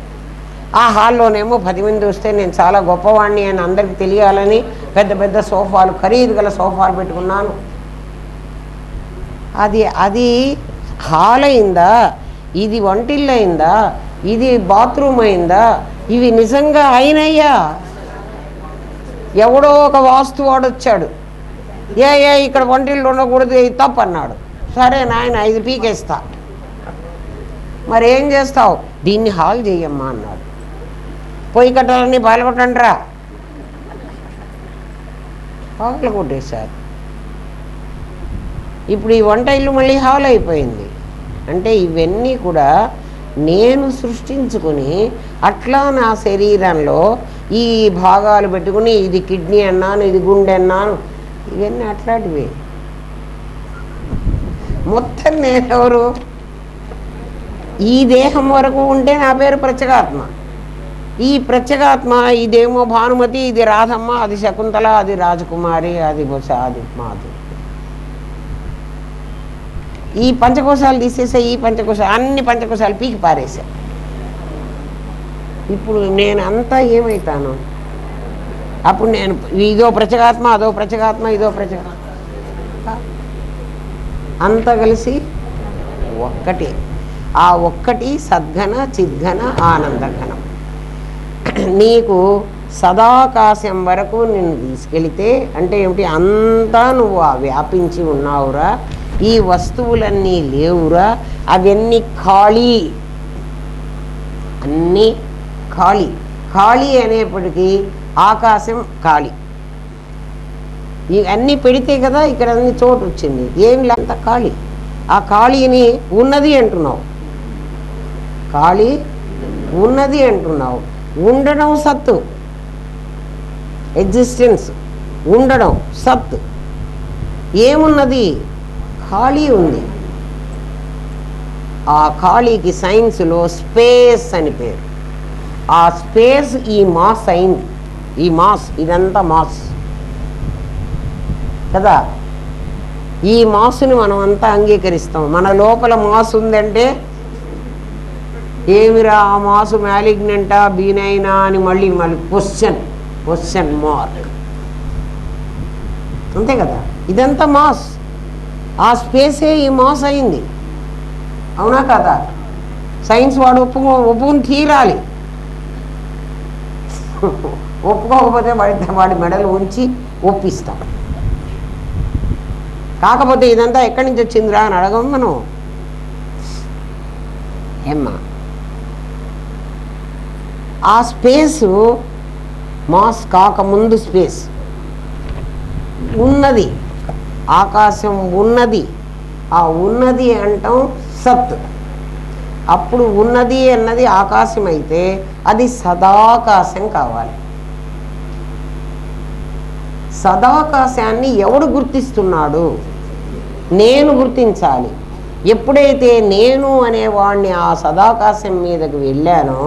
ఆ హాల్లోనేమో 10 మంది వస్తే నేను చాలా గొప్పవాడిని అని అందరికీ తెలియాలని పెద్ద పెద్ద సోఫాలు, ఖరీదు గల సోఫాలు పెట్టుకున్నాను. అది హాల్ అయిందా? ఇది వంటిల్లు అయిందా? ఇది బాత్రూమ్ అయిందా? ఇవి నిజంగా అయినయ్యా? ఎవడో ఒక వాస్తువాడు వచ్చాడు, ఇక్కడ వంటిల్లు ఉండకూడదు, ఇది తప్పు అన్నాడు. సరే నాయన 5 పీకేస్తా. మరి ఏం చేస్తావు? దీన్ని హాల్ చెయ్యమ్మా అన్నాడు. పొయ్యి కట్టాలన్నీ పగలగొట్టండి రా, పగలగొట్టేశారు. ఇప్పుడు ఈ వంట ఇల్లు మళ్ళీ హాల్ అయిపోయింది. అంటే ఇవన్నీ కూడా నేను సృష్టించుకుని అట్లా నా శరీరంలో ఈ భాగాలు పెట్టుకుని ఇది కిడ్నీ అన్నాను, ఇది గుండె అన్నాను, ఇవన్నీ అట్లాంటివి. మొత్తం నేనెవరు? ఈ దేహం వరకు ఉంటే నా పేరు ప్రత్యేగాత్మ. ఈ ప్రత్యేగాత్మ ఇదేమో భానుమతి, ఇది రాధమ్మ, అది శకుంతల, అది రాజకుమారి, అది మాధు. ఈ పంచకోశాలు తీసేసా, ఈ పంచకోశాలు అన్ని పంచకోశాలు పీకి పారేసా. ఇప్పుడు నేను అంతా ఏమవుతాను? అప్పుడు నేను ఇదో ప్రత్యేగాత్మ, అదో ప్రత్యేగాత్మ, ఇదో ప్రత్యేగాత్మ, అంతా కలిసి ఒక్కటి. ఆ ఒక్కటి సద్ఘన చిద్ఘన ఆనందఘనం. నీకు సదాకాశం వరకు నిన్ను తీసుకెళితే అంటే ఏమిటి? అంతా నువ్వు వ్యాపించి ఉన్నావురా. ఈ వస్తువులన్నీ లేవురా, అవన్నీ ఖాళీ, అన్నీ ఖాళీ. ఖాళీ అనేప్పటికీ ఆకాశం ఖాళీ. ఇవన్నీ పెడితే కదా ఇక్కడ అన్ని చోటు వచ్చింది. ఏం లేంత ఖాళీ. ఆ ఖాళీని ఉన్నది అంటున్నావు. ఖాళీ ఉన్నది అంటున్నావు. ఉండడం సత్తు, ఎగ్జిస్టెన్స్, ఉండడం సత్. ఏమున్నది? ఖాళీ ఉంది. ఆ ఖాళీకి సైన్స్లో స్పేస్ అని పేరు. ఆ స్పేస్ ఈ మాస్ అయింది. ఈ మాస్, ఇదంతా మాస్ కదా. ఈ మాసుని మనం అంతా అంగీకరిస్తాం. మన లోపల మాస్ ఉందంటే ఏమిరా ఆ మాసు మ్యాలిగ్నెంటా బీనైనా అని మళ్ళీ క్వశ్చన్ మార్క్, అంతే కదా. ఇదంతా మాస్, ఆ స్పేసే ఈ మాస్ అయింది. అవునా కదా? సైన్స్ వాడు ఒప్పుకుని తీరాలి. ఒప్పుకోకపోతే వాడి మెడలు ఉంచి ఒప్పిస్తాం. కాకపోతే ఇదంతా ఎక్కడి నుంచి వచ్చిందిరా అని అడగం మనం. ఏమ్మా, ఆ స్పేసు మాస్ కాకముందు స్పేస్ ఉన్నది, ఆకాశం ఉన్నది. ఆ ఉన్నది అంటాం సత్. అప్పుడు ఉన్నది అన్నది ఆకాశం అయితే అది సదాకాశం కావాలి. సదాకాశాన్ని ఎవడు గుర్తిస్తున్నాడు? నేను గుర్తించాలి. ఎప్పుడైతే నేను అనేవాడిని ఆ సదాకాశం మీదకి వెళ్ళానో,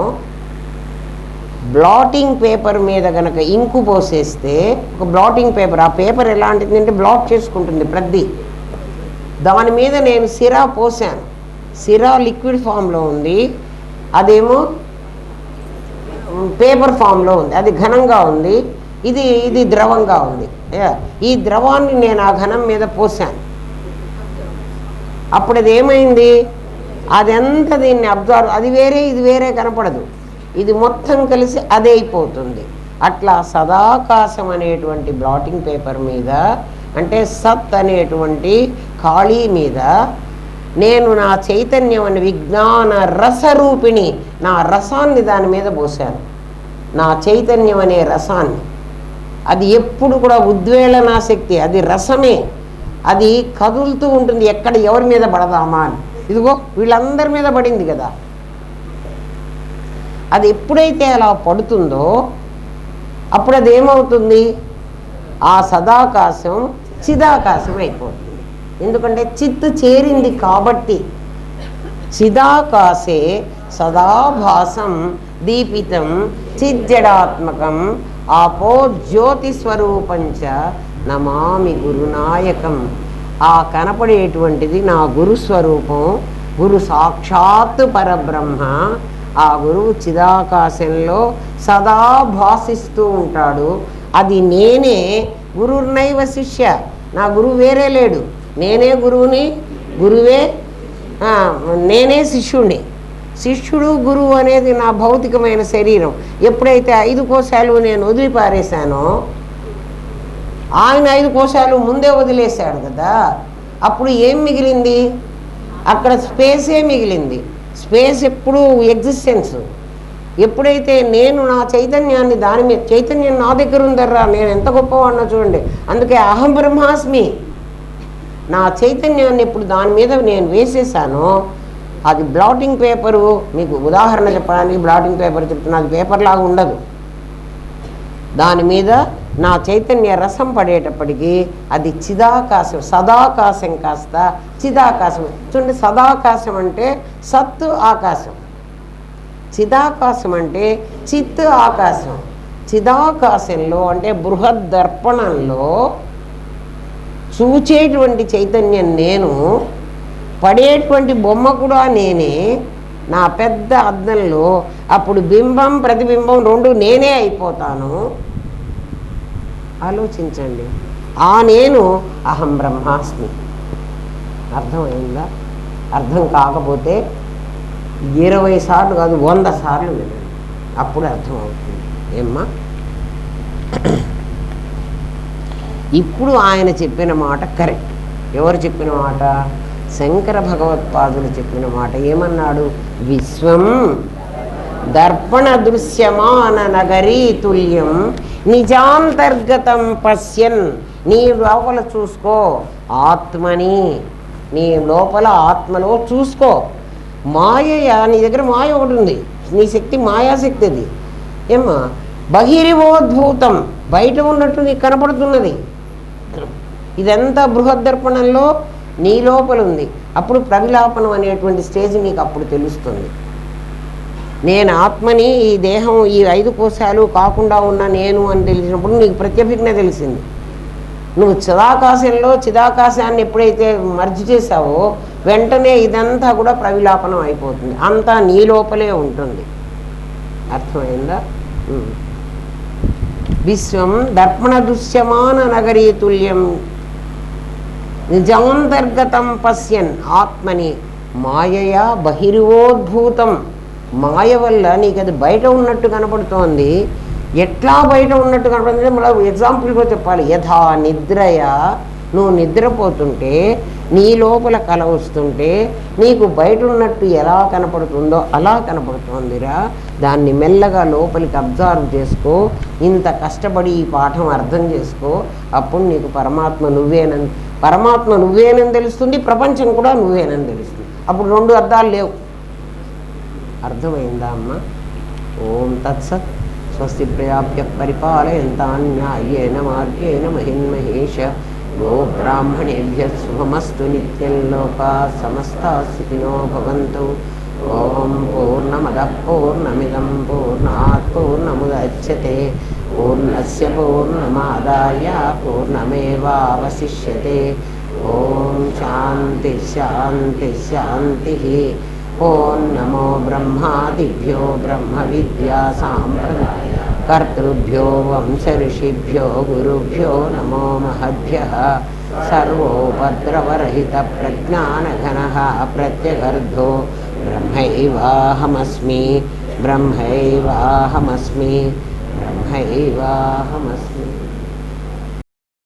బ్లాటింగ్ పేపర్ మీద కనుక ఇంకు పోసేస్తే, ఒక బ్లాటింగ్ పేపర్, ఆ పేపర్ ఎలాంటిది అంటే బ్లాట్ చేసుకుంటుంది ప్రతి దాని మీద నేను సిరా పోసాను. సిరా లిక్విడ్ ఫామ్లో ఉంది, అదేమో పేపర్ ఫామ్లో ఉంది. అది ఘనంగా ఉంది, ఇది ద్రవంగా ఉంది. ఈ ద్రవాన్ని నేను ఆ ఘనం మీద పోసాను. అప్పుడు అది ఏమైంది? అదంతా దీన్ని అబ్జర్వ్, అది వేరే ఇది వేరే కనపడదు, ఇది మొత్తం కలిసి అదే అయిపోతుంది. అట్లా సదాకాశం అనేటువంటి బ్లాటింగ్ పేపర్ మీద, అంటే సత్ అనేటువంటి ఖాళీ మీద నేను నా చైతన్యం అనే విజ్ఞాన రసరూపిణి, నా రసాన్ని దాని మీద పోసాను. నా చైతన్యం అనే రసాన్ని. అది ఎప్పుడు కూడా ఉద్వేళనా శక్తి, అది రసమే. అది కదులుతూ ఉంటుంది, ఎక్కడ ఎవరి మీద పడదామా అని. ఇదిగో వీళ్ళందరి మీద పడింది కదా. అది ఎప్పుడైతే అలా పడుతుందో అప్పుడు అది ఏమవుతుంది? ఆ సదాకాశం చిదాకాశం అయిపోతుంది. ఎందుకంటే చిత్తు చేరింది కాబట్టి. చిదాకాశే సదాభాసం దీపితం చిజ్జడాత్మకం ఆపో జ్యోతిస్వరూపంచ నమామి గురునాయకం. ఆ కనపడేటువంటిది నా గురుస్వరూపం, గురు సాక్షాత్ పరబ్రహ్మ. ఆ గురువు చిదాకాశంలో సదా భాసిస్తూ ఉంటాడు. అది నేనే. గురుర్నైవ శిష్య, నా గురువు వేరే లేడు, నేనే గురువుని, గురువే నేనే శిష్యుణ్ణి. శిష్యుడు గురువు అనేది నా భౌతికమైన శరీరం. ఎప్పుడైతే 5 కోశాలు నేను వదిలిపారేశానో, ఆయన 5 కోశాలు ముందే వదిలేశాడు కదా, అప్పుడు ఏం మిగిలింది? అక్కడ స్పేసే మిగిలింది. స్పేస్ ఎప్పుడు ఎగ్జిస్టెన్స్. ఎప్పుడైతే నేను నా చైతన్యాన్ని దాని మీద, చైతన్యం నా దగ్గర ఉందర్రా, నేను ఎంత గొప్పవాడినో చూడండి. అందుకే అహం బ్రహ్మాస్మి. నా చైతన్యాన్ని ఎప్పుడు దాని మీద నేను వేసేసానో, అది బ్లాటింగ్ పేపరు, మీకు ఉదాహరణ చెప్పడానికి బ్లాటింగ్ పేపర్ చెప్తున్నా, అది పేపర్ లాగా ఉండదు. దాని మీద నా చైతన్య రసం పడేటప్పటికీ అది చిదాకాశం, సదాకాశం కాస్త చిదాకాశం. చూడండి, సదాకాశం అంటే సత్తు ఆకాశం, చిదాకాశం అంటే చిత్ ఆకాశం. చిదాకాశంలో అంటే బృహద్దర్పణంలో చూచేటువంటి చైతన్యం నేను, పడేటువంటి బొమ్మ కూడా నేనే. నా పెద్ద అద్దంలో అప్పుడు బింబం ప్రతిబింబం 2 నేనే అయిపోతాను. ఆలోచించండి. ఆ నేను అహం బ్రహ్మాస్మి. అర్థమైందా? అర్థం కాకపోతే 20 సార్లు కాదు 100 సార్లు వినండి, అప్పుడు అర్థమవుతుంది. ఏమ్మా, ఇప్పుడు ఆయన చెప్పిన మాట కరెక్ట్. ఎవరు చెప్పిన మాట? శంకర భగవత్పాదులు చెప్పిన మాట. ఏమన్నాడు? విశ్వం దర్పణ దృశ్యమాన నగరీ తుల్యం నిజాంతర్గతం పశ్యన్. నీ లోపల చూసుకో ఆత్మని, నీ లోపల ఆత్మలో చూసుకో. మాయయా, నీ దగ్గర మాయ ఒకటి ఉంది, నీ శక్తి మాయాశక్తి అది ఏమ్మా. బహిరివోద్భూతం, బయట ఉన్నట్టు నీకు కనపడుతున్నది. ఇదంతా బృహద్దర్పణంలో నీ లోపల ఉంది. అప్పుడు ప్రవిలాపనం అనేటువంటి స్టేజ్ నీకు అప్పుడు తెలుస్తుంది. నేను ఆత్మని, ఈ దేహం, ఈ 5 కోశాలు కాకుండా ఉన్న నేను అని తెలిసినప్పుడు నీకు ప్రత్యభిజ్ఞ తెలిసింది. నువ్వు చిదాకాశంలో చిదాకాశాన్ని ఎప్పుడైతే మర్జి చేసావో వెంటనే ఇదంతా కూడా ప్రవిలాపనం అయిపోతుంది. అంతా నీ లోపలే ఉంటుంది. అర్థమైందా? విశ్వం దర్పణ దృశ్యమాన నగరీతుల్యం నిజాంతర్గతం పశ్యన్ ఆత్మని మాయయా బహిర్వోద్భూతం. మాయ వల్ల నీకు అది బయట ఉన్నట్టు కనపడుతోంది. ఎట్లా బయట ఉన్నట్టు కనపడుతుంది? మళ్ళీ ఎగ్జాంపుల్గా చెప్పాలి. యథా నిద్రయా, నువ్వు నిద్రపోతుంటే నీ లోపల కల వస్తుంటే నీకు బయట ఉన్నట్టు ఎలా కనపడుతుందో అలా కనపడుతోందిరా. దాన్ని మెల్లగా లోపలికి అబ్జర్వ్ చేసుకో. ఇంత కష్టపడి ఈ పాఠం అర్థం చేసుకో. అప్పుడు నీకు పరమాత్మ నువ్వేనని తెలుస్తుంది, ప్రపంచం కూడా నువ్వేనని తెలుస్తుంది. అప్పుడు 2 అర్థాలు లేవు. అర్థమైందా అమ్మ? ఓం తత్సత్. స్వస్తి ప్రజాభ్యః పరిపాలయంతాం న్యాయేన మార్గేణ మహిన్మహేష. గో బ్రాహ్మణేభ్యః శుభమస్తు నిత్యం. లోకాః సమస్తాః సుఖినో భవంతు. ఓం పూర్ణమదః పూర్ణమిదం పూర్ణాత్ పూర్ణముదచ్యతే. పూర్ణస్య పూర్ణమాదాయ పూర్ణమేవావశిష్యతే. ఓం శాంతి శాంతి శాంతి. ఓం నమో బ్రహ్మాదిభ్యో బ్రహ్మ విద్యా సాంప్రదాయ కర్తృభ్యో వంశ ఋషిభ్యో గురుభ్యో నమో మహద్భ్యః. సర్వోపద్రవరహిత ప్రజ్ఞానఘనః ప్రత్యగర్ధో బ్రహ్మైవాహమస్మి బ్రహ్మైవాహమస్మి బ్రహ్మైవాహమస్మి.